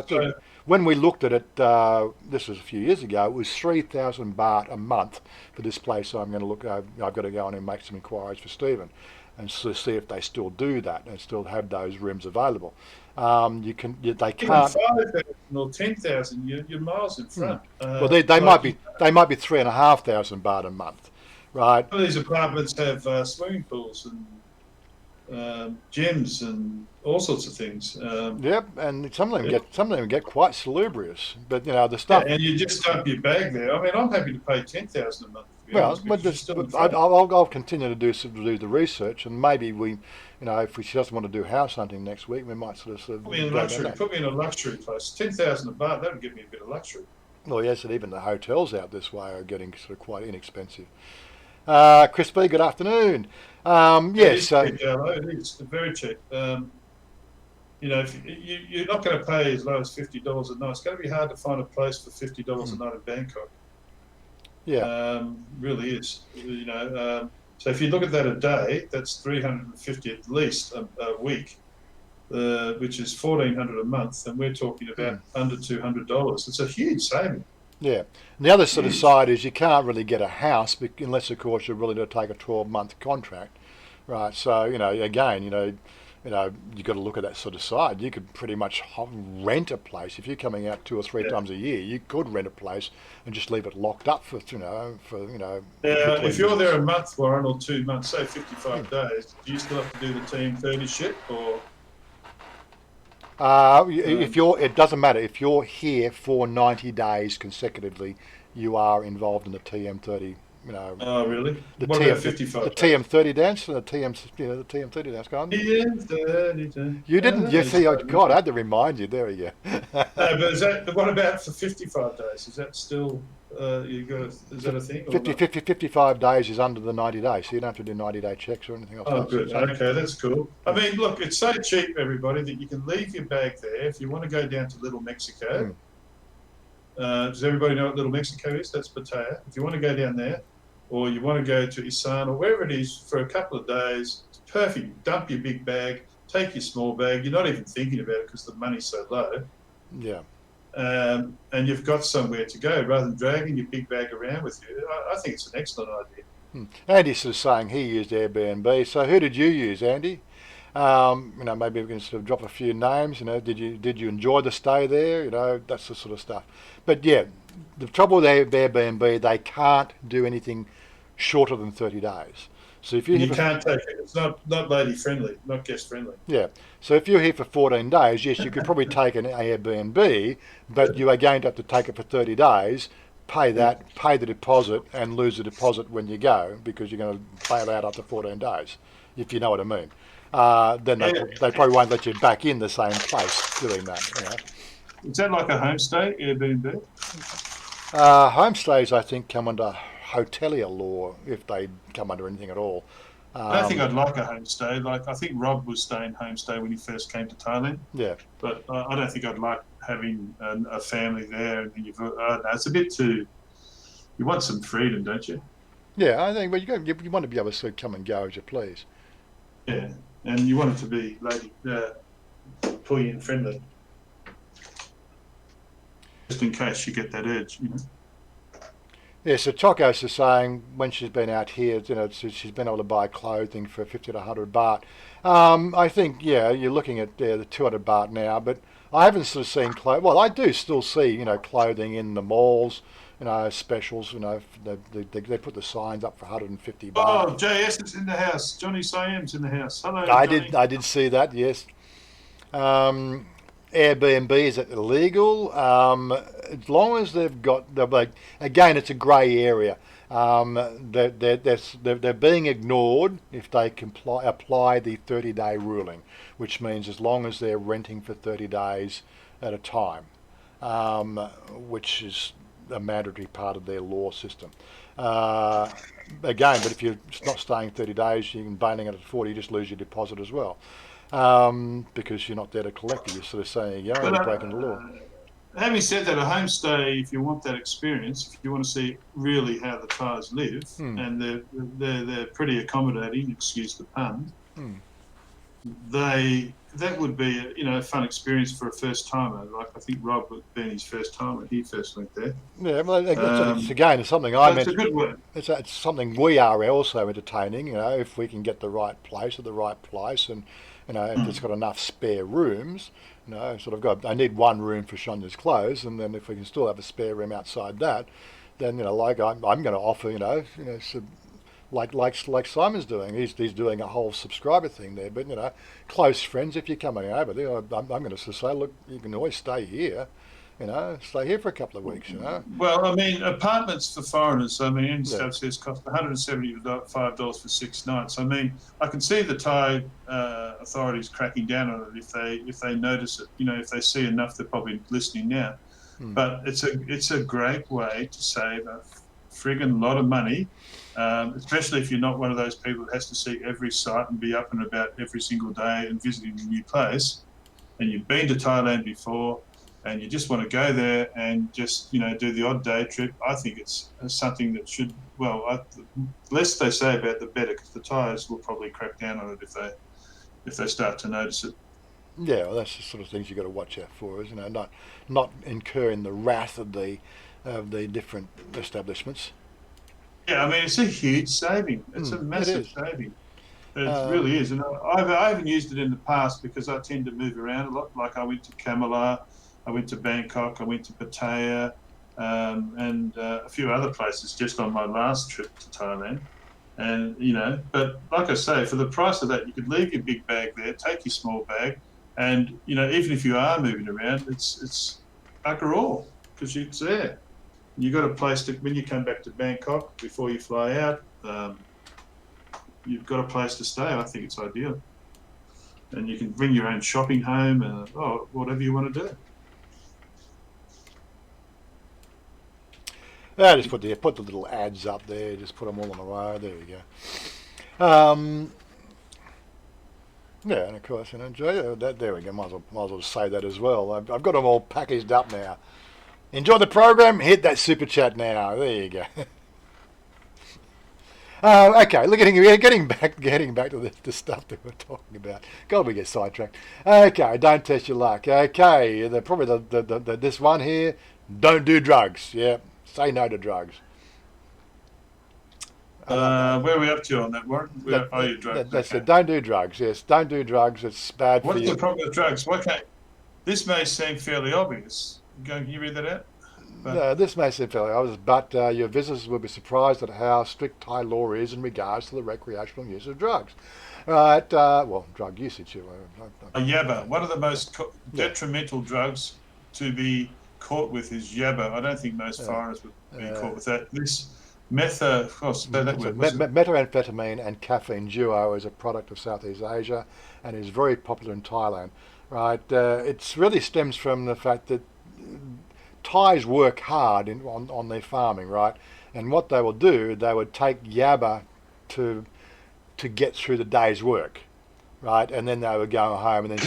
when we looked at it, this was a few years ago, it was 3,000 baht a month for this place. So I'm going to look. I've got to go on and make some inquiries for Stephen. and see if they still do that and still have those rooms available. They Even can't. 5,000 or 10,000, you're miles in front. Well, they might be 3,500 baht a month, right? Some of these apartments have swimming pools and gyms and all sorts of things. Yep, and some of them get quite salubrious. But the stuff. And you just dump your bag there. I mean, I'm happy to pay 10,000 a month. Well, I'll continue to do the research, and maybe if she doesn't want to do house hunting next week, we might sort of put me in a luxury place. 10,000 a baht, that would give me a bit of luxury. Well, yes, and even the hotels out this way are getting sort of quite inexpensive. Chris B, good afternoon. Yes, it is very cheap. You're not going to pay as low as $50 a night. It's going to be hard to find a place for $50 a night in Bangkok. Yeah, really is. So if you look at that a day, that's 350 at least a week, which is 1,400 a month, and we're talking about under $200. It's a huge saving. Yeah. And the other sort of side is you can't really get a house unless, of course, you're willing to take a 12-month contract, right? So again, you've got to look at that sort of side. You could pretty much rent a place if you're coming out 2 or 3 times a year. You could rent a place and just leave it locked up for. If you're there a month, Warren, or 2 months, say 55 days, do you still have to do the team 30 ship or? It doesn't matter if you're here for 90 days consecutively, you are involved in the TM30. Oh, really? What about 55? The TM30 dance, the TM30 dance. Go on. TM30 dance. You didn't. You see, God, I had to remind you. There you go. But what about for 55 days? Is that still is that a thing? 55 days is under the 90 days, so you don't have to do 90-day checks or anything else. Oh, good. Okay, that's cool. I mean, look, it's so cheap, everybody, that you can leave your bag there. If you want to go down to Little Mexico, does everybody know what Little Mexico is? That's Pattaya. If you want to go down there, or you want to go to Isan or wherever it is for a couple of days, it's perfect. You dump your big bag, take your small bag. You're not even thinking about it because the money's so low. Yeah. And you've got somewhere to go rather than dragging your big bag around with you. I think it's an excellent idea. Andy's sort of saying he used Airbnb. So who did you use, Andy? Maybe we can sort of drop a few names. Did you enjoy the stay there? That's the sort of stuff. But yeah, the trouble with Airbnb, they can't do anything shorter than 30 days. So if you can't take it. It's not lady friendly, not guest friendly. Yeah. So if you're here for 14 days, yes, you could probably take an Airbnb, but you are going to have to take it for 30 days, pay the deposit, and lose the deposit when you go because you're going to bail out after 14 days, if you know what I mean. Then they probably won't let you back in the same place doing that. Is that like a homestay, Airbnb? Homestays, I think, come under hotelier law if they come under anything at all. I don't think I'd like a homestay. Like I think Rob was staying homestay when he first came to Thailand. Yeah. But I don't think I'd like having a family there. And it's a bit too. You want some freedom, don't you? Yeah, I think. But you want to be able to come and go as you please. Yeah, and you want it to be pulley and friendly, just in case you get that urge. Yeah, so Chocos is saying when she's been out here, she's been able to buy clothing for 50 to 100 baht. I think, you're looking at the 200 baht now, but I haven't sort of seen clothes. Well, I do still see, clothing in the malls, specials. They put the signs up for 150 baht. Oh, JS is in the house. Johnny Siam's in the house. Hello, Johnny. I did see that. Yes. Airbnb, is it illegal? As long as they've got, again, it's a grey area. They're being ignored if they apply the 30-day ruling, which means as long as they're renting for 30 days at a time, which is a mandatory part of their law system. Again, but if you're not staying 30 days, you're bailing it at 40, you just lose your deposit as well. Because you're not there to collect it. You're sort of saying, you're breaking the law. Having said that, a homestay, if you want that experience, if you want to see really how the Thais live, and they're pretty accommodating, excuse the pun, they that would be a fun experience for a first timer. Like I think Rob would be his first time when he first went there. Yeah, well, it's something I So it's meant. a good word. It's something we are also entertaining. If we can get the right place at the right price, and if it's got enough spare rooms, I need one room for Chanya's clothes, and then if we can still have a spare room outside that, then I'm going to offer some, like Simon's doing. He's doing a whole subscriber thing there. But close friends, if you're coming over there, I'm going to say, look, you can always stay here. Stay here for a couple of weeks. Well, I mean, apartments for foreigners. I mean, in South says cost $175 for 6 nights. I mean, I can see the Thai authorities cracking down on it if they notice it. If they see enough, they're probably listening now. But it's a great way to save a friggin' lot of money. Especially if you're not one of those people that has to see every site and be up and about every single day and visiting a new place, and you've been to Thailand before and you just want to go there and just do the odd day trip. I think it's something that should, the less they say about the better, because the Thais will probably crack down on it if they start to notice it. Yeah, well, that's the sort of things you've got to watch out for, not incurring the wrath of the different establishments. Yeah, I mean, it's a huge saving. It's a massive saving. It really is. And I haven't used it in the past because I tend to move around a lot. Like I went to Kamala, I went to Bangkok, I went to Pattaya, and a few other places just on my last trip to Thailand. And, but like I say, for the price of that, you could leave your big bag there, take your small bag, and, even if you are moving around, it's bugger all because it's there. You got a place to, when you come back to Bangkok before you fly out, you've got a place to stay. I think it's ideal, and you can bring your own shopping home and whatever you want to do. Yeah, just put the little ads up there. Just put them all on a row. There we go. Yeah, and of course, enjoy that. There we go. Might as well say that as well. I've got them all packaged up now. Enjoy the program. Hit that super chat now. There you go. Okay, look, getting back to the stuff that we're talking about. God, we get sidetracked. Okay, don't test your luck. Okay, probably this one here. Don't do drugs. Yeah, say no to drugs. Where are we up to on that, Warren? Where are you drugs? That's it. Don't do drugs. Yes, don't do drugs. It's bad for you. What's the problem with drugs? This may seem fairly obvious. Can you read that out? No, this may seem fairly obvious, but your visitors will be surprised at how strict Thai law is in regards to the recreational use of drugs. Right, drug usage. Yabba. One of the most detrimental drugs to be caught with is yabba. I don't think most foreigners would be caught with that. This methamphetamine and caffeine duo is a product of Southeast Asia and is very popular in Thailand. Right, it really stems from the fact that Thais work hard on their farming, right? And what they will do, they would take yabba to get through the day's work, right? And then they would go home and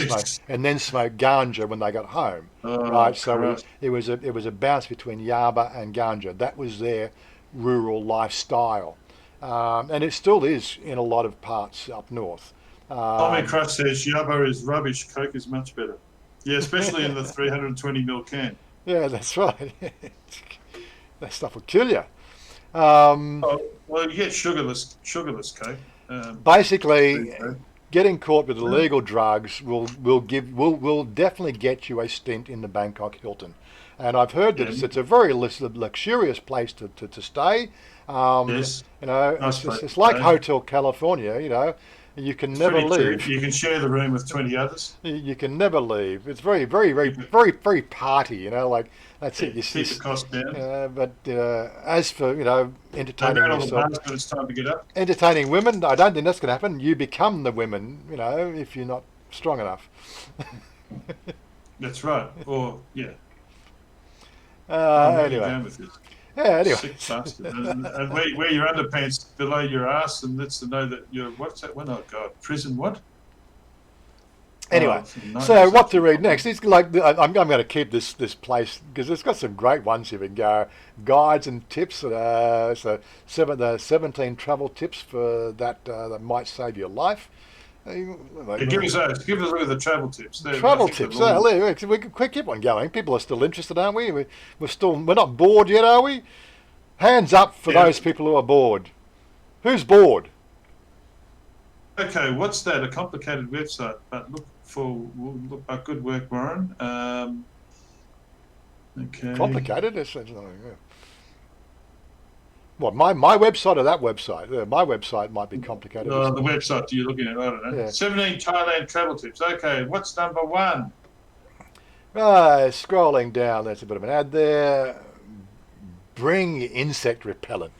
then smoke ganja when they got home, right? So it was a bounce between yabba and ganja. That was their rural lifestyle, and it still is in a lot of parts up north. Tommy Crush says yabba is rubbish. Coke is much better. Yeah, especially in the 320ml can. Yeah, that's right. That stuff will kill you. Well, you get sugarless Coke. Basically, getting caught with illegal drugs will definitely get you a stint in the Bangkok Hilton. And I've heard that it's a very luxurious place to stay. Yes. It's like Hotel California. You can never leave. True. You can share the room with 20 others. You can never leave. It's very, very, very, very, very party. Like that's it. Keep the cost down. But as for entertaining yourself, but it's time to get up. Entertaining women, I don't think that's going to happen. You become the women, if you're not strong enough. That's right. Or yeah. Anyway. Yeah, anyway. Sick bastard. and wear your underpants below your ass, and that's to know that you're, what's that one? Oh, God. Prison what? Anyway, so what to read next? It's like I'm going to keep this place because it's got some great ones here. We can go guides and tips. So the 17 travel tips for that might save your life. Give us those. Give us a look at the travel tips. Travel tips. We can keep on going. People are still interested, aren't we? We're not bored yet, are we? Hands up for those people who are bored. Who's bored? Okay, what's that? A complicated website, but good work, Warren. Okay. Complicated? What, my website or that website? My website might be complicated. The website you're looking at, I don't know. Yeah. 17 Thailand travel tips. Okay, what's number 1? Scrolling down, there's a bit of an ad there. Bring insect repellent.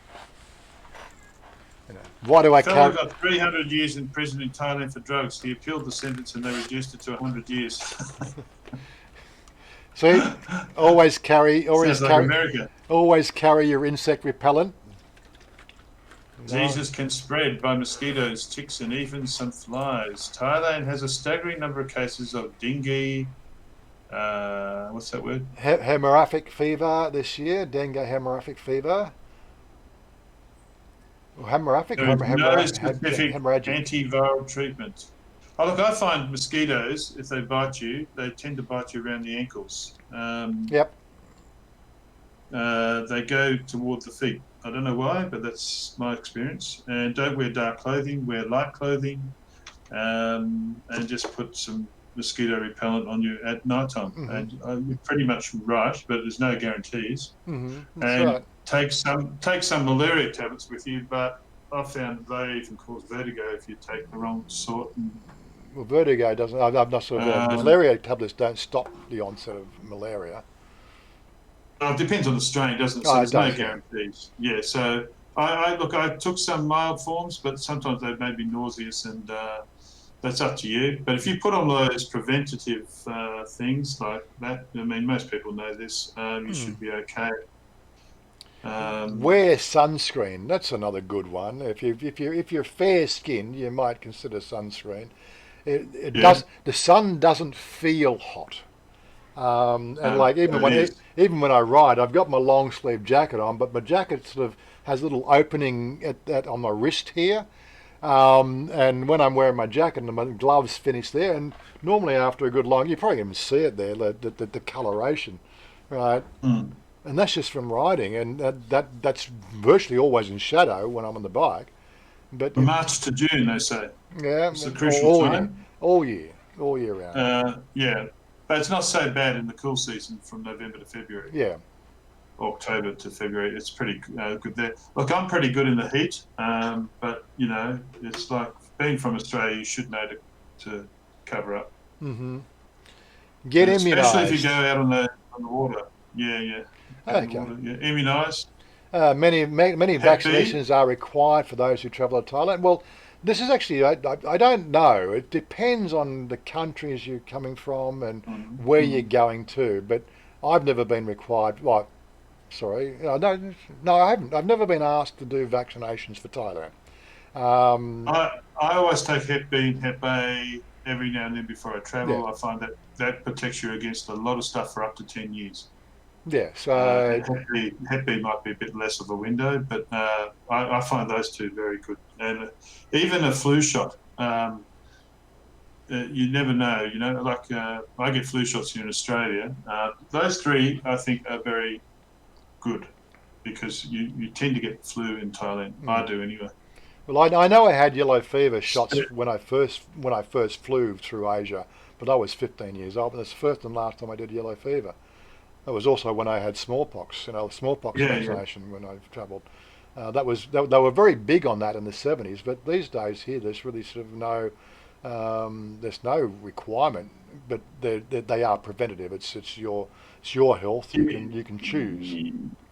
Why do I carry? Got 300 years in prison in Thailand for drugs. He appealed the sentence and they reduced it to 100 years. See, always carry your insect repellent. Diseases can spread by mosquitoes, ticks, and even some flies. Thailand has a staggering number of cases of dengue. What's that word? Hemorrhagic fever this year. Dengue hemorrhagic fever. Hemorrhagic? No specific antiviral treatment. Oh, look, I find mosquitoes, if they bite you, they tend to bite you around the ankles. Yep. They go toward the feet. I don't know why, but that's my experience. And don't wear dark clothing, wear light clothing, and just put some mosquito repellent on you at night time. Mm-hmm. And you're pretty much right, but there's no guarantees. Mm-hmm. And right. Take some malaria tablets with you, but I've found they even cause vertigo if you take the wrong sort. Well, vertigo doesn't. I'm not sure. Malaria tablets don't stop the onset of malaria. It depends on the strain, doesn't it? So there's no guarantees. Yeah. So I took some mild forms, but sometimes they made me nauseous, and that's up to you. But if you put on those preventative things like that, I mean, most people know this. You should be okay. Wear sunscreen. That's another good one. If you're fair skinned, you might consider sunscreen. The sun doesn't feel hot, and even when I ride, I've got my long sleeve jacket on, but my jacket sort of has a little opening on my wrist here, and when I'm wearing my jacket and my gloves finish there, and normally after a good long, you probably can see it there, the coloration, right? And that's just from riding, and that's virtually always in shadow when I'm on the bike. But from March to June, they say. Yeah, it's a crucial time. All year round. Yeah, but it's not so bad in the cool season from November to February. Yeah. October to February, it's pretty good there. Look, I'm pretty good in the heat, but it's like being from Australia, you should know to cover up. Mm-hmm. Get immunised, especially if you go out on the water. Yeah. Okay. Immunised. Many vaccinations are required for those who travel to Thailand. Well, this is actually, I don't know. It depends on the countries you're coming from and where you're going to. But I've never been required. No, I haven't. I've never been asked to do vaccinations for Thailand. I always take Hep B and Hep A every now and then before I travel. Yeah. I find that protects you against a lot of stuff for up to 10 years. Yeah, so Hep B might be a bit less of a window, but I find those two very good. And even a flu shot, you never know. Like I get flu shots here in Australia. Those three, I think, are very good because you tend to get flu in Thailand. I do anyway. Well, I know I had yellow fever shots when I first flew through Asia, but I was 15 years old. And that's the first and last time I did yellow fever. That was also when I had smallpox, vaccination when I travelled. They were very big on that in the 70s, but these days here there's really sort of there's no requirement, but they are preventative. It's your health. You can choose.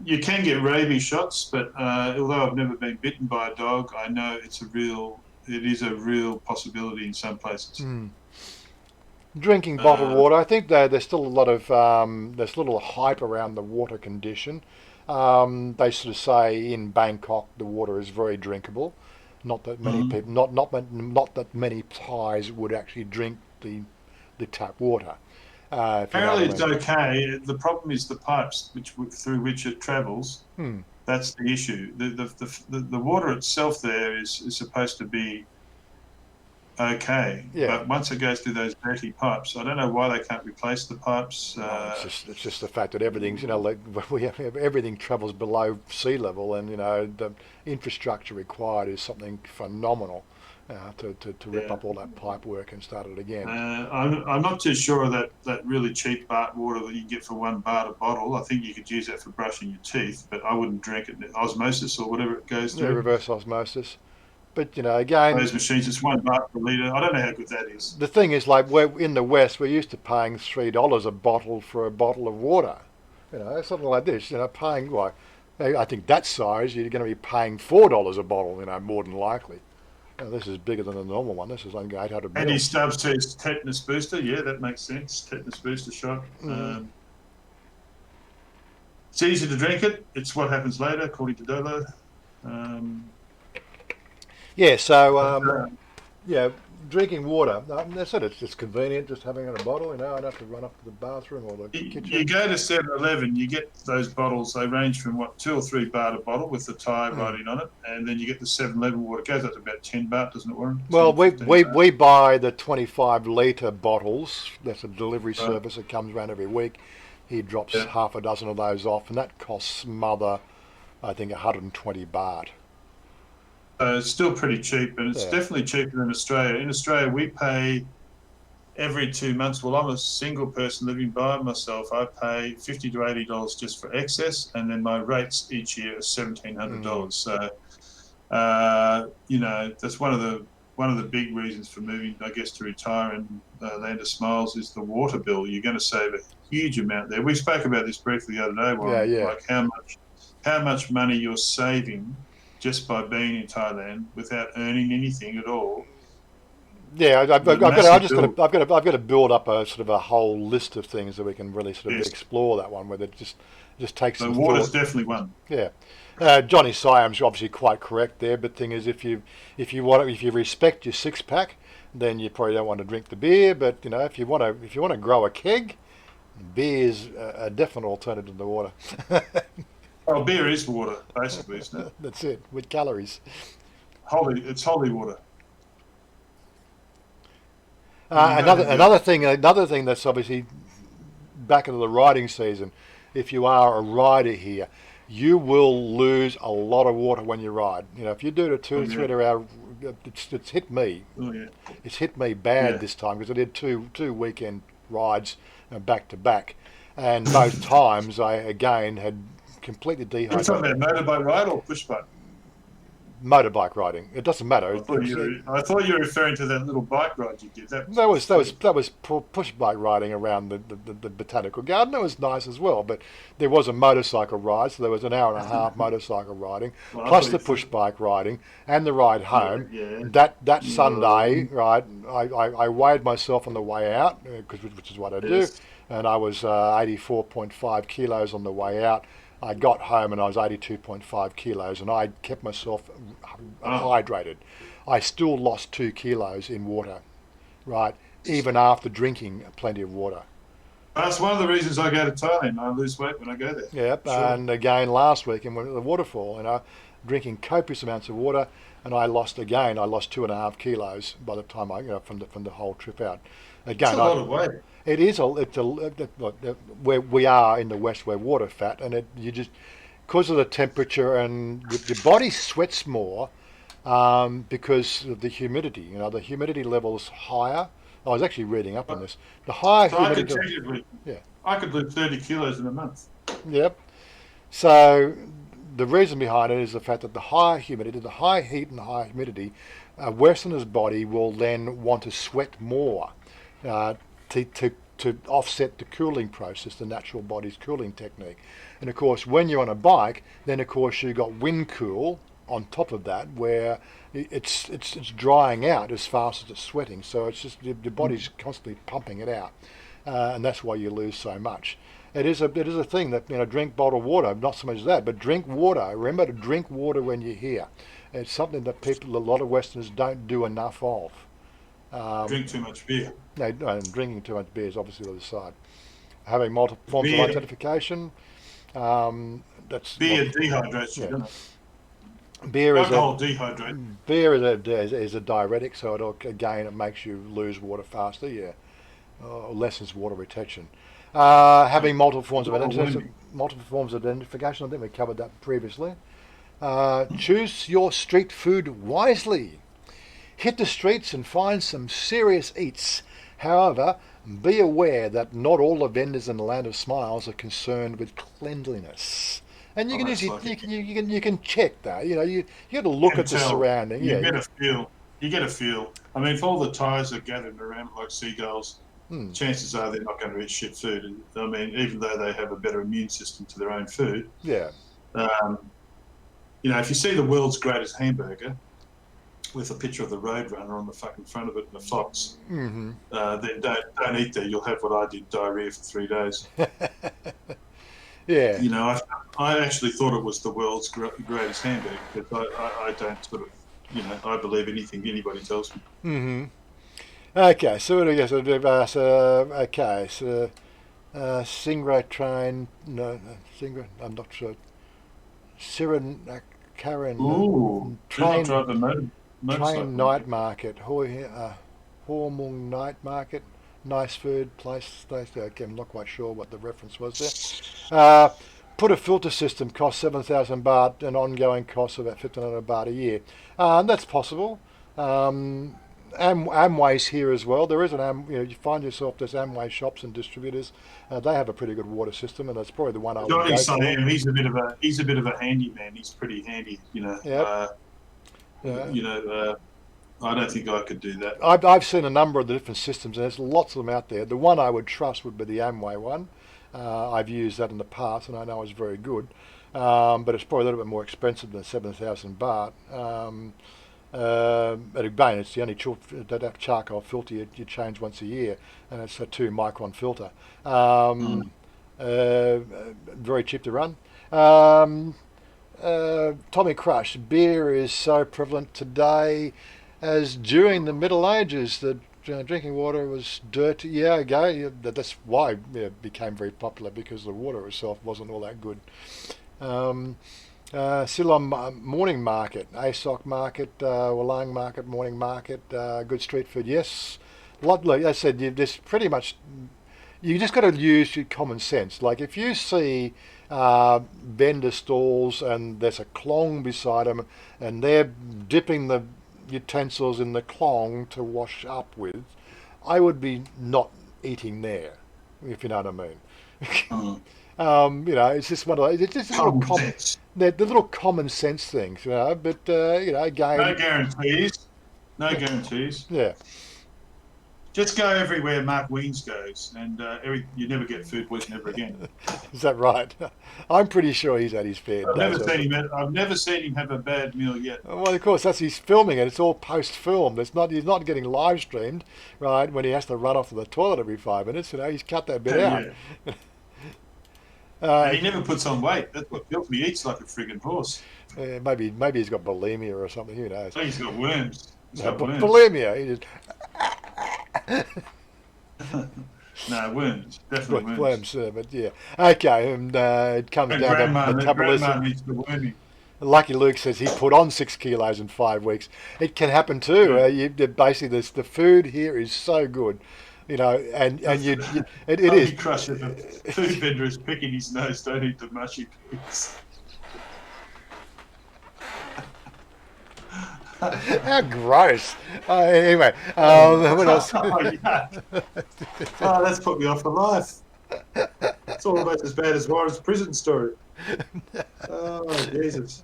You can get rabies shots, but although I've never been bitten by a dog, I know it is a real possibility in some places. Drinking bottled water. I think there's still a lot of there's a little hype around the water condition. They sort of say in Bangkok the water is very drinkable. Not that many people, not that many Thais would actually drink the tap water. Apparently it's okay. The problem is the pipes through which it travels. That's the issue. The water itself there is supposed to be okay. Yeah. But once it goes through those dirty pipes, I don't know why they can't replace the pipes. It's just the fact that everything's, like everything travels below sea level, and the infrastructure required is something phenomenal to rip up all that pipe work and start it again. I'm not too sure of that really cheap baht water that you get for $1 a bottle. I think you could use that for brushing your teeth, but I wouldn't drink it. Osmosis or whatever it goes through. Yeah, reverse osmosis. But again, those machines, it's $1 per litre. I don't know how good that is. The thing is, like, we're in the West, we're used to paying $3 a bottle for a bottle of water. Something like this. Paying like, I think that size, you're going to be paying $4 a bottle. More than likely. This is bigger than the normal one. This is only 800 ml. Andy Stubbs says tetanus booster. Yeah, that makes sense. Tetanus booster shot. It's easy to drink it. It's what happens later, according to Dolo. Yeah, so, drinking water. That's it. It's just convenient just having it in a bottle. I don't have to run up to the bathroom or the kitchen. You go to 7-Eleven, you get those bottles. They range from, 2 or 3 baht a bottle with the Thai writing on it. And then you get the 7-Eleven water. It goes up to about 10 baht, doesn't it, Warren? Well, we buy the 25-litre bottles. That's a delivery service that comes around every week. He drops half a dozen of those off, and that costs mother, I think, 120 baht. It's still pretty cheap, and it's definitely cheaper than Australia. In Australia, we pay every 2 months. Well, I'm a single person living by myself. I pay $50 to $80 just for excess, and then my rates each year are $1,700. So, that's one of the big reasons for moving, I guess, to retire in Land of Smiles is the water bill. You're going to save a huge amount there. We spoke about this briefly the other day, Warren, like how much money you're saving just by being in Thailand without earning anything at all. Yeah, I've got to build up a sort of a whole list of things that we can really sort of explore that one, where it just takes some thought. Water's definitely one. Yeah, Johnny Siam's obviously quite correct there. But thing is, if you respect your 6-pack, then you probably don't want to drink the beer. But if you want to grow a keg, beer is a definite alternative to the water. Well, beer is water, basically, isn't it? That's it, with calories. It's holy water. Another thing that's obviously back into the riding season. If you are a rider here, you will lose a lot of water when you ride. If you do the 2 or 3 hour, it's hit me. Oh, yeah. It's hit me bad this time because I did two weekend rides back to back, and both times I again had completely dehydrated. You're talking about motorbike ride or push bike? Motorbike riding. It doesn't matter. I thought you were referring to that little bike ride you did. That was push bike riding around the botanical garden. That was nice as well. But there was a motorcycle ride, so there was an hour and a half motorcycle riding, plus the push bike riding and the ride home. That Sunday, right? I weighed myself on the way out, which is what I do, and I was 84.5 kilos on the way out. I got home and I was 82.5 kilos, and I kept myself hydrated. I still lost 2 kilos in water, right? Even after drinking plenty of water. That's one of the reasons I go to Thailand. I lose weight when I go there. Yep, sure. And again last week, and went to the waterfall, drinking copious amounts of water, and I lost 2.5 kilos by the time from the whole trip out. Again, that's a lot of weight. It is where we are in the West, we're water fat, and you just, because of the temperature, and your body sweats more because of the humidity. The humidity level is higher. I was actually reading up on this. The higher humidity. I could lose 30 kilos in a month. Yep. So the reason behind it is the fact that the higher humidity, the high heat and the high humidity, a Westerner's body will then want to sweat more. To offset the cooling process, the natural body's cooling technique. And of course, when you're on a bike, then of course you've got wind cool on top of that, where it's drying out as fast as it's sweating. So it's just your body's constantly pumping it out, and that's why you lose so much. It is a thing that drink bottled water, not so much that, but drink water. Remember to drink water when you're here. It's something that a lot of Westerners don't do enough of. Drink too much beer. No, drinking too much beer is obviously the other side. Having multiple forms of identification, that's beer dehydrates you. Beer is Alcohol dehydrates. beer is a diuretic, so it makes you lose water faster. Yeah, lessens water retention. Having multiple forms of identification. I think we covered that previously. Choose your street food wisely. Hit the streets and find some serious eats. However, be aware that not all the vendors in the land of smiles are concerned with cleanliness. And you can you can check that. You got to look at the surrounding. You get a feel. You get a feel. I mean, if all the Thais are gathered around like seagulls, chances are they're not going to eat shit food. And, I mean, even though they have a better immune system to their own food. Yeah. If you see the world's greatest hamburger with a picture of the Roadrunner on the fucking front of it and a fox, then don't eat there. You'll have what I did, diarrhea for 3 days. Yeah. I actually thought it was the world's greatest hamburger, but I don't sort of, I believe anything anybody tells me. Mm-hmm. Okay, so what do we get? Stingray train, Stingray, I'm not sure. Karen train night market, Hormung night market, nice food place. Okay, I'm not quite sure what the reference was there. Put a filter system costs 7,000 baht, an ongoing cost of about 1,500 baht a year. That's possible. Amway's here as well. There is you find yourself, there's Amway shops and distributors. They have a pretty good water system, and that's probably the one I would go for. He's a bit of a handyman. He's pretty handy, Yep. I don't think I could do that. I've seen a number of the different systems, and there's lots of them out there. The one I would trust would be the Amway one. I've used that in the past, and I know it's very good. But it's probably a little bit more expensive than 7,000 baht. But again, it's the only that charcoal filter you change once a year, and it's a 2-micron filter. Very cheap to run. Tommy Crush, beer is so prevalent today as during the Middle Ages that drinking water was dirty. Yeah, okay, that's why it became very popular, because the water itself wasn't all that good. Silom Morning Market, ASOC Market, Walang Market, Morning Market, good street food. Yes, like I said, there's pretty much. You just got to use your common sense. Like if you see vendor stalls and there's a clong beside them, and they're dipping the utensils in the clong to wash up with, I would be not eating there, if you know what I mean. It's just one of those. It's just the little common sense things, But again, no guarantees. No guarantees. Yeah. Just go everywhere Mark Weens goes, and you never get food poisoning ever again. Is that right? I'm pretty sure he's had his fair. I've never seen him have a bad meal yet. Well, of course, he's filming it. It's all post-filmed. He's not getting live streamed, right? When he has to run off to the toilet every 5 minutes, he's cut that bit out. And he never puts on weight. That's what kills me. He eats like a friggin' horse. Maybe he's got bulimia or something. Who knows? He's got worms. Bulimia. He just. No, worms. Definitely worms. But yeah. Okay, it comes down to metabolism. Lucky Luke says he put on 6 kilos in 5 weeks. It can happen too. Basically, the food here is so good. It is. Crush if a food vendor is picking his nose, don't eat the mushy pigs. How gross. Anyway, what else? That's put me off for life. It's almost as bad as Warren's prison story. Oh, Jesus.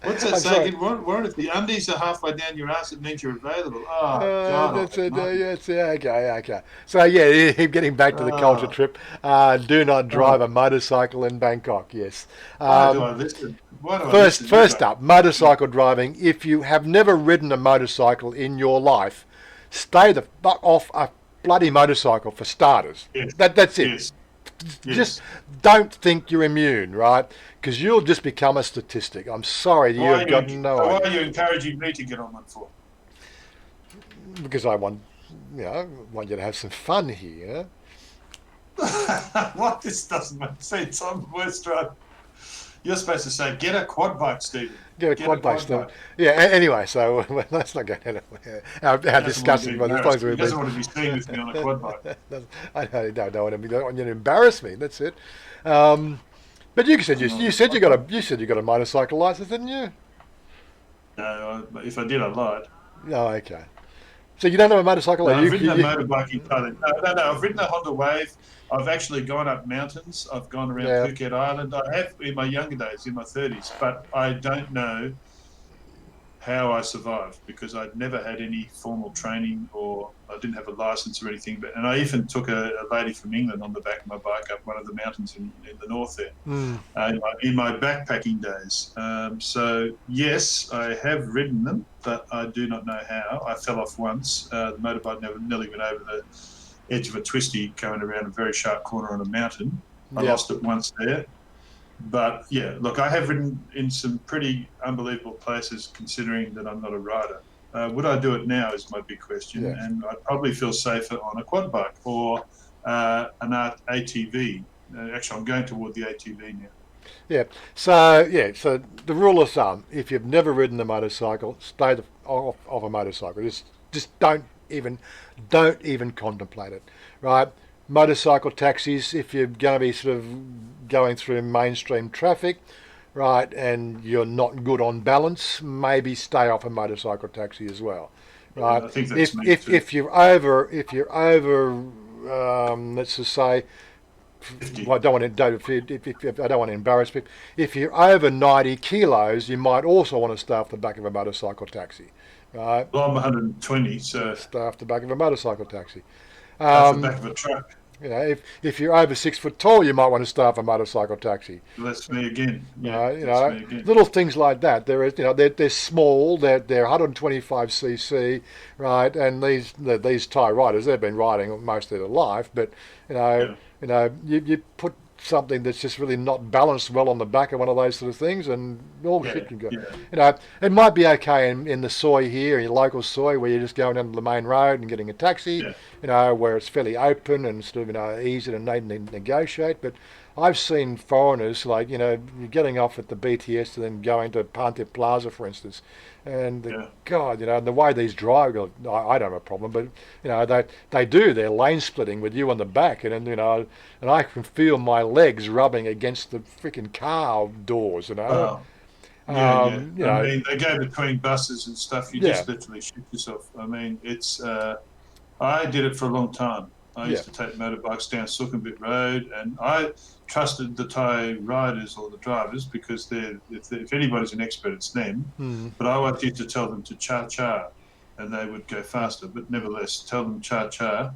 What's that saying? Warren, if the undies are halfway down your ass, it means you're available. Oh, God. That's it. Okay. So, getting back to the culture trip, do not drive a motorcycle in Bangkok, yes. Why do I listen? First up, motorcycle driving. If you have never ridden a motorcycle in your life, stay the fuck off a bloody motorcycle for starters. Yes. That's it. Yes. Just don't think you're immune, right? Because you'll just become a statistic. I'm sorry, you've got no idea. Why are you encouraging me to get on one for? Because I want you to have some fun here. What? This doesn't make sense. I'm the worst driver. You're supposed to say, get a quad bike, Stephen. Get a quad bike, Stephen. Yeah. Anyway, so let's not get into our discussion. But as long as he doesn't want to be seen with me on a quad bike. I don't want you to embarrass me. That's it. But you said you said you got a motorcycle license, didn't you? No, if I did, I lied. Oh, okay. So you don't have a motorcycle? No, I've ridden a motorbike in Thailand. No. I've ridden a Honda Wave. I've actually gone up mountains. I've gone around Phuket Island. I have in my younger days, in my 30s, but I don't know how I survived because I'd never had any formal training or I didn't have a license or anything. And I even took a lady from England on the back of my bike up one of the mountains in the north there in my backpacking days. So, yes, I have ridden them, but I do not know how. I fell off once. The motorbike nearly went over the edge of a twisty going around a very sharp corner on a mountain. I lost it once there. But, yeah, look, I have ridden in some pretty unbelievable places considering that I'm not a rider. Would I do it now is my big question. Yeah. And I'd probably feel safer on a quad bike or an ATV. Actually, I'm going toward the ATV now. Yeah. So the rule of thumb, if you've never ridden a motorcycle, stay off a motorcycle. Just don't even contemplate it, right? Motorcycle taxis, if you're going to be sort of going through mainstream traffic, right, and you're not good on balance, maybe stay off a motorcycle taxi as well, right? I think that's if you're over, let's just say, well, I don't want to embarrass people. If you're over 90 kilos, you might also want to stay off the back of a motorcycle taxi, right? Well, I'm 120, so stay off the back of a motorcycle taxi. Off the back of a truck. You know, if you're over 6 foot tall, you might want to start a motorcycle taxi. That's me again. Little things like that. They're small. They're 125 cc, right? And these Thai riders, they've been riding most of their life, but you put something that's just really not balanced well on the back of one of those sort of things, and shit can go. Yeah. It might be okay in the soy here, in your local soy, where you're just going down the main road and getting a taxi, where it's fairly open and sort of easy to negotiate. But I've seen foreigners you're getting off at the BTS and then going to Pantai Plaza, for instance, and God, the way these drive, I don't have a problem, but they do their lane splitting with you on the back, and and I can feel my legs rubbing against the freaking car doors, Wow. I mean, they go between buses and stuff. You just literally shoot yourself. I mean, it's. I did it for a long time. I used to take motorbikes down Sukhumvit Road, and I trusted the Thai riders or the drivers because if anybody's an expert, it's them. But I always used to tell them to cha-cha, and they would go faster. But nevertheless, tell them cha-cha.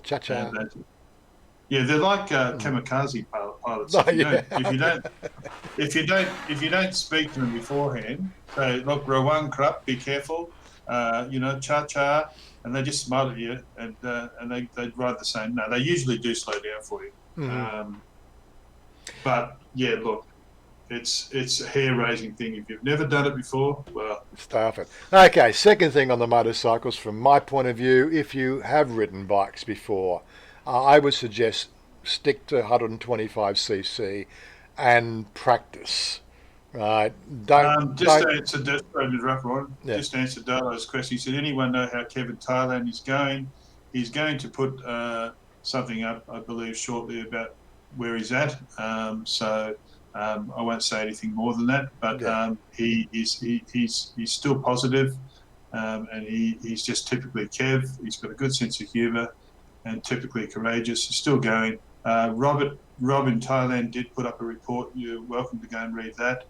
Cha-cha. Yeah, they're like kamikaze pilots. If you don't speak to them beforehand, say, look, Rawang Krup, be careful. Cha-cha. And they just smile at you, and they ride the same. No, they usually do slow down for you. But yeah, look, it's a hair-raising thing. If you've never done it before, well, start it. Okay, second thing on the motorcycles, from my point of view, if you have ridden bikes before, I would suggest stick to 125 cc and practice. Right. Just to answer Darlow's question. He said, anyone know how Kevin Thailand is going? He's going to put something up, I believe, shortly about where he's at. So I won't say anything more than that. But he's still positive, and he's just typically Kev. He's got a good sense of humour and typically courageous. He's still going. Rob in Thailand did put up a report. You're welcome to go and read that.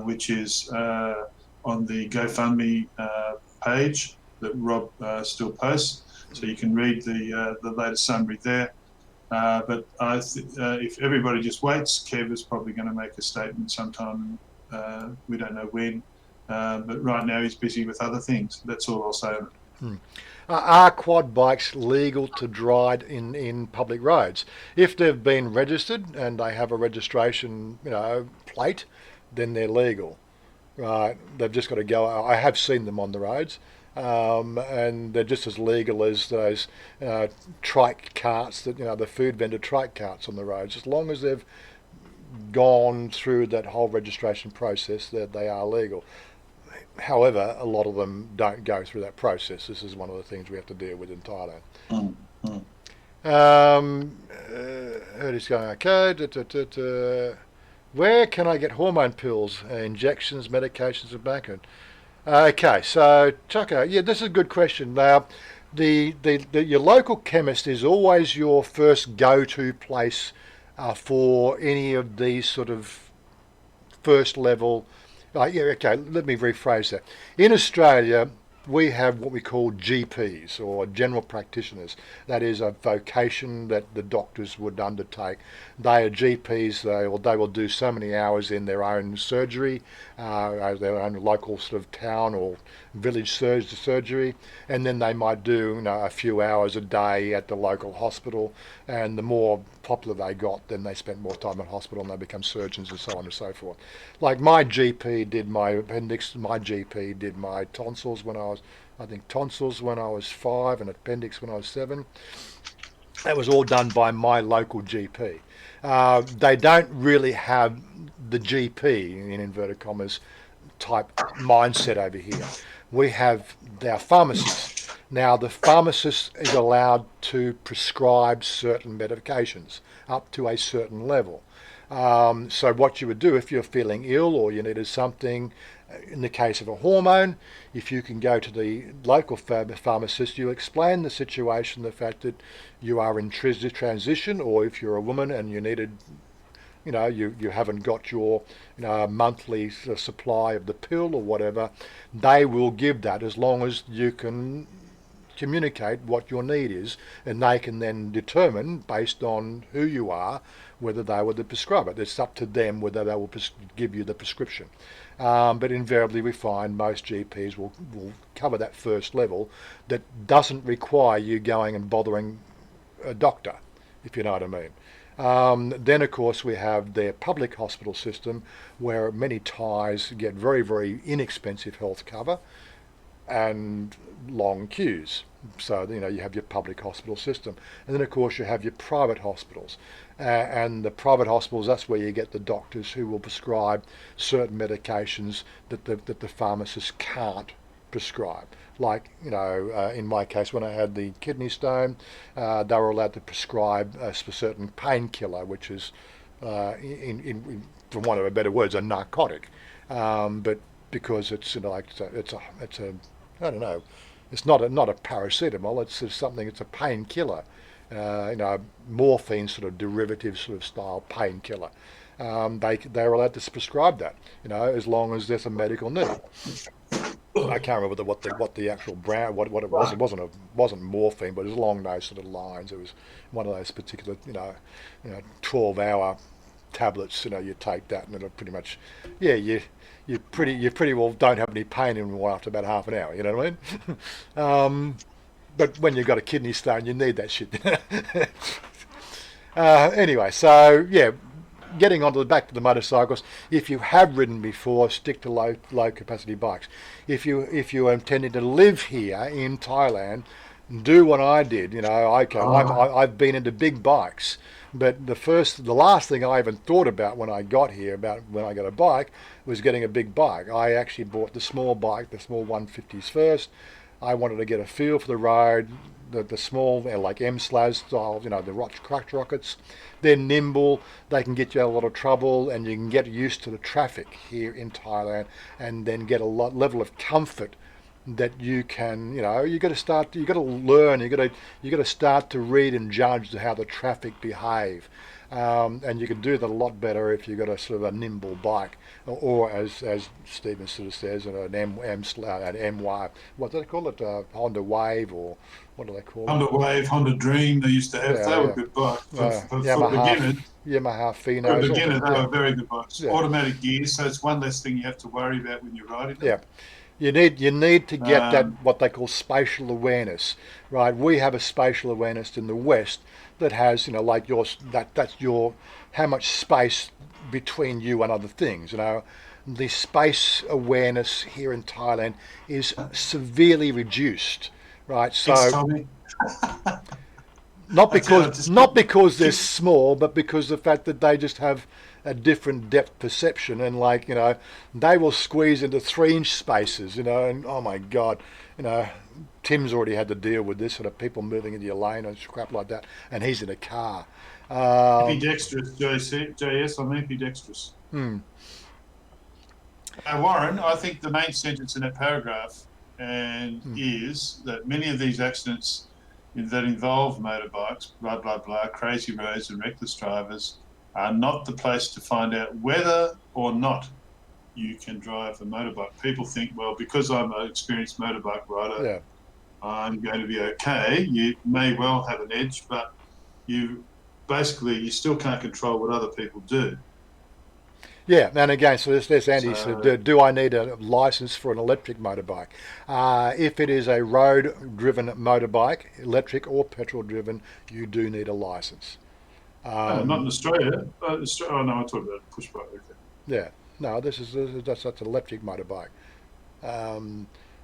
Which is on the GoFundMe page that Rob still posts, so you can read the latest summary there. But if everybody just waits, Kev is probably going to make a statement sometime. We don't know when, but right now he's busy with other things. That's all I'll say on it. Are quad bikes legal to ride in public roads? If they've been registered and they have a registration plate, then they're legal, right? They've just got to go. I have seen them on the roads, and they're just as legal as those trike carts that the food vendor trike carts on the roads, as long as they've gone through that whole registration process, that they are legal. However, a lot of them don't go through that process. This is one of the things we have to deal with in Thailand. He's going, okay. Where can I get hormone pills, injections, medications, and tobacco? Okay, so Chaka, yeah, this is a good question. Now, your local chemist is always your first go-to place for any of these sort of first level. Yeah, okay, let me rephrase that. In Australia, we have what we call GPs, or general practitioners. That is a vocation that the doctors would undertake. They are GPs. They will do so many hours in their own surgery, their own local sort of town or village surgery, and then they might do a few hours a day at the local hospital. And the more popular they got, then they spent more time at hospital and they become surgeons and so on and so forth. Like my GP did my appendix, my GP did my tonsils when I think tonsils when I was 5 and appendix when I was 7. That was all done by my local GP. They don't really have the GP, in inverted commas, type mindset over here. We have our pharmacists. Now, the pharmacist is allowed to prescribe certain medications up to a certain level. So what you would do if you're feeling ill or you needed something, in the case of a hormone, if you can go to the local pharmacist, you explain the situation, the fact that you are in transition, or if you're a woman and you needed, you haven't got your monthly supply of the pill or whatever, they will give that as long as you can communicate what your need is, and they can then determine, based on who you are, whether they will prescribe it. It's up to them whether they will give you the prescription. But invariably we find most GPs will cover that first level that doesn't require you going and bothering a doctor, if you know what I mean. Then of course we have their public hospital system, where many Thais get very, very inexpensive health cover and long queues. So you have your public hospital system, and then of course you have your private hospitals, and the private hospitals, that's where you get the doctors who will prescribe certain medications that the pharmacists can't prescribe. Like in my case, when I had the kidney stone, they were allowed to prescribe a certain painkiller, which is from one of the better words, a narcotic, but because it's it's a I don't know, it's not a paracetamol, it's something, it's a painkiller, morphine sort of derivative sort of style painkiller. They're allowed to prescribe that, as long as there's a medical need. I can't remember what the actual brand, what it was. It wasn't morphine, but it was along those sort of lines. It was one of those particular 12-hour tablets. You take that and it'll pretty much, you pretty well don't have any pain anymore after about half an hour. You know what I mean? But when you've got a kidney stone, you need that shit. Anyway, so yeah, getting back to the motorcycles. If you have ridden before, stick to low capacity bikes. If you are intending to live here in Thailand, do what I did. I've been into big bikes, but the last thing I even thought about when I got here, about when I got a bike, was getting a big bike. I actually bought the small bike, the small 150s first. I wanted to get a feel for the road. The small, like M-Slaz style, the crutch rockets. They're nimble, they can get you out of a lot of trouble, and you can get used to the traffic here in Thailand, and then get a level of comfort that you can, you got to learn, you got to start to read and judge how the traffic behave. And you can do that a lot better if you've got a sort of a nimble bike, or as Stephen sort of says, an MY, what do they call it? Honda Wave, or what do they call it? Honda Wave, Honda Dream. They used to have. They were good bikes for beginners. Yamaha Finos. For beginners, they were very good bikes. Yeah. Automatic gears, so it's one less thing you have to worry about when you're riding them. Yeah. You need to get that, what they call spatial awareness, right? We have a spatial awareness in the West that has, like yours, that's your, how much space between you and other things. The space awareness here in Thailand is severely reduced, right? So Not because they're small, but because the fact that they just have a different depth perception, and they will squeeze into 3-inch spaces, and oh my God, Tim's already had to deal with this sort of people moving into your lane and crap like that, and he's in a car. Ambidextrous, JS, I'm ambidextrous. Warren, I think the main sentence in that paragraph is that many of these accidents that involve motorbikes, blah, blah, blah, crazy roads and reckless drivers are not the place to find out whether or not you can drive a motorbike. People think, well, because I'm an experienced motorbike rider, I'm going to be okay. You may well have an edge, but you still can't control what other people do. Yeah, and again, so there's Andy said, do I need a license for an electric motorbike? If it is a road-driven motorbike, electric or petrol-driven, you do need a license. Not in Australia. Oh no, I talked about a push bike. Okay. Yeah, no, that's an electric motorbike.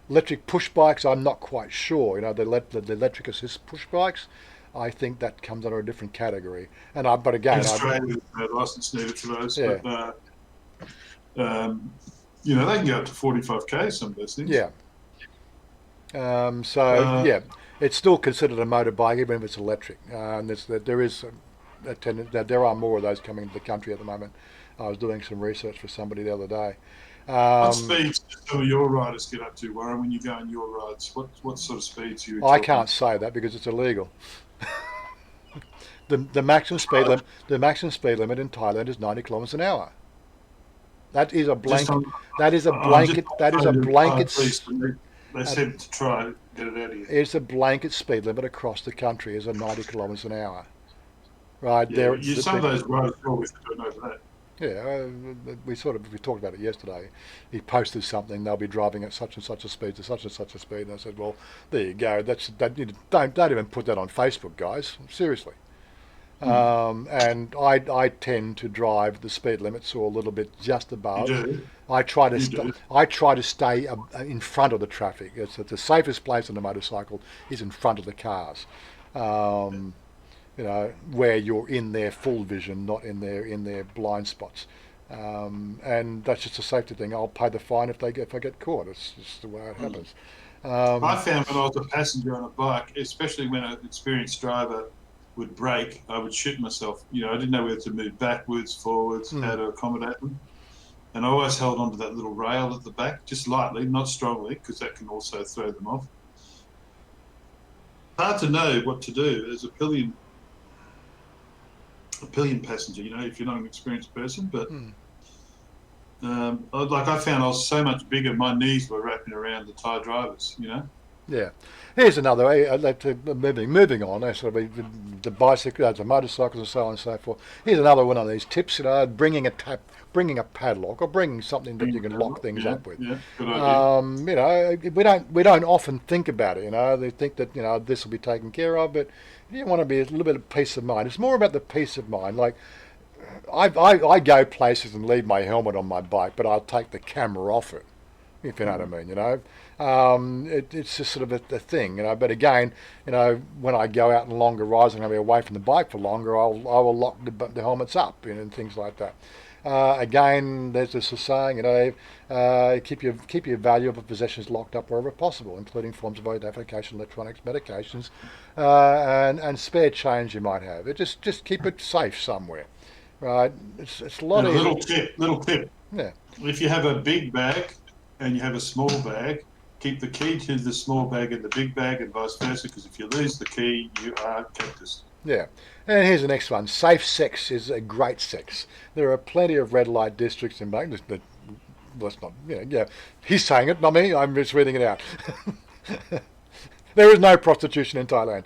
Electric push bikes, I'm not quite sure. The electric assist push bikes, I think that comes under a different category. But again, Australia, license needed for those. Yeah. But, they can go up to 45k. Some of those things. Yeah. It's still considered a motorbike even if it's electric. There is a tendency that there are more of those coming into the country at the moment. I was doing some research for somebody the other day. What speeds do your riders get up to, Warren, when you go on your rides? What sort of speeds are you I can't say that because it's illegal. The maximum speed limit in Thailand is 90 kilometres an hour. That is a blanket. That is a blanket. They said to try to get it out of you. It's a blanket speed limit across the country is a 90 kilometres an hour. Right yeah, there. Some of those riders always don't over that. Yeah, we talked about it yesterday. He posted something. They'll be driving at such and such a speed to such and such a speed. And I said, well, there you go. Don't even put that on Facebook, guys. Seriously. And I tend to drive the speed limits or a little bit just above. You do. I try to stay in front of the traffic. It's the safest place on a motorcycle is in front of the cars. Where you're in their full vision, not in their blind spots. And that's just a safety thing. I'll pay the fine if I get caught. It's just the way it happens. I found when I was a passenger on a bike, especially when an experienced driver would brake, I would shoot myself. I didn't know whether to move backwards, forwards, how to accommodate them. And I always held onto that little rail at the back, just lightly, not strongly, because that can also throw them off. Hard to know what to do as a pillion passenger, if you're not an experienced person. But I found I was so much bigger, my knees were wrapping around the Thai drivers, Yeah. Here's another way. Moving on. The bicycle, the motorcycles, and so on and so forth. Here's another one of these tips. Bringing a padlock or bringing something that you can lock things up with. Yeah, good idea. We don't often think about it. They think that this will be taken care of, but you want to be a little bit of peace of mind. It's more about the peace of mind. Like I go places and leave my helmet on my bike, but I'll take the camera off it. If you know what I mean, it's just sort of a thing, But again, when I go out on longer rides and I'm away from the bike for longer, I will lock the helmets up, and things like that. Again, there's this saying, keep your valuable possessions locked up wherever possible, including forms of identification, electronics, medications, and spare change you might have. Just keep it safe somewhere, right? It's a lot of little tip. Yeah. If you have a big bag and you have a small bag, keep the key to the small bag in the big bag and vice versa, because if you lose the key, you are cactus. Yeah. And here's the next one. Safe sex is a great sex. There are plenty of red light districts in Bangladesh that, let's not, he's saying it, not me, I'm just reading it out. There is no prostitution in Thailand.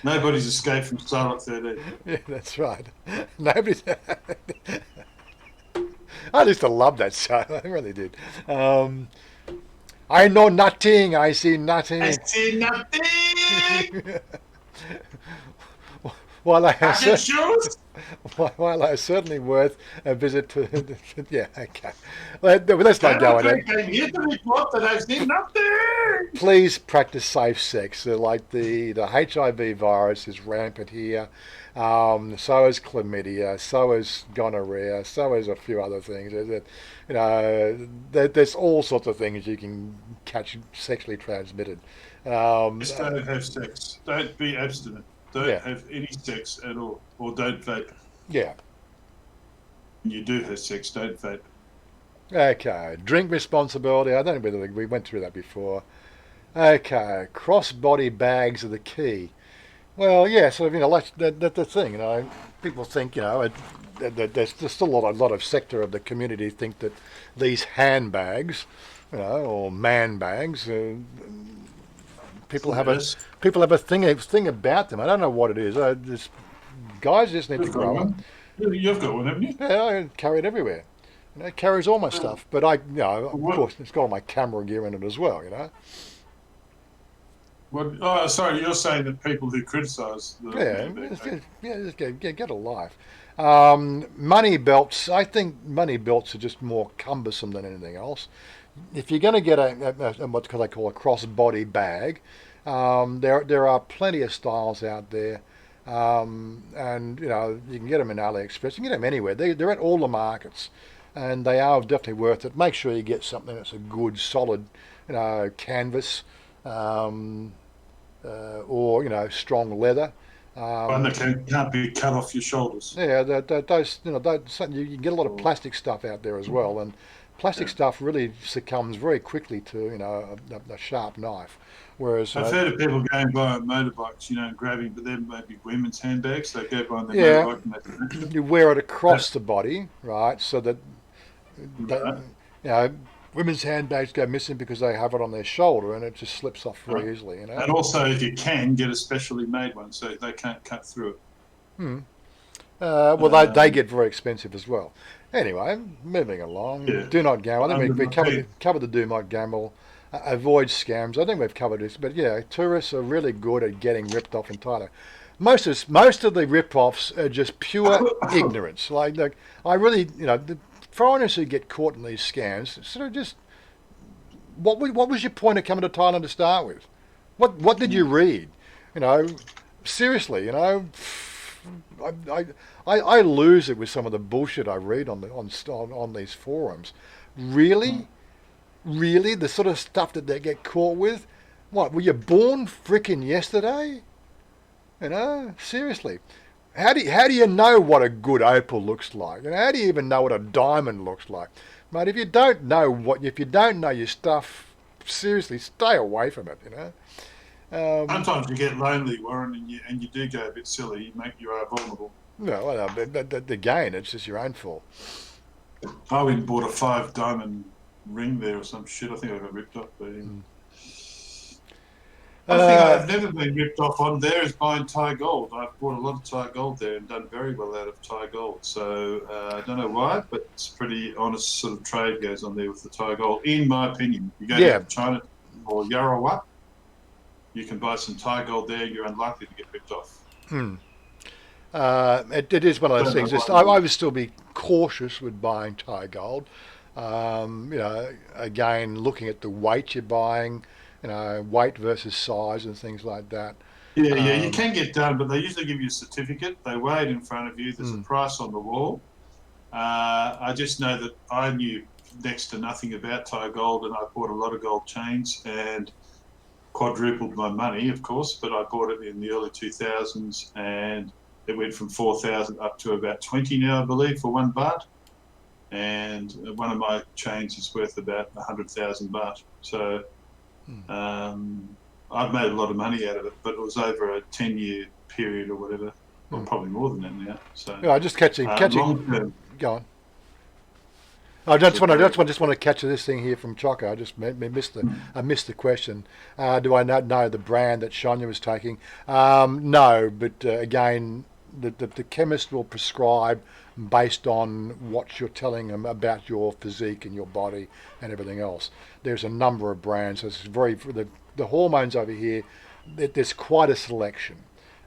Nobody's escaped from Starlock 13. Yeah, that's right. Nobody's... I used to love that show. I really did. I know nothing. I see nothing. I see nothing. While I have Well, it's certainly worth a visit to. Yeah, okay. Let's not go in it. Please practice safe sex. Like the HIV virus is rampant here. So is chlamydia. So is gonorrhea. So is a few other things. There's all sorts of things you can catch sexually transmitted. Just don't have sex. Don't be abstinent. Don't have any sex at all, or don't vape. Yeah. When you do have sex, don't vape. Okay. Drink responsibility. I don't know whether we went through that before. Okay. Cross-body bags are the key. Well, yeah. So that's the thing. People think there's still a lot of sector of the community think that these handbags, or man bags. People have a thing about them. I don't know what it is. Guys just need to grow up. You've got one, haven't you? Yeah, I carry it everywhere. It carries all my stuff, but of course, it's got all my camera gear in it as well. Sorry, you're saying that people who criticise just get a life. Money belts. I think money belts are just more cumbersome than anything else. If you're going to get what they call a cross-body bag, there are plenty of styles out there, and you can get them in AliExpress. You can get them anywhere. They're at all the markets, and they are definitely worth it. Make sure you get something that's a good, solid, canvas, or strong leather. One that can't be cut off your shoulders. Yeah, those you can get a lot of plastic stuff out there as well, and plastic stuff really succumbs very quickly to a sharp knife. Whereas I've heard of people going by motorbikes, grabbing, but then maybe women's handbags. They go by on their motorbike. And you wear it across the body, right? So that women's handbags go missing because they have it on their shoulder and it just slips off very easily. And also, if you can, get a specially made one so they can't cut through it. They get very expensive as well. Anyway, moving along. Yeah. Do not gamble. I think we covered the do not gamble. Avoid scams. I think we've covered this, but tourists are really good at getting ripped off in Thailand. Most of the rip-offs are just pure ignorance. Like I really, the foreigners who get caught in these scams, sort of just, what was your point of coming to Thailand to start with? What did you read? Seriously, I lose it with some of the bullshit I read on these forums. Really, the sort of stuff that they get caught with. What, were you born frickin' yesterday? Seriously. How do you know what a good opal looks like? How do you even know what a diamond looks like? Mate, if you don't know your stuff, seriously, stay away from it. Sometimes you get lonely, Warren, and you do go a bit silly. You are vulnerable. No, well, again, it's just your own fault. I went and bought a 5-diamond ring there or some shit. I think I got ripped off. But one thing I've never been ripped off on there is buying Thai gold. I've bought a lot of Thai gold there and done very well out of Thai gold. So I don't know why, but it's pretty honest sort of trade goes on there with the Thai gold, in my opinion. You go to China or Yarawat, you can buy some Thai gold there. You're unlikely to get ripped off. It is one of those things. I would still be cautious with buying Thai gold. Again, looking at the weight you're buying, weight versus size and things like that. Yeah, you can get done, but they usually give you a certificate. They weigh it in front of you. There's a price on the wall. I just know that I knew next to nothing about Thai gold, and I bought a lot of gold chains and quadrupled my money, of course, but I bought it in the early 2000s, and it went from 4,000 up to about 20 now, I believe, for 1 baht. And one of my chains is worth about 100,000 baht. So I've made a lot of money out of it, but it was over a 10-year period or whatever, or probably more than that now. So just catching. Go on. I just want to catch this thing here from Choco. I just missed the question. Do I know the brand that Chanya was taking? No, but again, the chemist will prescribe based on what you're telling them about your physique and your body and everything else. There's a number of brands. It's the hormones over here. There's quite a selection.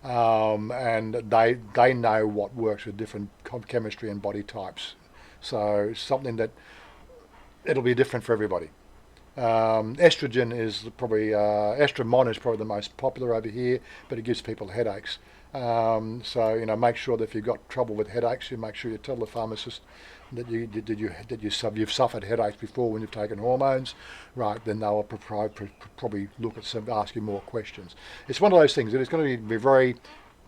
and they know what works with different chemistry and body types. So it's something that it'll be different for everybody. Estrogen is probably estromon is probably the most popular over here, but it gives people headaches. So make sure that if you've got trouble with headaches, you make sure you tell the pharmacist that you've suffered headaches before when you've taken hormones, right? Then they'll probably look at ask you more questions. It's one of those things that it's going to be very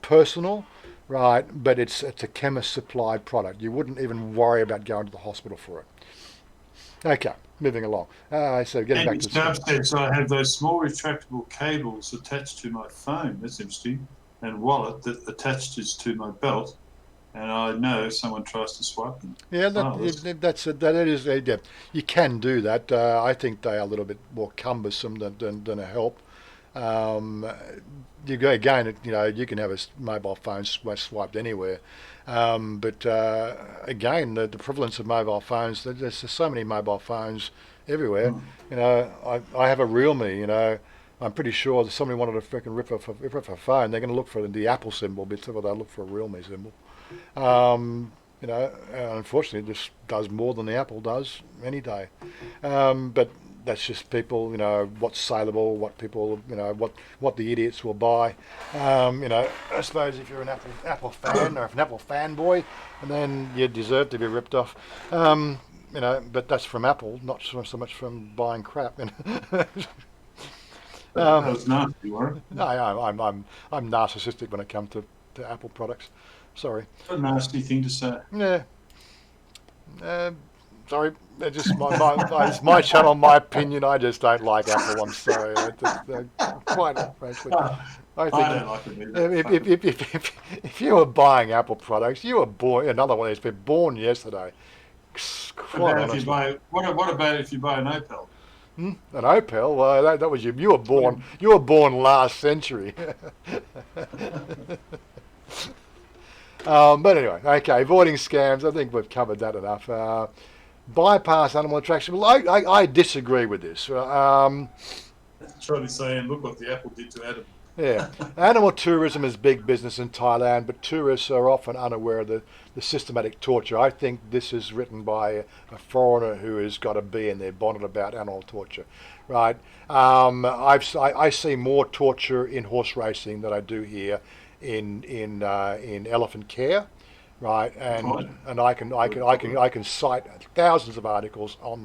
personal, right? But it's a chemist supplied product. You wouldn't even worry about going to the hospital for it. Okay, moving along. So getting back to Snap says I have those small retractable cables attached to my phone. That's interesting. And wallet that attaches to my belt, and I know if someone tries to swipe them. Yeah, that is you can do that. I think they are a little bit more cumbersome than a help. You go again. You can have a mobile phone swiped anywhere, but again, the prevalence of mobile phones. There's so many mobile phones everywhere. I have a Realme. I'm pretty sure that somebody wanted to freaking rip off a phone. They're going to look for the Apple symbol before they look for a Realme symbol. Unfortunately, this does more than the Apple does any day. But that's just people, what's saleable, what people, what the idiots will buy. I suppose if you're an Apple fan or an Apple fanboy, and then you deserve to be ripped off. But that's from Apple, not so much from buying crap. That was nasty, Warren. No, I'm narcissistic when it comes to Apple products. Sorry. What a nasty thing to say. Yeah. Sorry. It's just it's my channel, my opinion. I just don't like Apple. I'm sorry. Quite frankly. I don't like it either. If you were buying Apple products, you were born. Another one of these people born yesterday. What about if you buy an Opel? An Opel? Well, that was you. You were born last century. But anyway, okay. Avoiding scams. I think we've covered that enough. Bypass animal attraction. Well, I disagree with this. Trying to say, and look what the Apple did to Adam. Yeah, animal tourism is big business in Thailand, but tourists are often unaware of the systematic torture. I think this is written by a foreigner who has got a bee in their bonnet about animal torture, right? I see more torture in horse racing than I do here in elephant care, right? And I can cite thousands of articles on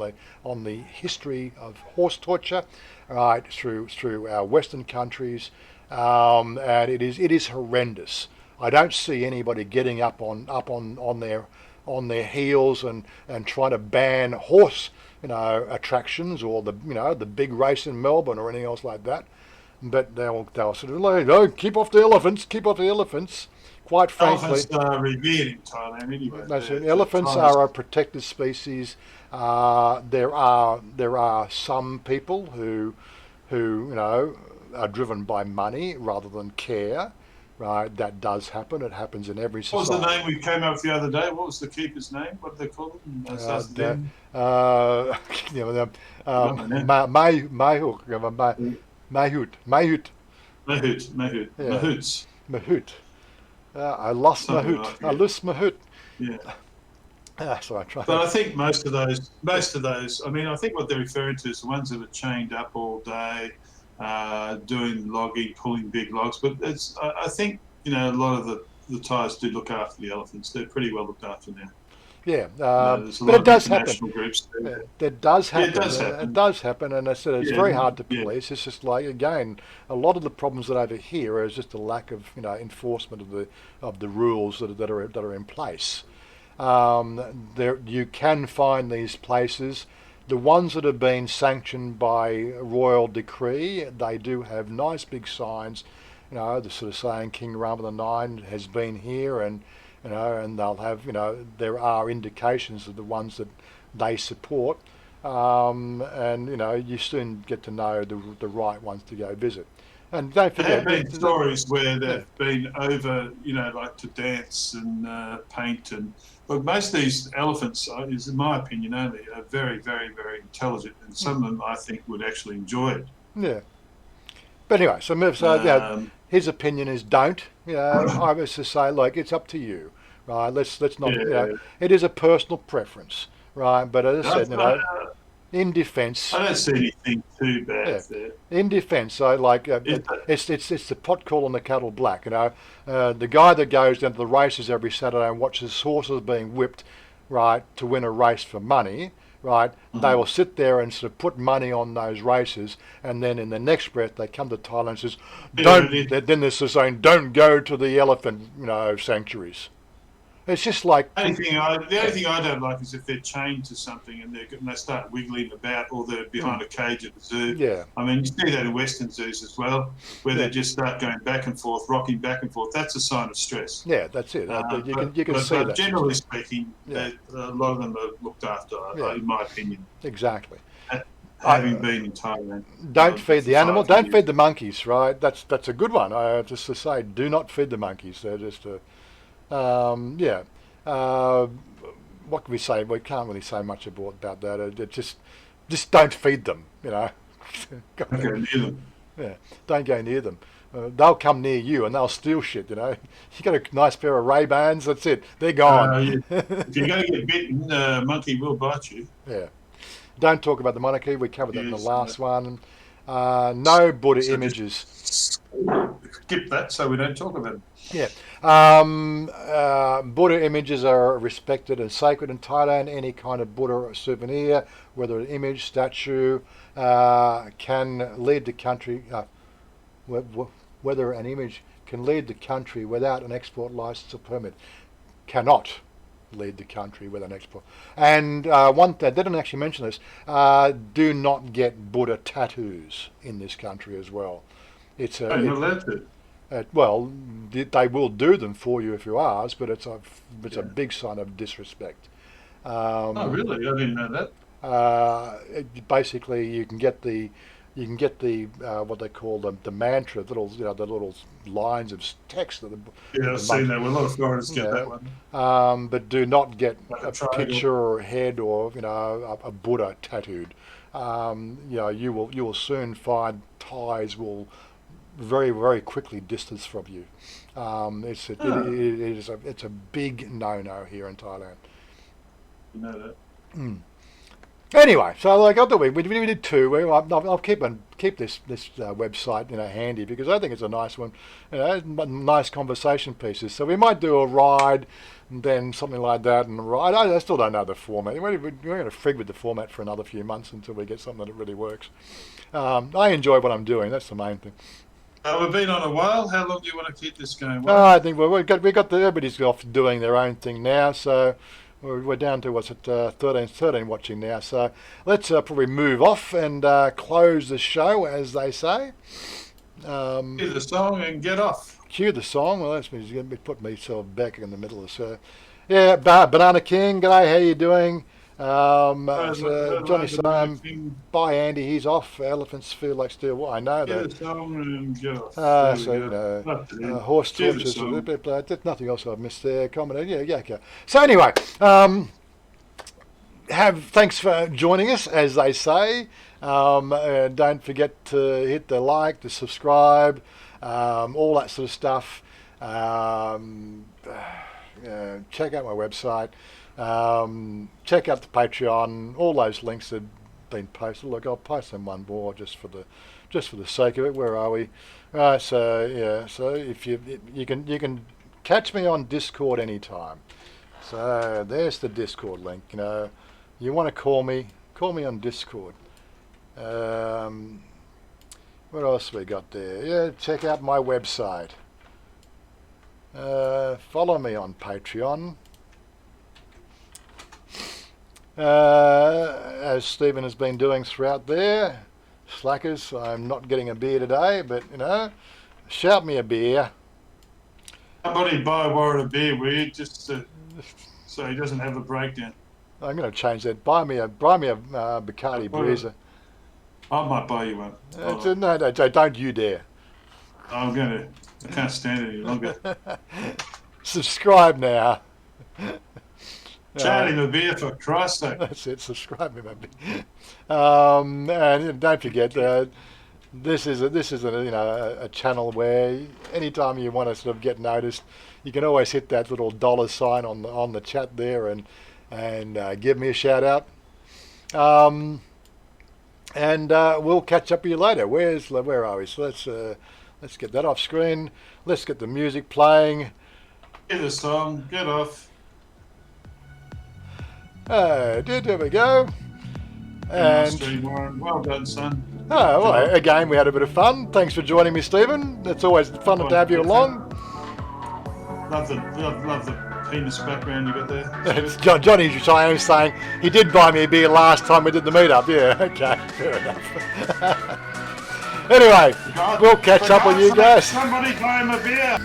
the history of horse torture, right, through our Western countries. And it is horrendous. I don't see anybody getting up on their heels and trying to ban horse attractions or the big race in Melbourne or anything else like that. But they'll sort of like, keep off the elephants. Quite frankly, elephants are revered in Thailand anyway. Elephants are a protected species. There are some people who are driven by money rather than care, right? That does happen. It happens in every society. What was the name we came up with the other day? What was the keeper's name? What did they call him? Mahout. I lost Mahout. Like I lost Mahout. Yeah. So I tried. But I think most of those. I mean, I think what they're referring to is the ones that are chained up all day, doing logging, pulling big logs. But I think a lot of the Thais do look after the elephants. They're pretty well looked after now. Yeah, but it does happen. It does happen. It does happen, and I said it's very hard to police. It's just like, again, a lot of the problems that over here is just a lack of enforcement of the rules that are in place. There you can find these places. The ones that have been sanctioned by royal decree, they do have nice big signs, the sort of saying King Rama IX has been here, and they'll have, there are indications of the ones that they support, and you soon get to know the right ones to go visit. And don't forget, there have been stories where they've been over, like to dance and paint, but most of these elephants, is in my opinion only, are very, very, very intelligent, and some of them I think would actually enjoy it. Yeah. But anyway, his opinion is don't. I was to say, like, it's up to you, right? Let's not. It is a personal preference, right? But as I said, in defence, I don't see anything too bad there. In defence, so like it's the pot calling the kettle black. The guy that goes down to the races every Saturday and watches horses being whipped, right, to win a race for money. Right, they will sit there and sort of put money on those races, and then in the next breath they come to Thailand and says, "Don't." Then there's the saying, "Don't go to the elephant, sanctuaries." It's just like the only thing I don't like is if they're chained to something and they start wiggling about, or they're behind a cage at the zoo. Yeah. I mean, you see that in Western zoos as well, where they just start going back and forth, rocking back and forth. That's a sign of stress. Yeah, that's it. You can see that. Generally speaking, a lot of them are looked after, in my opinion. Exactly. Having been in Thailand. Don't feed the animal. Don't feed the monkeys. Right. That's a good one. Just to say, do not feed the monkeys. They're just what can we say? We can't really say much about that. Just don't feed them. Don't go near them. Yeah, don't go near them. They'll come near you and they'll steal shit. You got a nice pair of Ray-Bans. That's it. They're gone. If you're going to get bitten, a monkey will bite you. Yeah. Don't talk about the monarchy. We covered that in the last one. No Buddha images. Skip that so we don't talk about it. Yeah. Buddha images are respected and sacred in Thailand. Any kind of Buddha souvenir, whether an image, statue, can lead the country, whether an image can lead the country without an export license or permit. Cannot lead the country with an export. And one thing, they didn't actually mention this, do not get Buddha tattoos in this country as well. It's not allowed to. Well, they will do them for you if you ask, but it's a big sign of disrespect. Oh, really? I didn't know that. Basically, you can get the what they call the mantra, the little lines of text. I've seen that. Well, a lot of foreigners get that one. But do not get like a picture or a head or a Buddha tattooed. You will soon find Thais will very, very quickly distance from you. It's a big no-no here in Thailand. You know that. Anyway, so like I thought we did two. I'll keep this website handy because I think it's a nice one. Nice conversation pieces. So we might do a ride, and then something like that, and a ride. I still don't know the format. We're going to frig with the format for another few months until we get something that really works. I enjoy what I'm doing. That's the main thing. We've been on a while. How long do you want to keep this going? I think we got everybody's off doing their own thing now, so we're down to 13 watching now. So let's probably move off and close the show, as they say. Cue the song and get off. Cue the song. Well, that's me put myself back in the middle of the show. Yeah, Banana King. G'day. How you doing? Johnny Sam, bye Andy, he's off. Elephants feel like steel. Well, I know that. Horse torches. There's nothing else I've missed there. Comment. Yeah. Okay. So anyway, thanks for joining us, as they say. Don't forget to hit the like, the subscribe, all that sort of stuff. Check out my website. Check out the Patreon. All those links have been posted. Look, I'll post them one more just for the sake of it. Where are we? So if you can catch me on Discord anytime. So there's the Discord link. You want to call me on Discord. What else we got there? Yeah, check out my website. Follow me on Patreon. As Stephen has been doing throughout there. Slackers, I'm not getting a beer today, but shout me a beer. Somebody buy Warren a beer, will you? Just so he doesn't have a breakdown. I'm going to change that. Buy me a Bacardi Breezer. I might buy you one. No, don't you dare. I'm going to. I can't stand it any longer. Subscribe now. Chat him a beer, for Christ's sake. That's it. Subscribe me, baby. And don't forget, this is a channel where anytime you want to sort of get noticed, you can always hit that little $sign on the chat there and give me a shout out. And we'll catch up with you later. Where are we? So let's get that off screen. Let's get the music playing. Get the song. Get off. There we go. And well done, son. Oh, well, again, we had a bit of fun. Thanks for joining me, Stephen. It's always fun to have you along. Love the penis background you got there. Johnny Chanya saying he did buy me a beer last time we did the meetup. Yeah, okay, fair enough. Anyway, we'll catch up with you guys. Somebody buy him a beer.